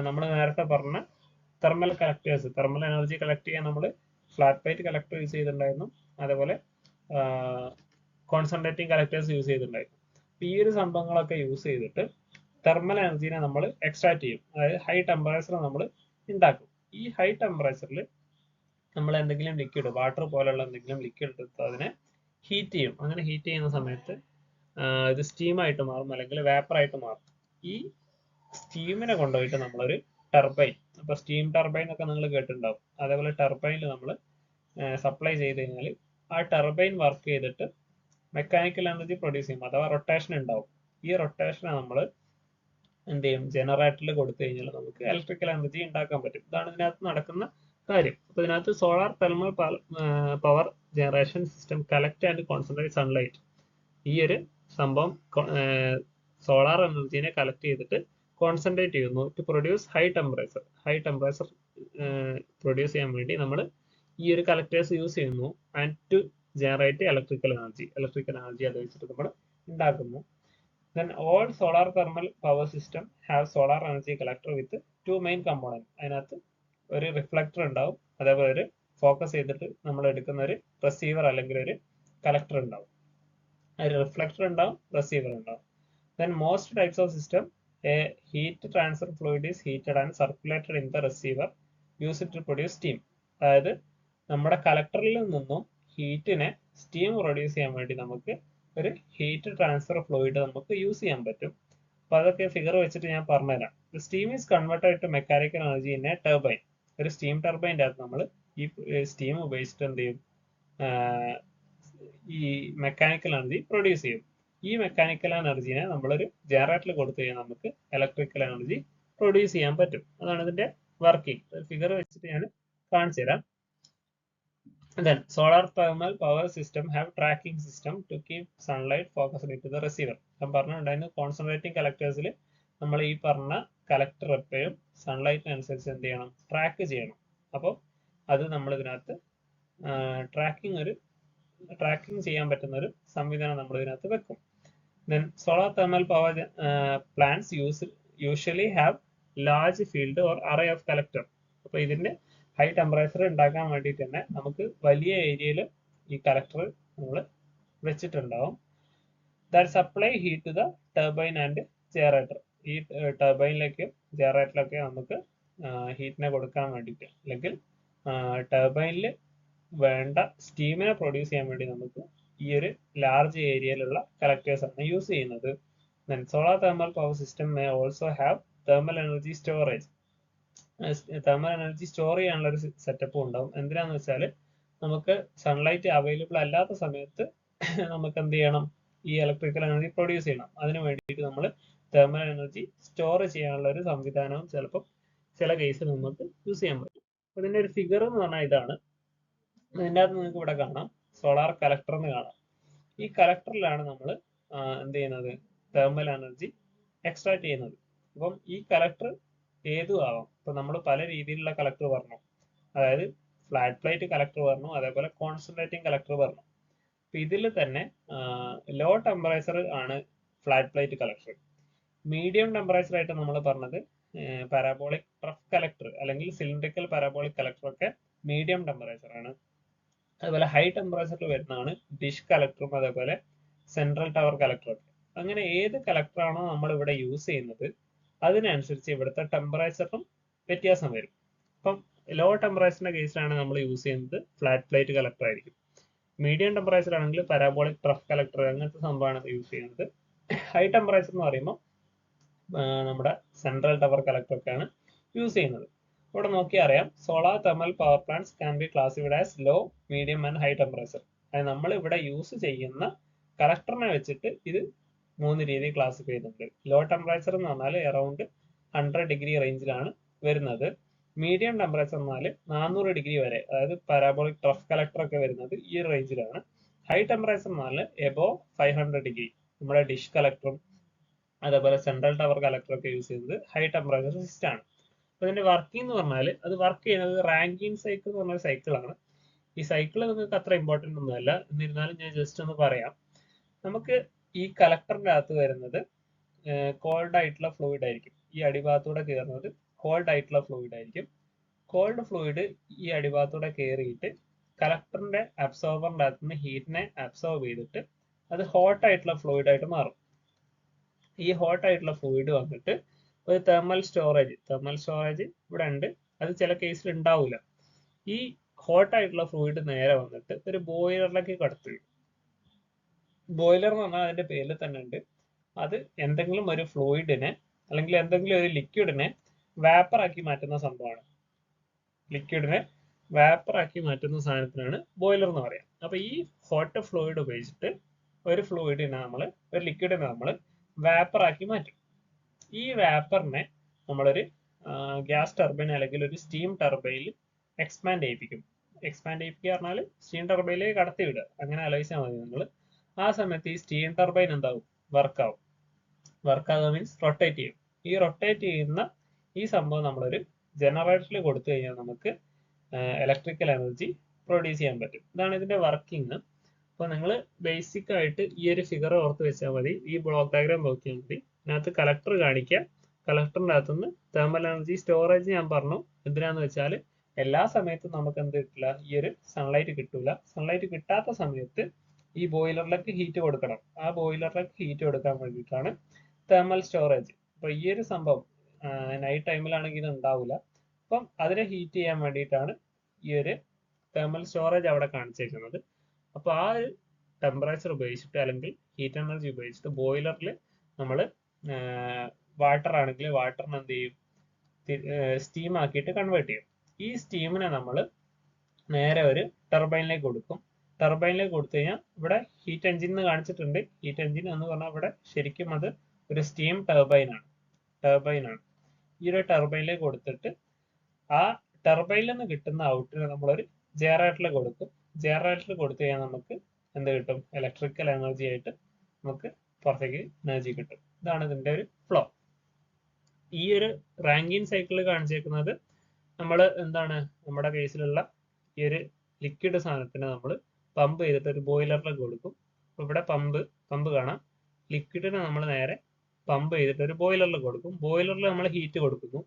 നമ്മൾ നേരത്തെ പറഞ്ഞ thermal collectors, thermal energy collect ചെയ്യാൻ നമ്മൾ ഫ്ലാറ്റ് പ്ലേറ്റ് കളക്ടർ യൂസ് ചെയ്തിട്ടുണ്ടായിരുന്നു, അതേപോലെ കോൺസെൻട്രേറ്റിംഗ് കളക്ടേഴ്സ് യൂസ് ചെയ്തിട്ടുണ്ടായിരുന്നു. ഈ ഒരു സംഭവങ്ങളൊക്കെ യൂസ് ചെയ്തിട്ട് തെർമൽ എനർജിനെ നമ്മൾ എക്സ്ട്രാക്ട് ചെയ്യും. അതായത് ഹൈ ടെമ്പറേച്ചർ നമ്മൾ ഉണ്ടാക്കും. ഈ ഹൈ ടെമ്പറേച്ചറിൽ നമ്മൾ എന്തെങ്കിലും ലിക്വിഡ്, വാട്ടർ പോലുള്ള എന്തെങ്കിലും ലിക്വിഡ് എടുത്ത് അതിനെ ഹീറ്റ് ചെയ്യും. അങ്ങനെ ഹീറ്റ് ചെയ്യുന്ന സമയത്ത് ഇത് സ്റ്റീമായിട്ട് മാറും അല്ലെങ്കിൽ വേപ്പറായിട്ട് മാറും. ഈ സ്റ്റീമിനെ കൊണ്ടുപോയിട്ട് നമ്മളൊരു ടർബൈൻ, അപ്പൊ സ്റ്റീം ടർബൈൻ ഒക്കെ നിങ്ങൾ കേട്ടിട്ടുണ്ടാവും, അതേപോലെ ടർബൈനിൽ നമ്മൾ സപ്ലൈ ചെയ്ത് കഴിഞ്ഞാൽ ആ ടർബൈൻ വർക്ക് ചെയ്തിട്ട് മെക്കാനിക്കൽ എനർജി പ്രൊഡ്യൂസ് ചെയ്യും, അഥവാ റൊട്ടേഷൻ ഉണ്ടാവും. ഈ റൊട്ടേഷനെ നമ്മൾ എന്ത് ചെയ്യും, ജനറേറ്ററിൽ കൊടുത്തു കഴിഞ്ഞാൽ നമുക്ക് ഇലക്ട്രിക്കൽ എനർജി ഉണ്ടാക്കാൻ പറ്റും. ഇതാണ് ഇതിനകത്ത് നടക്കുന്ന കാര്യം. അപ്പൊ ഇതിനകത്ത് solar thermal power generation system collect and concentrate sunlight. ഈ ഒരു സംഭവം സോളാർ എനർജീനെ കളക്ട് ചെയ്തിട്ട് കോൺസെൻട്രേറ്റ് ചെയ്യുന്നു to produce high temperature. High temperature produce ചെയ്യാൻ വേണ്ടി നമ്മൾ ഈ ഒരു കളക്ടേഴ്സ് യൂസ് ചെയ്യുന്നു. And to generate electrical energy, electrical energy അത് വെച്ചിട്ട് നമ്മൾ ഉണ്ടാക്കുന്നു. Then all solar thermal power system have solar energy collector with 2 main components. അതിനകത്ത് ഒരു റിഫ്ലക്ടർ ഉണ്ടാവും, അതേപോലെ ഒരു ഫോക്കസ് ചെയ്തിട്ട് നമ്മൾ എടുക്കുന്ന ഒരു റിസീവർ അല്ലെങ്കിൽ ഒരു കളക്ടർ ഉണ്ടാവും. ഒരു റിഫ്ലക്ടർ ഉണ്ടാവും, റിസീവർ ഉണ്ടാവും. Then most types of system, a heat transfer fluid is heated and circulated in the receiver used to produce steam. അതായത് നമ്മുടെ കളക്ടറിൽ നിന്നും ഹീറ്റിനെ സ്റ്റീം പ്രൊഡ്യൂസ് ചെയ്യാൻ വേണ്ടി നമുക്ക് ഒരു ഹീറ്റ് ട്രാൻസ്ഫർ ഫ്ലൂയിഡ് നമുക്ക് യൂസ് ചെയ്യാൻ പറ്റും. അപ്പൊ അതൊക്കെ ഫിഗർ വെച്ചിട്ട് ഞാൻ പറഞ്ഞുതരാം. Steam is converted to mechanical energy in a turbine. ഒരു സ്റ്റീം ടർബൈൻ്റെ അകത്ത് നമ്മൾ ഈ സ്റ്റീം ഉപയോഗിച്ചിട്ട് എന്ത് ചെയ്യും, ഈ മെക്കാനിക്കൽ എനർജി പ്രൊഡ്യൂസ് ചെയ്യും. ഈ മെക്കാനിക്കൽ എനർജിനെ നമ്മളൊരു ജനറേറ്ററിൽ കൊടുത്തു കഴിഞ്ഞാൽ നമുക്ക് ഇലക്ട്രിക്കൽ എനർജി പ്രൊഡ്യൂസ് ചെയ്യാൻ പറ്റും. അതാണ് ഇതിന്റെ വർക്കിംഗ്. ഫിഗർ വെച്ചിട്ട് ഞാൻ കാണിച്ചു തരാം. Then solar thermal power system have tracking system to keep sunlight focused into the receiver. ഞാൻ പറഞ്ഞിട്ടുണ്ടായിരുന്നു കോൺസെൻട്രേറ്റിംഗ് കളക്ടേഴ്സിൽ നമ്മൾ ഈ പറഞ്ഞ കളക്ടർ എപ്പോഴും സൺലൈറ്റിനനുസരിച്ച് എന്ത് ചെയ്യണം, ട്രാക്ക് ചെയ്യണം. അപ്പോൾ അത് നമ്മൾ ഇതിനകത്ത് ട്രാക്കിംഗ് ചെയ്യാൻ പറ്റുന്ന ഒരു സംവിധാനം നമ്മൾ ഇതിനകത്ത് വെക്കും. Then solar thermal power plants usually have large field or array of collector. അപ്പോൾ ഇതിന്റെ ഹൈ ടെമ്പറേച്ചർ ഉണ്ടാക്കാൻ വേണ്ടിയിട്ട് തന്നെ നമുക്ക് വലിയ ഏരിയയിൽ ഈ കളക്ടർ നമ്മൾ വെച്ചിട്ടുണ്ടാവും. That supply heat to the turbine and generator. ഈ ടർബൈനിലേക്ക് ജനറേറ്ററിലൊക്കെ നമുക്ക് ഹീറ്റിനെ കൊടുക്കാൻ വേണ്ടിയിട്ട്, അല്ലെങ്കിൽ ടർബൈനിൽ വേണ്ട സ്റ്റീമിനെ പ്രൊഡ്യൂസ് ചെയ്യാൻ വേണ്ടി നമുക്ക് ഈ ഒരു ലാർജ് ഏരിയയിലുള്ള കളക്ടേഴ്സ് ആണ് യൂസ് ചെയ്യുന്നത്. Then solar thermal power system may also have thermal energy storage. Thermal energy store ചെയ്യാനുള്ള ഒരു സെറ്റപ്പും ഉണ്ടാവും. എന്തിനാന്ന് വെച്ചാൽ നമുക്ക് സൺലൈറ്റ് അവൈലബിൾ അല്ലാത്ത സമയത്ത് നമുക്ക് എന്ത് ചെയ്യണം, ഈ ഇലക്ട്രിക്കൽ എനർജി പ്രൊഡ്യൂസ് ചെയ്യണം. അതിന് വേണ്ടിയിട്ട് നമ്മൾ തെർമൽ എനർജി സ്റ്റോർ ചെയ്യാനുള്ള ഒരു സംവിധാനവും ചിലപ്പോൾ ചില കേസിൽ നമുക്ക് യൂസ് ചെയ്യാൻ പറ്റും. അപ്പോൾ ഇതിന്റെ ഒരു ഫിഗർ എന്ന് പറഞ്ഞാൽ ഇതാണ്. ഇതിൻ്റെ അകത്ത് നിങ്ങൾക്ക് ഇവിടെ കാണാം സോളാർ കലക്ടർ എന്ന് കാണാം. ഈ കലക്ടറിലാണ് നമ്മൾ എന്ത് ചെയ്യുന്നത്, തെർമൽ എനർജി എക്സ്ട്രാക്ട് ചെയ്യുന്നത്. അപ്പം ഈ കലക്ടർ ഏതും ആവാം. ഇപ്പൊ നമ്മൾ പല രീതിയിലുള്ള കളക്ടർ പറഞ്ഞു, അതായത് ഫ്ലാറ്റ് പ്ലേറ്റ് കളക്ടർ പറഞ്ഞു, അതേപോലെ കോൺസെൻട്രേറ്റിംഗ് കളക്ടർ പറഞ്ഞു. അപ്പൊ ഇതിൽ തന്നെ ലോ ടെമ്പറേച്ചർ ആണ് flat plate collector. Medium temperature ആയിട്ട് നമ്മൾ പറഞ്ഞത് പാരാബോളിക് ട്രഫ് കളക്ടർ അല്ലെങ്കിൽ സിലിണ്ടറിക്കൽ പാരാബോളിക് കളക്ടർ ഒക്കെ മീഡിയം ടെമ്പറേച്ചർ ആണ്. അതുപോലെ ഹൈ ടെമ്പറേച്ചറിൽ വരുന്നതാണ് ഡിഷ് കളക്ടറും അതേപോലെ സെൻട്രൽ ടവർ കളക്ടറും ഒക്കെ. അങ്ങനെ ഏത് കളക്ടറാണോ നമ്മൾ ഇവിടെ യൂസ് ചെയ്യുന്നത് അതിനനുസരിച്ച് ഇവിടുത്തെ ടെമ്പറേച്ചറും വ്യത്യാസം വരും. അപ്പം ലോ ടെമ്പറേച്ചറിന്റെ കേസിലാണ് നമ്മൾ യൂസ് ചെയ്യുന്നത് ഫ്ലാറ്റ് പ്ലേറ്റ് കളക്ടർ ആയിരിക്കും. മീഡിയം ടെമ്പറേച്ചർ ആണെങ്കിൽ പാരാബോളിക് ട്രഫ് കളക്ടർ അങ്ങനത്തെ സംഭവമാണ് യൂസ് ചെയ്യുന്നത്. ഹൈ ടെമ്പറേച്ചർ എന്ന് പറയുമ്പോൾ നമ്മുടെ സെൻട്രൽ ടവർ കളക്ടർ ഒക്കെയാണ് യൂസ് ചെയ്യുന്നത്. ഇവിടെ നോക്കിയാൽ അറിയാം solar thermal power plants can be classified as low, medium and high temperature. അത് നമ്മൾ ഇവിടെ യൂസ് ചെയ്യുന്ന കളക്ടറിനെ വെച്ചിട്ട് ഇത് 3 രീതിയിൽ ക്ലാസിഫൈ ചെയ്യുന്നുണ്ട്. ലോ ടെമ്പറേച്ചർ എന്ന് പറഞ്ഞാൽ അറൌണ്ട് 100 ഡിഗ്രി റേഞ്ചിലാണ് വരുന്നത്. മീഡിയം ടെമ്പറേച്ചർ എന്നാൽ 400 ഡിഗ്രി വരെ, അതായത് പാരാബോളിക് ട്രഫ് കളക്ടർ ഒക്കെ വരുന്നത് ഈ റേഞ്ചിലാണ്. ഹൈ ടെമ്പറേച്ചർ എന്നാൽ എബോവ് 500 ഡിഗ്രി. നമ്മുടെ ഡിഷ് കളക്ടറും അതേപോലെ സെൻട്രൽ ടവർ കളക്ടർ ഒക്കെ യൂസ് ചെയ്യുന്നത് ഹൈ ടെമ്പറേച്ചർ സിസ്റ്റം ആണ്. അപ്പൊ ഇതിന്റെ വർക്കിംഗ് എന്ന് പറഞ്ഞാൽ അത് വർക്ക് ചെയ്യുന്നത് റാങ്കിൻ സൈക്കിൾ എന്ന് പറഞ്ഞ സൈക്കിളാണ്. ഈ സൈക്കിൾ നിങ്ങൾക്ക് അത്ര ഇമ്പോർട്ടന്റ് ഒന്നുമല്ല, എന്നിരുന്നാലും ഞാൻ ജസ്റ്റ് ഒന്ന് പറയാം. നമുക്ക് ഈ കളക്ടറിന്റെ അകത്ത് വരുന്നത് കോൾഡ് ആയിട്ടുള്ള ഫ്ലൂയിഡ് ആയിരിക്കും. ഈ അടിഭാഗത്തൂടെ കയറുന്നത് കോൾഡ് ആയിട്ടുള്ള ഫ്ലൂയിഡ് ആയിരിക്കും. കോൾഡ് ഫ്ലൂയിഡ് ഈ അടിഭാഗത്തൂടെ കയറിയിട്ട് കളക്ടറിന്റെ അബ്സോർബറിന്റെ അകത്ത് നിന്ന് ഹീറ്റിനെ അബ്സോർബ് ചെയ്തിട്ട് അത് ഹോട്ട് ആയിട്ടുള്ള ഫ്ലൂയിഡ് ആയിട്ട് മാറും. ഈ ഹോട്ട് ആയിട്ടുള്ള ഫ്ലൂയിഡ് വന്നിട്ട് ഒരു തെർമൽ സ്റ്റോറേജ് ഇവിടെ ഉണ്ട്. അത് ചില കേസിൽ ഉണ്ടാവില്ല. ഈ ഹോട്ട് ആയിട്ടുള്ള ഫ്ലൂയിഡ് നേരെ വന്നിട്ട് ഒരു ബോയിലറിലേക്ക് കടത്തുകയും, ബോയിലർ എന്ന് പറഞ്ഞാൽ അതിന്റെ പേരിൽ തന്നെ ഉണ്ട്. അത് എന്തെങ്കിലും ഒരു ഫ്ലൂയിഡിനെ അല്ലെങ്കിൽ എന്തെങ്കിലും ഒരു ലിക്വിഡിനെ വാപ്പർ ആക്കി മാറ്റുന്ന സംഭവമാണ്. ലിക്വിഡിനെ വാപ്പർ ആക്കി മാറ്റുന്ന സാധനത്തിനാണ് ബോയിലർ എന്ന് പറയാം. അപ്പൊ ഈ ഹോട്ട് ഫ്ലൂയിഡ് ഉപയോഗിച്ചിട്ട് ഒരു ലിക്വിഡിനെ നമ്മൾ വാപ്പർ ആക്കി മാറ്റും. ഈ വാപ്പറിനെ നമ്മളൊരു ഗ്യാസ് ടർബൈൻ അല്ലെങ്കിൽ ഒരു സ്റ്റീം ടർബൈനിൽ എക്സ്പാൻഡ് ചെയ്യിപ്പിക്കും. പറഞ്ഞാൽ സ്റ്റീം ടർബൈനിലേക്ക് കടത്തി വിടുക, അങ്ങനെ ആലോചിച്ചാൽ മതി നിങ്ങൾ. ആ സമയത്ത് ഈ സ്റ്റീം ടർബൈൻ എന്താവും, വർക്കാവും മീൻസ് റൊട്ടേറ്റ് ചെയ്യും. ഈ റൊട്ടേറ്റ് ചെയ്യുന്ന ഈ സംഭവം നമ്മളൊരു ജനറേറ്ററിൽ കൊടുത്തു കഴിഞ്ഞാൽ നമുക്ക് ഇലക്ട്രിക്കൽ എനർജി പ്രൊഡ്യൂസ് ചെയ്യാൻ പറ്റും. ഇതാണ് ഇതിന്റെ വർക്കിംഗ്. അപ്പോൾ നിങ്ങൾ ബേസിക് ആയിട്ട് ഈ ഒരു ഫിഗർ ഓർത്ത് വെച്ചാൽ മതി. ഈ ബ്ലോക്ക് ഡയഗ്രാം നോക്കിയാൽ മതി. ഇതിനകത്ത് കളക്ടർ കാണിക്കാം. കളക്ടറിന്റെ അകത്തുനിന്ന് തെർമൽ എനർജി സ്റ്റോറേജ് ഞാൻ പറഞ്ഞു. എന്തിനാന്ന് വെച്ചാൽ എല്ലാ സമയത്തും നമുക്ക് എന്ത് കിട്ടില്ല, ഈ ഒരു സൺലൈറ്റ് കിട്ടൂല. സൺലൈറ്റ് കിട്ടാത്ത സമയത്ത് ഈ ബോയിലറിലേക്ക് ഹീറ്റ് കൊടുക്കണം. ആ ബോയിലറിലേക്ക് ഹീറ്റ് കൊടുക്കാൻ വേണ്ടിയിട്ടാണ് തെർമൽ സ്റ്റോറേജ്. അപ്പൊ ഈ ഒരു സംഭവം നൈറ്റ് ടൈമിലാണെങ്കിൽ ഇത് ഉണ്ടാവില്ല. അപ്പം അതിനെ ഹീറ്റ് ചെയ്യാൻ വേണ്ടിയിട്ടാണ് ഈ ഒരു തെർമൽ സ്റ്റോറേജ് അവിടെ കാണിച്ചേക്കുന്നത്. അപ്പൊ ആ ഒരു ടെമ്പറേച്ചർ ഉപയോഗിച്ചിട്ട് അല്ലെങ്കിൽ ഹീറ്റ് എനർജി ഉപയോഗിച്ചിട്ട് ബോയിലറിൽ നമ്മൾ വാട്ടർ ആണെങ്കിൽ വാട്ടറിന് എന്ത് ചെയ്യും, സ്റ്റീം ആക്കിയിട്ട് കൺവേർട്ട് ചെയ്യും. ഈ സ്റ്റീമിനെ നമ്മൾ നേരെ ഒരു ടർബൈനിലേക്ക് കൊടുക്കും. ടർബൈനിലേക്ക് കൊടുത്തു കഴിഞ്ഞാൽ ഇവിടെ ഹീറ്റ് എഞ്ചിൻ എന്ന് കാണിച്ചിട്ടുണ്ട്. ഹീറ്റ് എഞ്ചിൻ എന്ന് പറഞ്ഞാൽ ഇവിടെ ശരിക്കും അത് ഒരു സ്റ്റീം ടർബൈനാണ്. ഈ ഒരു ടർബൈനിലേക്ക് കൊടുത്തിട്ട് ആ ടർബൈനിൽ നിന്ന് കിട്ടുന്ന ഔട്ടിനെ നമ്മളൊരു ജനറേറ്ററിൽ കൊടുക്കും. ജനറേറ്ററിൽ കൊടുത്തു കഴിഞ്ഞാൽ നമുക്ക് എന്ത് കിട്ടും, ഇലക്ട്രിക്കൽ എനർജി ആയിട്ട് നമുക്ക് പുറത്തേക്ക് എനർജി കിട്ടും. ഇതാണ് ഇതിന്റെ ഒരു ഫ്ലോ. ഈ ഒരു റാങ്കിൻ സൈക്കിൾ കാണിച്ചേക്കുന്നത് നമ്മൾ എന്താണ്, നമ്മുടെ കേസിലുള്ള ഈ ഒരു ലിക്വിഡ് സാധനത്തിന് നമ്മൾ പമ്പ് ചെയ്തിട്ട് ഒരു ബോയിലറിലേക്ക് കൊടുക്കും. അപ്പൊ ഇവിടെ പമ്പ് കാണാം. ലിക്വിഡിനെ നമ്മൾ നേരെ പമ്പ് ചെയ്തിട്ട് ഒരു ബോയിലറിൽ കൊടുക്കും. ബോയിലറിൽ നമ്മൾ ഹീറ്റ് കൊടുക്കുന്നു.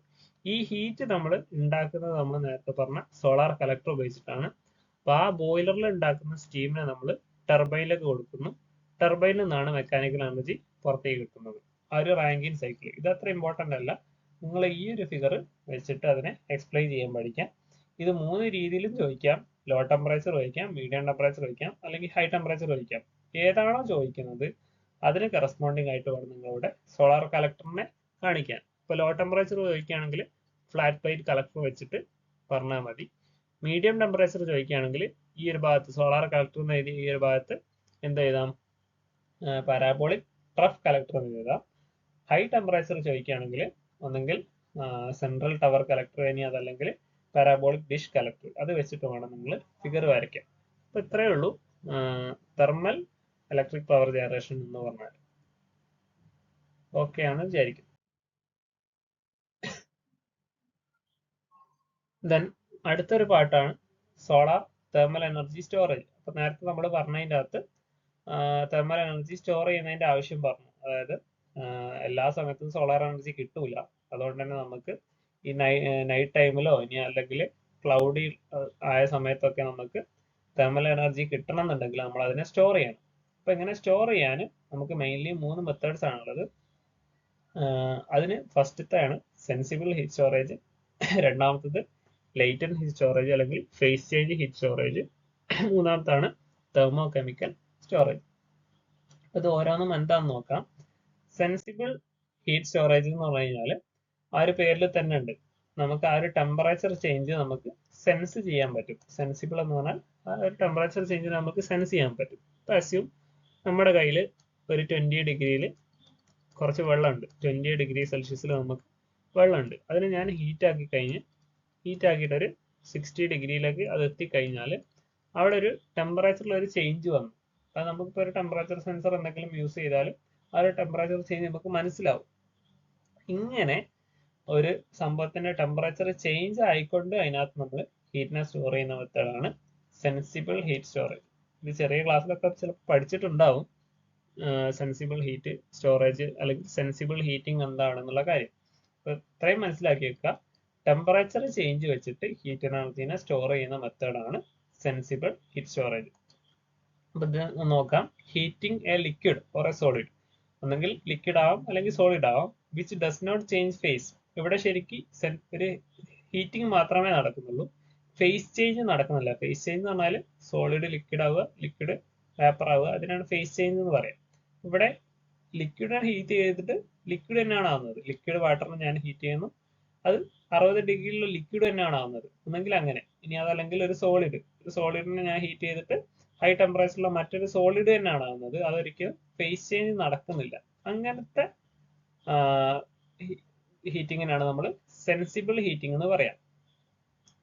ഈ ഹീറ്റ് നമ്മൾ ഉണ്ടാക്കുന്നത് നമ്മൾ നേരത്തെ പറഞ്ഞ സോളാർ കളക്ടർ ഉപയോഗിച്ചിട്ടാണ്. അപ്പൊ ആ ബോയിലറിൽ ഉണ്ടാക്കുന്ന സ്റ്റീമിനെ നമ്മൾ ടർബൈനിലേക്ക് കൊടുക്കുന്നു. ടർബൈനിൽ നിന്നാണ് മെക്കാനിക്കൽ എനർജി പുറത്തേക്ക് കിട്ടുന്നത്. ആ ഒരു റാങ്കിൻ സൈക്കിൾ ഇത് അത്ര ഇമ്പോർട്ടന്റ് അല്ല. നിങ്ങൾ ഈ ഒരു ഫിഗർ വെച്ചിട്ട് അതിനെ എക്സ്പ്ലെയിൻ ചെയ്യാൻ പഠിക്കാം. ഇത് 3 രീതിയിലും ചോദിക്കാം. ലോ ടെമ്പറേച്ചർ ചോദിക്കാം, മീഡിയം ടെമ്പറേച്ചർ ചോദിക്കാം, അല്ലെങ്കിൽ ഹൈ ടെമ്പറേച്ചർ ചോദിക്കാം. ഏതാണോ ചോദിക്കുന്നത് അതിന് കറസ്പോണ്ടിങ് ആയിട്ട് വേണം നിങ്ങളുടെ സോളാർ കളക്ടറിനെ കാണിക്കാൻ. ഇപ്പൊ ലോ ടെമ്പറേച്ചർ ചോദിക്കുകയാണെങ്കിൽ ഫ്ലാറ്റ് പ്ലേറ്റ് കളക്ടർ വെച്ചിട്ട് പറഞ്ഞാൽ മതി. മീഡിയം ടെമ്പറേച്ചർ ചോദിക്കുകയാണെങ്കിൽ ഈ ഒരു ഭാഗത്ത് സോളാർ കളക്ടർ എന്ന് എഴുതി ഈ ഒരു ഭാഗത്ത് എന്ത് എഴുതാം, പാരാബോളിക് ട്രഫ് കളക്ടർ എന്ന് എഴുതാം. ഹൈ ടെമ്പറേച്ചർ ചോദിക്കുകയാണെങ്കിൽ ഒന്നെങ്കിൽ സെൻട്രൽ ടവർ കളക്ടർ, ഇനി അതല്ലെങ്കിൽ പാരാബോളിക് ഡിഷ് കളക്ടർ, അത് വെച്ചിട്ട് വേണം നിങ്ങൾ ഫിഗർ വരയ്ക്കാൻ. അപ്പൊ ഇത്രയേ ഉള്ളൂ തെർമൽ ഇലക്ട്രിക് പവർ ജനറേഷൻ എന്ന് പറഞ്ഞാൽ. ഓക്കെ ആണ് വിചാരിക്കും. ദെൻ അടുത്തൊരു പാർട്ടാണ് സോളാർ തെർമൽ എനർജി സ്റ്റോറേജ്. അപ്പൊ നേരത്തെ നമ്മൾ പറഞ്ഞതിൻ്റെ അകത്ത് തെർമൽ എനർജി സ്റ്റോർ ചെയ്യുന്നതിന്റെ ആവശ്യം പറഞ്ഞു. അതായത് എല്ലാ സമയത്തും സോളാർ എനർജി കിട്ടൂല. അതുകൊണ്ട് തന്നെ നമുക്ക് ഈ നൈറ്റ് ടൈമിലോ ഇനി അല്ലെങ്കിൽ ക്ലൗഡി ആയ സമയത്തൊക്കെ നമുക്ക് തെർമൽ എനർജി കിട്ടണം എന്നുണ്ടെങ്കിൽ നമ്മൾ അതിനെ സ്റ്റോർ ചെയ്യണം. അപ്പൊ ഇങ്ങനെ സ്റ്റോർ ചെയ്യാൻ നമുക്ക് മെയിൻലി 3 മെത്തേഡ്സ് ആണുള്ളത്. അതിന് ഫസ്റ്റത്തെ ആണ് സെൻസിബിൾ ഹീറ്റ് സ്റ്റോറേജ്, രണ്ടാമത്തത് ലേറ്റന്റ് ഹീറ്റ് സ്റ്റോറേജ് അല്ലെങ്കിൽ ഫേസ് ചേഞ്ച് ഹീറ്റ് സ്റ്റോറേജ്, മൂന്നാമത്താണ് തെർമോ കെമിക്കൽ സ്റ്റോറേജ്. ഇത് ഓരോന്നും എന്താണെന്ന് നോക്കാം. സെൻസിബിൾ ഹീറ്റ് സ്റ്റോറേജ് എന്ന് പറഞ്ഞു കഴിഞ്ഞാൽ ആ ഒരു പേരിൽ തന്നെ ഉണ്ട്. നമുക്ക് ആ ഒരു ടെമ്പറേച്ചർ ചേഞ്ച് നമുക്ക് സെൻസ് ചെയ്യാൻ പറ്റും. സെൻസിബിൾ എന്ന് പറഞ്ഞാൽ ആ ഒരു ടെമ്പറേച്ചർ ചേഞ്ച് നമുക്ക് സെൻസ് ചെയ്യാൻ പറ്റും. ഇപ്പൊ അസ്യൂം നമ്മുടെ കയ്യിൽ ഒരു 20 ഡിഗ്രിയിൽ കുറച്ച് വെള്ളമുണ്ട്. 20 ഡിഗ്രി സെൽഷ്യസിൽ നമുക്ക് വെള്ളമുണ്ട്. അതിന് ഞാൻ ഹീറ്റ് ആക്കിയിട്ട് ഒരു 60 ഡിഗ്രിയിലേക്ക് അത് എത്തിക്കഴിഞ്ഞാൽ അവിടെ ഒരു ടെമ്പറേച്ചറിൽ ഒരു ചേഞ്ച് വന്നു. അത് നമുക്കിപ്പോൾ ഒരു ടെമ്പറേച്ചർ സെൻസർ എന്തെങ്കിലും യൂസ് ചെയ്താൽ ആ ഒരു ടെമ്പറേച്ചർ ചേഞ്ച് നമുക്ക് മനസ്സിലാവും. ഇങ്ങനെ ഒരു സംഭവത്തിന്റെ ടെമ്പറേച്ചർ ചേഞ്ച് ആയിക്കൊണ്ട് അതിനകത്ത് നമ്മൾ ഹീറ്റിനെ സ്റ്റോർ ചെയ്യുന്ന മെത്തേഡാണ് സെൻസിബിൾ ഹീറ്റ് സ്റ്റോറേജ്. ഇത് ചെറിയ ക്ലാസ്സിലൊക്കെ ചിലപ്പോൾ പഠിച്ചിട്ടുണ്ടാവും, സെൻസിബിൾ ഹീറ്റ് സ്റ്റോറേജ് അല്ലെങ്കിൽ സെൻസിബിൾ ഹീറ്റിംഗ് എന്താണെന്നുള്ള കാര്യം. അപ്പൊ ഇത്രയും മനസ്സിലാക്കി വെക്കുക. ടെമ്പറേച്ചർ ചേഞ്ച് വെച്ചിട്ട് ഹീറ്റ് എനർജീനെ സ്റ്റോർ ചെയ്യുന്ന മെത്തേഡാണ് സെൻസിബിൾ ഹീറ്റ് സ്റ്റോറേജ്. അപ്പൊ ഇത് നോക്കാം. Heating a liquid or a solid, ഒന്നെങ്കിൽ ലിക്വിഡ് ആവാം അല്ലെങ്കിൽ സോളിഡ് ആവാം, which does not change phase. ഇവിടെ ശരിക്കും ഒരു ഹീറ്റിംഗ് മാത്രമേ നടക്കുന്നുള്ളൂ, ഫേസ് ചേഞ്ച് നടക്കുന്നില്ല. ഫേസ് ചേഞ്ച് എന്ന് പറഞ്ഞാൽ സോളിഡ് ലിക്വിഡ് ആവുക, ലിക്വിഡ് വേപ്പർ ആവുക, അതിനാണ് ഫേസ് ചേഞ്ച് എന്ന് പറയാം. ഇവിടെ ലിക്വിഡിനെ ഹീറ്റ് ചെയ്തിട്ട് ലിക്വിഡ് തന്നെയാണ് ആവുന്നത്. ലിക്വിഡ് വാട്ടറിന് ഞാൻ ഹീറ്റ് ചെയ്യുന്നു, അത് 60 ഡിഗ്രിയിലുള്ള ലിക്വിഡ് തന്നെയാണ് ആവുന്നത്. ഒന്നെങ്കിൽ അങ്ങനെ, ഇനി അതല്ലെങ്കിൽ ഒരു സോളിഡിനെ ഞാൻ ഹീറ്റ് ചെയ്തിട്ട് ഹൈ ടെമ്പറേച്ചറിലുള്ള മറ്റൊരു സോളിഡ് തന്നെയാണ് ആവുന്നത്. അതൊരിക്കലും ഫേസ് ചേഞ്ച് നടക്കുന്നില്ല. അങ്ങനത്തെ ഹീറ്റിങ്ങിനാണ് നമ്മൾ സെൻസിബിൾ ഹീറ്റിംഗ് എന്ന് പറയാം.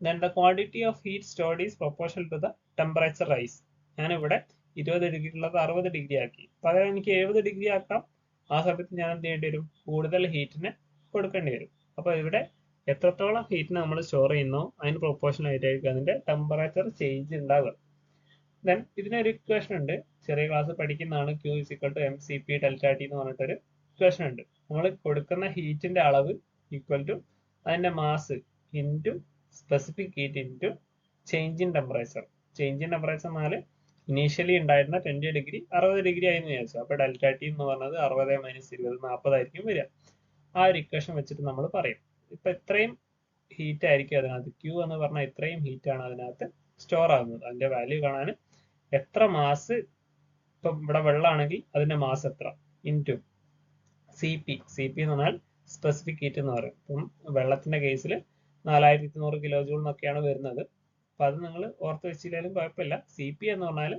Then the quantity of heat stored is proportional to the temperature rise. ഞാനിവിടെ 20 ഡിഗ്രി ഉള്ളത് 60 ഡിഗ്രി ആക്കി. പകരം എനിക്ക് 70 ഡിഗ്രി ആക്കാം. ആ സമയത്ത് ഞാൻ എന്ത് ചെയ്യേണ്ടി വരും, കൂടുതൽ ഹീറ്റിനെ കൊടുക്കേണ്ടി വരും. അപ്പൊ ഇവിടെ എത്രത്തോളം ഹീറ്റിനെ നമ്മൾ സ്റ്റോർ ചെയ്യുന്നോ അതിന് പ്രൊപ്പോർഷണൽ ആയിട്ടായിരിക്കും അതിന്റെ ടെമ്പറേച്ചർ ചേഞ്ച് ഉണ്ടാവുക. ദെൻ ഇതിനൊരു ഇക്വേഷൻ ഉണ്ട്, ചെറിയ ക്ലാസ് പഠിക്കുന്നതാണ്. Q = mCp ΔT എന്ന് പറഞ്ഞിട്ടൊരു ഇക്വേഷൻ ഉണ്ട്. നമ്മൾ കൊടുക്കുന്ന ഹീറ്റിന്റെ അളവ് ഈക്വൽ ടു അതിന്റെ mass into specific heat into change in temperature. Change in temperature എന്നാൽ ഇനീഷ്യലി ഉണ്ടായിരുന്ന 20 ഡിഗ്രി 60 ഡിഗ്രി ആയി എന്ന് വിചാരിച്ചു. അപ്പൊ ΔT എന്ന് പറഞ്ഞത് 60 - 20 40 ആയിരിക്കും വരിക. ആ ഒരു ഇക്വേഷൻ വെച്ചിട്ട് നമ്മൾ പറയും ഇപ്പൊ ഇത്രയും ഹീറ്റ് ആയിരിക്കും അതിനകത്ത്, Q എന്ന് പറഞ്ഞാൽ ഇത്രയും ഹീറ്റ് ആണ് അതിനകത്ത് സ്റ്റോർ ആകുന്നത്. അതിന്റെ വാല്യൂ കാണാൻ എത്ര മാസ്, ഇപ്പൊ ഇവിടെ വെള്ളമാണെങ്കിൽ അതിന്റെ മാസ് എത്ര ഇൻറ്റു CP എന്ന് പറഞ്ഞാൽ സ്പെസിഫിക് ഹീറ്റ് എന്ന് പറയും. ഇപ്പം വെള്ളത്തിന്റെ കേസിൽ 4200 കിലോ ജൂൾ എന്നൊക്കെയാണ് വരുന്നത്. അപ്പൊ അത് നിങ്ങൾ ഓർത്ത് വെച്ചില്ലാലും കുഴപ്പമില്ല. CP എന്ന് പറഞ്ഞാൽ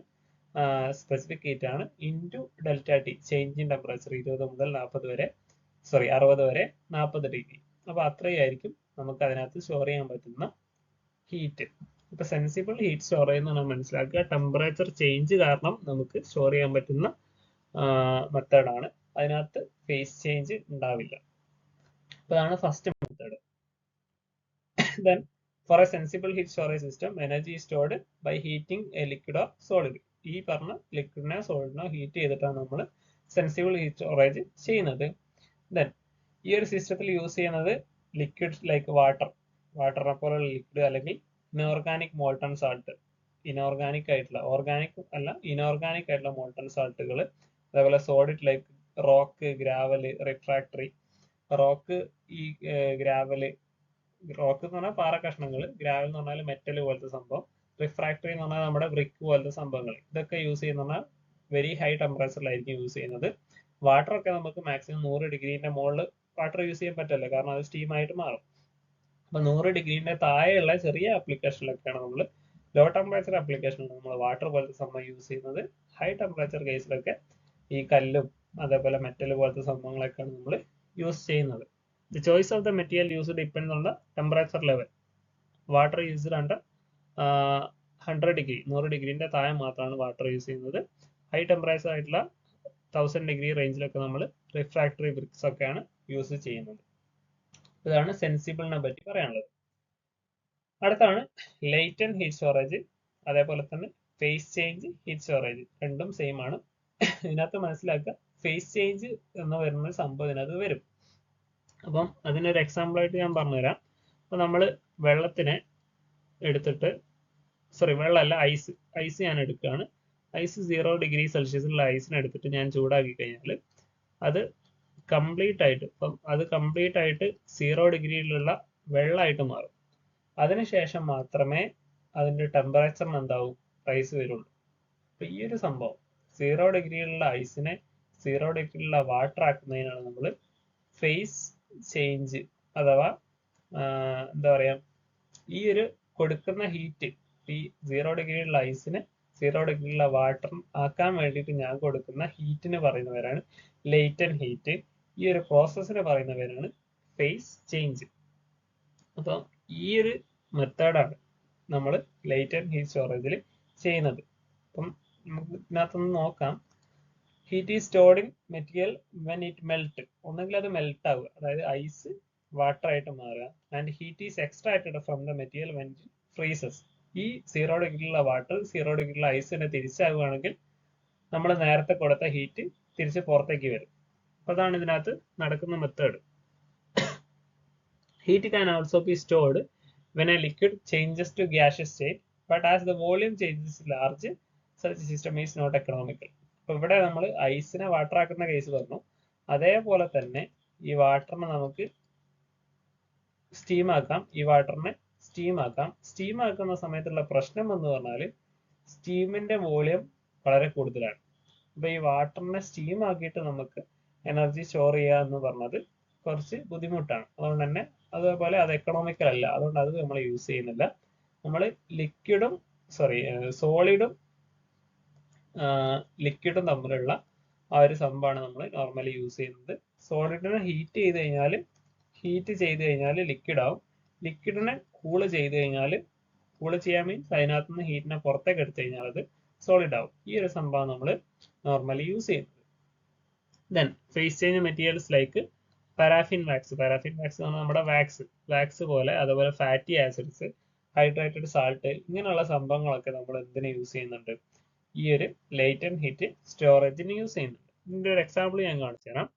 സ്പെസിഫിക് ഹീറ്റ് ആണ് into ΔT change in temperature 20 മുതൽ 60 വരെ 40 ഡിഗ്രി. അപ്പൊ അത്രയായിരിക്കും നമുക്ക് അതിനകത്ത് സ്റ്റോർ ചെയ്യാൻ പറ്റുന്ന ഹീറ്റ്. ഇപ്പൊ സെൻസിബിൾ ഹീറ്റ് സ്റ്റോറേജ് എന്ന് നമ്മൾ മനസ്സിലാക്കുക, ടെമ്പറേച്ചർ ചേഞ്ച് കാരണം നമുക്ക് സ്റ്റോർ ചെയ്യാൻ പറ്റുന്ന മെത്തേഡാണ്. അതിനകത്ത് ഫേസ് ചേഞ്ച് ഉണ്ടാവില്ല. അപ്പൊ അതാണ് first method. Then for a sensible heat storage system, energy is stored by heating a liquid or solid. ഈ പറഞ്ഞ ലിക്വിഡിനെ സോളിഡിനോ ഹീറ്റ് ചെയ്തിട്ടാണ് നമ്മൾ സെൻസിബിൾ ഹീറ്റ് സ്റ്റോറേജ് ചെയ്യുന്നത്. ദെൻ ഈ ഒരു സിസ്റ്റത്തിൽ യൂസ് ചെയ്യുന്നത് ലിക്വിഡ്സ് ലൈക്ക് വാട്ടറിനെ പോലുള്ള ലിക്വിഡ് അല്ലെങ്കിൽ ഇനോർഗാനിക് മോൾട്ടൺ സാൾട്ട്, ഇനോർഗാനിക് ആയിട്ടുള്ള, ഓർഗാനിക് അല്ല ഇനോർഗാനിക് ആയിട്ടുള്ള മോൾട്ടൺ സാൾട്ടുകൾ, അതേപോലെ solid like rock, gravel, refractory. Rock ഈ ഗ്രാവല്, റോക്ക് എന്ന് പറഞ്ഞാൽ പാറ കഷ്ണങ്ങൾ, ഗ്രാവൽ എന്ന് പറഞ്ഞാൽ മെറ്റൽ പോലത്തെ സംഭവം, റിഫ്രാക്ടറി എന്ന് പറഞ്ഞാൽ നമ്മുടെ ബ്രിക്ക് പോലത്തെ സംഭവങ്ങൾ. ഇതൊക്കെ യൂസ് ചെയ്യുന്ന പറഞ്ഞാൽ വെരി ഹൈ ടെമ്പറേച്ചറിലായിരിക്കും യൂസ് ചെയ്യുന്നത്. വാട്ടർ ഒക്കെ നമുക്ക് മാക്സിമം 100 ഡിഗ്രീന്റെ മുകളിൽ വാട്ടർ യൂസ് ചെയ്യാൻ പറ്റില്ല, കാരണം അത് സ്റ്റീം ആയിട്ട് മാറും. അപ്പൊ 100 ഡിഗ്രീന്റെ താഴെയുള്ള ചെറിയ ആപ്ലിക്കേഷനിലൊക്കെയാണ് നമ്മൾ, ലോ ടെമ്പറേച്ചർ ആപ്ലിക്കേഷനിൽ നമ്മൾ വാട്ടർ പോലത്തെ സംഭവം യൂസ് ചെയ്യുന്നത്. ഹൈ ടെമ്പറേച്ചർ കേസിലൊക്കെ ഈ കല്ലും അതേപോലെ മെറ്റൽ പോലത്തെ സംഭവങ്ങളൊക്കെയാണ് നമ്മൾ യൂസ് ചെയ്യുന്നത്. The choice of the material used depends on the temperature level. Water used under 100 degree, 100 ഡിഗ്രീന്റെ താഴെ മാത്രമാണ് വാട്ടർ യൂസ് ചെയ്യുന്നത്. ഹൈ ടെമ്പറേച്ചർ ആയിട്ടുള്ള 1000 ഡിഗ്രി റേഞ്ചിലൊക്കെ നമ്മൾ റിഫ്രാക്ടറി ബ്രിക്സ് ഒക്കെയാണ് യൂസ് ചെയ്യുന്നത്. ഇതാണ് സെൻസിബിളിനെ പറ്റി പറയാനുള്ളത്. അടുത്താണ് ലേറ്റന്റ് ഹീറ്റ് സ്റ്റോറേജ്, അതേപോലെ തന്നെ ഫേസ് ചേഞ്ച് ഹീറ്റ് സ്റ്റോറേജ്. രണ്ടും സെയിം ആണ്. ഇതിനകത്ത് മനസ്സിലാക്കുക, ഫേസ് ചേഞ്ച് എന്ന് വരുന്ന സംഭവം ഇതിനകത്ത് വരും. അപ്പം അതിനൊരു എക്സാമ്പിൾ ആയിട്ട് ഞാൻ പറഞ്ഞുതരാം. അപ്പൊ നമ്മൾ വെള്ളത്തിനെ എടുത്തിട്ട്, വെള്ളമല്ല, ഐസ് ഞാൻ എടുക്കുകയാണ്. ഐസ് 0 ഡിഗ്രി സെൽഷ്യസിലുള്ള ഐസിനെ എടുത്തിട്ട് ഞാൻ ചൂടാക്കി കഴിഞ്ഞാൽ അത് കംപ്ലീറ്റ് ആയിട്ട് 0 ഡിഗ്രിയിലുള്ള വെള്ളമായിട്ട് മാറും. അതിനുശേഷം മാത്രമേ അതിന്റെ ടെമ്പറേച്ചറിന് എന്താവും, റൈസ് വരുള്ളൂ. അപ്പൊ ഈ ഒരു സംഭവം 0 ഡിഗ്രിയിലുള്ള ഐസിനെ 0 ഡിഗ്രിയിലുള്ള വാട്ടർ ആക്കുന്നതിനാണ് നമ്മൾ ഫേസ് ചേഞ്ച് അഥവാ എന്താ പറയാ, ഈ ഒരു കൊടുക്കുന്ന ഹീറ്റ്, ഈ 0 ഡിഗ്രിയിലുള്ള ഐസിനെ 0 ഡിഗ്രിയിലുള്ള വാട്ടർ ആക്കാൻ വേണ്ടിയിട്ട് ഞാൻ കൊടുക്കുന്ന ഹീറ്റിന് പറയുന്ന പേരാണ് ലേറ്റന്റ് ഹീറ്റ്. ഈ ഒരു പ്രോസസ്സിന് പറയുന്ന പേരാണ് ഫേസ് ചേഞ്ച്. അപ്പം ഈ ഒരു മെത്തേഡാണ് നമ്മൾ ലേറ്റന്റ് ഹീറ്റ് സ്റ്റോറേജിൽ ചെയ്യുന്നത്. അപ്പം നമുക്ക് ഇതിനകത്തൊന്ന് നോക്കാം. Heat is stored in material when it melt. ഒന്നെങ്കിൽ അത് മെൽറ്റ് ആവുക, അതായത് ഐസ് വാട്ടർ ആയിട്ട് മാറുക. And heat is extracted from the material when it freezes. ഈ 0 ഡിഗ്രിയിലുള്ള വാട്ടർ 0 ഡിഗ്രിയിലുള്ള ഐസിനെ തിരിച്ചാവുകയാണെങ്കിൽ നമ്മൾ നേരത്തെ കൊടുത്ത ഹീറ്റ് തിരിച്ച് പുറത്തേക്ക് വരും. അപ്പൊ അതാണ് ഇതിനകത്ത് നടക്കുന്ന method. Heat can also be stored when a liquid changes to gaseous state, but as the volume changes large, such system is not economical. അപ്പൊ ഇവിടെ നമ്മൾ ഐസിനെ വാട്ടർ ആക്കുന്ന കേസ് പറഞ്ഞു. അതേപോലെ തന്നെ ഈ വാട്ടറിനെ നമുക്ക് സ്റ്റീം ആക്കാം. സ്റ്റീം ആക്കുന്ന സമയത്തുള്ള പ്രശ്നം എന്ന് പറഞ്ഞാൽ സ്റ്റീമിന്റെ വോളിയം വളരെ കൂടുതലാണ്. അപ്പൊ ഈ വാട്ടറിനെ സ്റ്റീം ആക്കിയിട്ട് നമുക്ക് എനർജി സ്റ്റോർ ചെയ്യുക എന്ന് പറഞ്ഞത് കുറച്ച് ബുദ്ധിമുട്ടാണ്. അതുകൊണ്ട് തന്നെ അതേപോലെ അത് എക്കണോമിക്കൽ അല്ല. അതുകൊണ്ട് അത് നമ്മൾ യൂസ് ചെയ്യുന്നില്ല. നമ്മൾ ലിക്വിഡും തമ്മിലുള്ള ആ ഒരു സംഭവമാണ് നമ്മൾ നോർമലി യൂസ് ചെയ്യുന്നത്. സോളിഡിനെ ഹീറ്റ് ചെയ്ത് കഴിഞ്ഞാൽ ലിക്വിഡ് ആവും. ലിക്വിഡിനെ കൂള് ചെയ്യാൻ മീൻസ് അതിനകത്ത് നിന്ന് ഹീറ്റിനെ പുറത്തേക്ക് എടുത്തു കഴിഞ്ഞാൽ അത് സോളിഡ് ആവും. ഈ ഒരു സംഭവം നമ്മൾ നോർമലി യൂസ് ചെയ്യുന്നത്. Then phase change materials like paraffin wax എന്ന് പറഞ്ഞാൽ നമ്മുടെ വാക്സ് പോലെ, അതുപോലെ ഫാറ്റി ആസിഡ്സ്, ഹൈഡ്രേറ്റഡ് സാൾട്ട്, ഇങ്ങനെയുള്ള സംഭവങ്ങളൊക്കെ നമ്മൾ എന്തിനു യൂസ് ചെയ്യുന്നുണ്ട്, ഈ ഒരു ലേറ്റന്റ് ഹീറ്റ് സ്റ്റോറേജിന് യൂസ് ചെയ്യുന്നുണ്ട്. ഇതിന്റെ ഒരു എക്സാമ്പിൾ ഞാൻ കാണിച്ചു തരാം.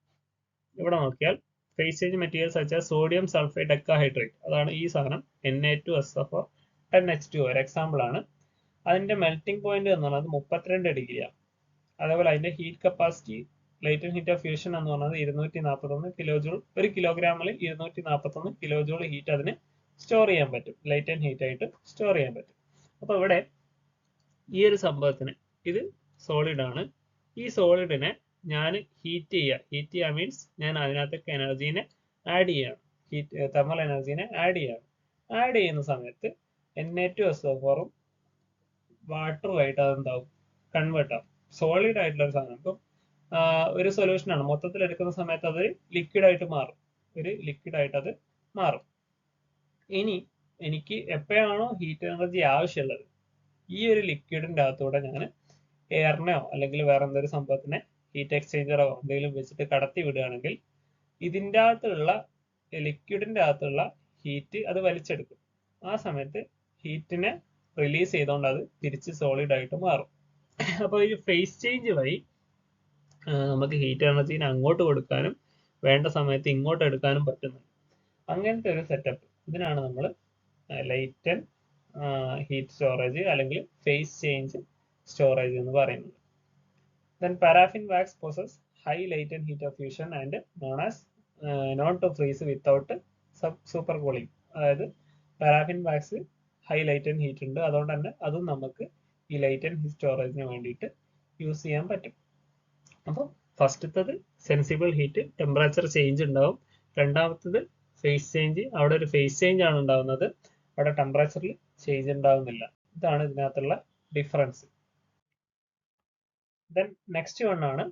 ഇവിടെ നോക്കിയാൽ ഫേസ് ചേഞ്ച് മെറ്റീരിയൽസ് വെച്ചാൽ സോഡിയം സൾഫേറ്റ് ഡെക്കാഹൈഡ്രേറ്റ്, അതാണ് ഈ സാധനം, Na2SO4 10H2O ഒരു എക്സാമ്പിൾ ആണ്. അതിന്റെ മെൽറ്റിംഗ് പോയിന്റ് എന്ന് പറയുന്നത് 32 ഡിഗ്രിയാണ്. അതേപോലെ അതിന്റെ heat capacity, latent heat of fusion എന്ന് പറയുന്നത് 241 കിലോ ജൂൾ. ഒരു കിലോഗ്രാമിൽ 241 കിലോ ജൂൾ ഹീറ്റ് അതിന് സ്റ്റോർ ചെയ്യാൻ പറ്റും, ലേറ്റന്റ് ഹീറ്റ് ആയിട്ട് സ്റ്റോർ ചെയ്യാൻ പറ്റും. അപ്പൊ ഇവിടെ ഈ ഒരു സംഭവത്തിന് ഇത് സോളിഡ് ആണ്. ഈ സോളിഡിനെ ഞാൻ ഹീറ്റ് ചെയ്യുക മീൻസ് ഞാൻ അതിനകത്തേക്ക് എനർജീനെ ആഡ് ചെയ്യാണ്, തെർമൽ എനർജീനെ ആഡ് ചെയ്യുന്ന സമയത്ത് Na2SO4ഉം വാട്ടറുമായിട്ട് അതെന്താവും, കൺവേർട്ട് ആവും. സോളിഡ് ആയിട്ടുള്ള ഒരു സാധനം. ഇപ്പം ഒരു സൊല്യൂഷൻ ആണ്, മൊത്തത്തിൽ എടുക്കുന്ന സമയത്ത് അത് ലിക്വിഡ് ആയിട്ട് മാറും. ഇനി എനിക്ക് എപ്പോഴാണോ ഹീറ്റ് എനർജി ആവശ്യമുള്ളത്, ഈ ഒരു ലിക്വിഡിന്റെ അകത്തൂടെ ഞാൻ എയറിനെയോ അല്ലെങ്കിൽ വേറെ എന്തൊരു സംഭവത്തിനെ ഹീറ്റ് എക്സ്ചേഞ്ചറോ എന്തെങ്കിലും വെച്ചിട്ട് കടത്തി വിടുകയാണെങ്കിൽ ഇതിന്റെ അകത്തുള്ള ലിക്വിഡിന്റെ അകത്തുള്ള ഹീറ്റ് അത് വലിച്ചെടുക്കും. ആ സമയത്ത് ഹീറ്റിനെ റിലീസ് ചെയ്തുകൊണ്ട് അത് തിരിച്ച് സോളിഡ് ആയിട്ട് മാറും. അപ്പോൾ ഈ ഫേസ് ചേഞ്ച് വഴി നമുക്ക് ഹീറ്റ് എനർജീനെ അങ്ങോട്ട് കൊടുക്കാനും വേണ്ട സമയത്ത് ഇങ്ങോട്ട് എടുക്കാനും പറ്റുന്നുണ്ട്. അങ്ങനത്തെ ഒരു സെറ്റപ്പ്, ഇതിനാണ് നമ്മൾ ലൈറ്റൻ ഹീറ്റ് സ്റ്റോറേജ് അല്ലെങ്കിൽ ഫേസ് ചേഞ്ച് സ്റ്റോറേജ് എന്ന് പറയുന്നത്. Then paraffin wax possess high latent heat of fusion and known to freeze without supercooling. അതായത് paraffin wax high latent heat ഉണ്ട്, അതുകൊണ്ട് തന്നെ അതും നമുക്ക് ഈ ലൈറ്റൻ ഹീറ്റ് സ്റ്റോറേജിന് വേണ്ടിയിട്ട് യൂസ് ചെയ്യാൻ പറ്റും. അപ്പോൾ ഫസ്റ്റത്തത് സെൻസിബിൾ ഹീറ്റ്, ടെമ്പറേച്ചർ ചേഞ്ച് ഉണ്ടാവും. രണ്ടാമത്തത് ഫേസ് ചേഞ്ച്, അവിടെ ഒരു ഫേസ് ചേഞ്ച് ആണ് ഉണ്ടാവുന്നത്, അവിടെ ടെമ്പറേച്ചറിൽ ചേഞ്ച് ഉണ്ടാവുന്നില്ല. ഇതാണ് ഇതിനകത്തുള്ള ഡിഫറൻസ്. ദെൻ നെക്സ്റ്റ് വൺ ആണ്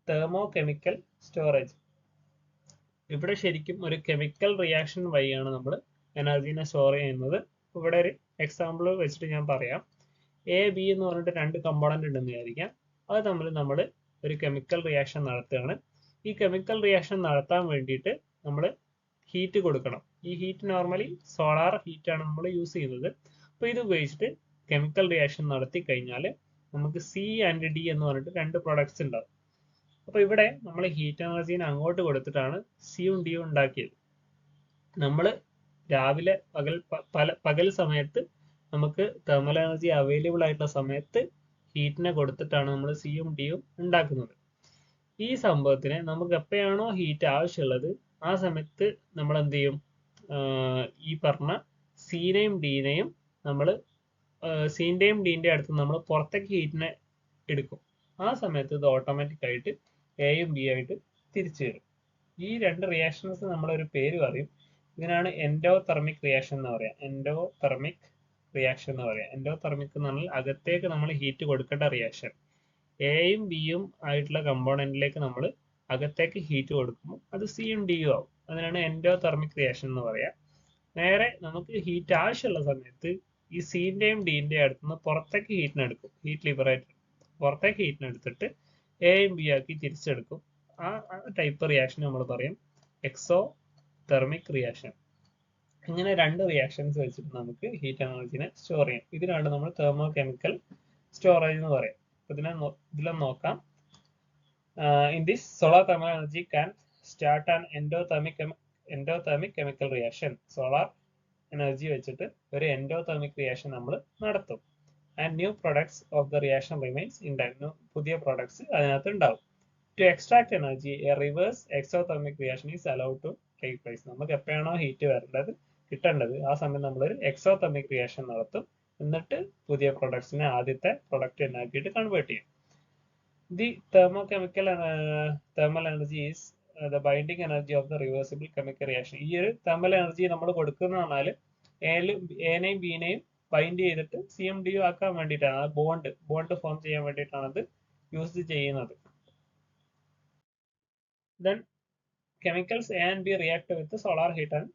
തെർമോ കെമിക്കൽ സ്റ്റോറേജ്. ഇവിടെ ശരിക്കും ഒരു കെമിക്കൽ റിയാക്ഷൻ വഴിയാണ് നമ്മൾ എനർജീനെ സ്റ്റോർ ചെയ്യുന്നത്. ഇവിടെ ഒരു എക്സാമ്പിൾ വെച്ചിട്ട് ഞാൻ പറയാം. എ ബി എന്ന് പറഞ്ഞിട്ട് രണ്ട് കമ്പോണന്റ് ഉണ്ടെന്ന് വിചാരിക്കാം. അത് തമ്മിൽ നമ്മൾ ഒരു കെമിക്കൽ റിയാക്ഷൻ നടത്തുകയാണ്. ഈ കെമിക്കൽ റിയാക്ഷൻ നടത്താൻ വേണ്ടിയിട്ട് നമ്മൾ ഹീറ്റ് കൊടുക്കണം. ഈ ഹീറ്റ് നോർമലി സോളാർ ഹീറ്റ് ആണ് നമ്മൾ യൂസ് ചെയ്യുന്നത്. അപ്പോൾ ഇത് ഉപയോഗിച്ചിട്ട് കെമിക്കൽ റിയാക്ഷൻ നടത്തി കഴിഞ്ഞാൽ നമുക്ക് സി ആൻഡ് ഡി എന്ന് പറഞ്ഞിട്ട് രണ്ട് പ്രൊഡക്ട്സ് ഉണ്ടാവും. അപ്പോൾ ഇവിടെ നമ്മൾ ഹീറ്റ് എനർജീനെ അങ്ങോട്ട് കൊടുത്തിട്ടാണ് സിയും ഡിയും ഉണ്ടാക്കിയത്. നമ്മൾ രാവിലെ പകൽ സമയത്ത് നമുക്ക് തെർമൽ എനർജി അവൈലബിൾ ആയിട്ടുള്ള സമയത്ത് ഹീറ്റിനെ കൊടുത്തിട്ടാണ് നമ്മൾ സിയും ഡിയും ഉണ്ടാക്കുന്നത്. ഈ സംഭവത്തിന് നമുക്ക് എപ്പോഴാണോ ഹീറ്റ് ആവശ്യമുള്ളത് ആ സമയത്ത് നമ്മൾ എന്ത് ചെയ്യും, ഈ പറഞ്ഞ സീനെയും ഡീനെയും നമ്മൾ സീൻ്റെയും ഡീൻ്റെ അടുത്ത് നമ്മൾ പുറത്തേക്ക് ഹീറ്റിനെ എടുക്കും. ആ സമയത്ത് ഇത് ഓട്ടോമാറ്റിക് ആയിട്ട് എയും ബി ആയിട്ട് തിരിച്ചു വരും. ഈ രണ്ട് റിയാക്ഷൻസ് നമ്മളൊരു പേര് പറയും. ഇതിനാണ് എൻഡോതെർമിക് റിയാക്ഷൻ എന്ന് പറയാം. എൻഡോതെർമിക് റിയാക്ഷൻ എന്ന് പറയാം. എൻഡോതെർമിക് എന്ന് പറഞ്ഞാൽ അകത്തേക്ക് നമ്മൾ ഹീറ്റ് കൊടുക്കേണ്ട റിയാക്ഷൻ. എയും ബിയും ആയിട്ടുള്ള കമ്പോണന്റിലേക്ക് നമ്മൾ അകത്തേക്ക് ഹീറ്റ് കൊടുക്കുമ്പോൾ അത് സിയും ഡിയും ആവും. അതിനാണ് എൻഡോതെർമിക് റിയാക്ഷൻ എന്ന് പറയാം. നേരെ നമുക്ക് ഹീറ്റ് ആവശ്യമുള്ള സമയത്ത് ഈ സിന്റെയും ഡിന്റെയും അടുത്തുനിന്ന് പുറത്തേക്ക് ഹീറ്റിനെ എടുക്കും. ഹീറ്റ് ലിബറേറ്റർ പുറത്തേക്ക് ഹീറ്റിനെ എടുത്തിട്ട് എയും ബി ആക്കി തിരിച്ചെടുക്കും. ആ ടൈപ്പ് റിയാക്ഷൻ നമ്മൾ പറയും എക്സോ തെർമിക് റിയാക്ഷൻ. ഇങ്ങനെ രണ്ട് റിയാക്ഷൻസ് വെച്ചിട്ട് നമുക്ക് ഹീറ്റ് എനർജിനെ സ്റ്റോർ ചെയ്യാം. ഇതിനാണ് നമ്മൾ തെർമോ കെമിക്കൽ സ്റ്റോറേജ് എന്ന് പറയാം. ഇതിലൊന്ന് നോക്കാം. In this solar thermal energy can start an endothermic chemical reaction. Solar energy വെച്ചിട്ട് ഒരു എൻഡോതെർമിക് റിയാക്ഷൻ നമ്മൾ നടത്തും. And new products of the reaction remains intact. പുതിയ പ്രൊഡക്ട്സ് അതിനകത്ത് ഉണ്ടാവും. To extract energy a reverse exothermic reaction is allowed to take place. നമുക്ക് എപ്പോഴാണോ heat കിട്ടേണ്ടത് ആ സമയം നമ്മളൊരു എക്സോതെർമിക് റിയാക്ഷൻ നടത്തും. എന്നിട്ട് പുതിയ പ്രൊഡക്ട്സിനെ ആദ്യത്തെ പ്രൊഡക്റ്റ് എന്നാക്കിയിട്ട് കൺവേർട്ട് ചെയ്യും. The thermal energy is the binding energy of the reversible chemical reaction. ഈ ഒരു തെർമൽ എനർജി നമ്മൾ കൊടുക്കുന്ന പറഞ്ഞാൽ എനെയും ബിനെയും ബൈൻഡ് ചെയ്തിട്ട് സിയും ഡിയും ആക്കാൻ വേണ്ടിയിട്ടാണ്, ബോണ്ട് ഫോം ചെയ്യാൻ വേണ്ടിയിട്ടാണ് അത് യൂസ് ചെയ്യുന്നത്. Then chemicals A and B react with solar heat and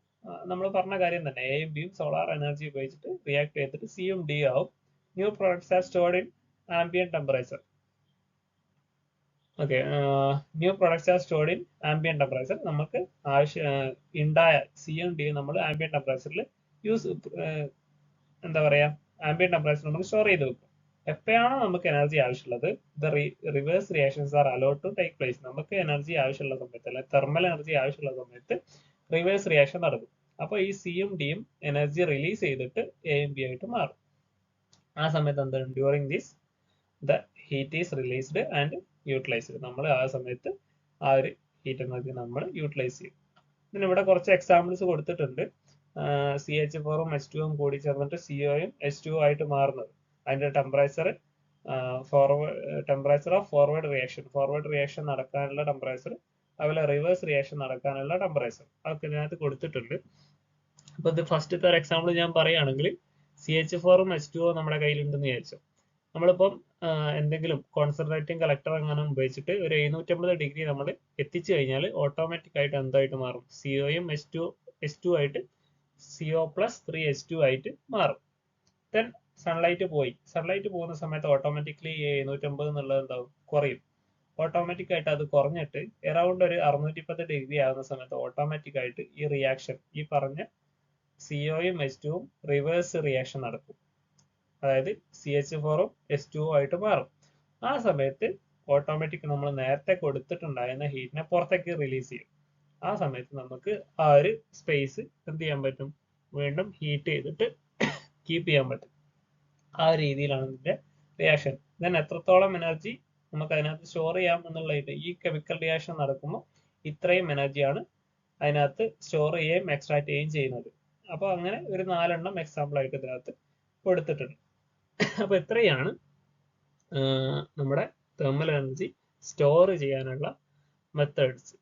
നമ്മൾ പറഞ്ഞ കാര്യം തന്നെ, എയും ബിയും സോളാർ എനർജി ഉപയോഗിച്ചിട്ട് റിയാക്ട് ചെയ്തിട്ട് സിയും ഡി ആവും. New products are stored in ambient temperature. Okay, new products are stored in ambient temperature. നമുക്ക് ഉണ്ടായ സിയും ഡിയും നമ്മൾ ആംബിയന്റ് ടെമ്പറേച്ചറിൽ ആംബിയന്റ് ടെമ്പറേച്ചർ നമ്മൾ സ്റ്റോർ ചെയ്ത് വെക്കും. എപ്പോഴാണോ നമുക്ക് എനർജി ആവശ്യമുള്ളത് the reverse reactions are allowed to take place. നമുക്ക് എനർജി ആവശ്യമുള്ള സമയത്ത്, അല്ലെങ്കിൽ തെർമൽ എനർജി ആവശ്യമുള്ള സമയത്ത് റിവേഴ്സ് റിയാക്ഷൻ നടക്കും. അപ്പോൾ ഈ സിയും ഡിയും എനർജി റിലീസ് ചെയ്തിട്ട് എയും ബി ആയിട്ട് മാറും. ആ സമയത്ത് എന്താണ്, during this the heat is released and utilised. നമ്മൾ ആ സമയത്ത് ആ ഒരു ഹീറ്റ് എനർജി നമ്മൾ യൂട്ടിലൈസ് ചെയ്യും. ഇതിനിവിടെ കുറച്ച് എക്സാമ്പിൾസ് കൊടുത്തിട്ടുണ്ട്. CH4ഉം H2ഉം കൂടി ചേർന്നിട്ട് COയും H2 ആയിട്ട് മാറുന്നത്. അതിന്റെ ടെമ്പറേച്ചർ ഓഫ് ഫോർവേഡ് റിയാക്ഷൻ നടക്കാനുള്ള ടെമ്പറേച്ചർ, അതുപോലെ റിവേഴ്സ് റിയാക്ഷൻ നടക്കാനുള്ള ടെമ്പറേച്ചർ അതൊക്കെ ഇതിനകത്ത് കൊടുത്തിട്ടുണ്ട്. അപ്പൊ ഇത് ഫസ്റ്റത്തെ ഒരു എക്സാമ്പിൾ ഞാൻ പറയുകയാണെങ്കിൽ CH4ഉം H2O നമ്മുടെ കയ്യിലുണ്ടെന്ന് വിചാരിച്ചു. നമ്മളിപ്പം എന്തെങ്കിലും കോൺസെൻട്രേറ്റിംഗ് കളക്ടർ അങ്ങനെ ഉപയോഗിച്ചിട്ട് ഒരു 750 ഡിഗ്രി നമ്മൾ എത്തിച്ചു കഴിഞ്ഞാൽ ഓട്ടോമാറ്റിക് ആയിട്ട് എന്തായിട്ട് മാറും, COയും H2 ആയിട്ട് CO+3H2 ആയിട്ട് മാറും. ദെൻ സൺലൈറ്റ് പോകുന്ന സമയത്ത് ഓട്ടോമാറ്റിക്കലി 750 എന്നുള്ളത് എന്താവും, കുറയും. ഓട്ടോമാറ്റിക് ആയിട്ട് അത് കുറഞ്ഞിട്ട് അറൌണ്ട് ഒരു 610 ഡിഗ്രി ആകുന്ന സമയത്ത് ഓട്ടോമാറ്റിക് ആയിട്ട് ഈ റിയാക്ഷൻ, ഈ പറഞ്ഞ COയും H2ഉം റിവേഴ്സ് റിയാക്ഷൻ നടക്കും. അതായത് CH4ഉം H2O ആയിട്ട് മാറും. ആ സമയത്ത് ഓട്ടോമാറ്റിക് നമ്മൾ നേരത്തെ കൊടുത്തിട്ടുണ്ടായിരുന്ന ഹീറ്റിനെ പുറത്തേക്ക് റിലീസ് ചെയ്യും. ആ സമയത്ത് നമുക്ക് ആ ഒരു സ്പേസ് എന്ത് ചെയ്യാൻ പറ്റും, വീണ്ടും ഹീറ്റ് ചെയ്തിട്ട് കീപ്പ് ചെയ്യാൻ പറ്റും. ആ രീതിയിലാണ് ഇതിന്റെ റിയാക്ഷൻ. ദെൻ എത്രത്തോളം എനർജി നമുക്ക് അതിനകത്ത് സ്റ്റോർ ചെയ്യാം എന്നുള്ളത്, ഈ കെമിക്കൽ റിയാക്ഷൻ നടക്കുമ്പോൾ ഇത്രയും എനർജിയാണ് അതിനകത്ത് സ്റ്റോർ ചെയ്യുകയും എക്സ്ട്രാക്ട് ചെയ്യുകയും ചെയ്യുന്നത്. അപ്പൊ അങ്ങനെ ഒരു 4 എക്സാമ്പിൾ ആയിട്ട് ഇതിനകത്ത് കൊടുത്തിട്ടുണ്ട്. അപ്പൊ ഇത്രയാണ് നമ്മുടെ തെർമൽ എനർജി സ്റ്റോർ ചെയ്യാനുള്ള മെത്തേഡ്സ്.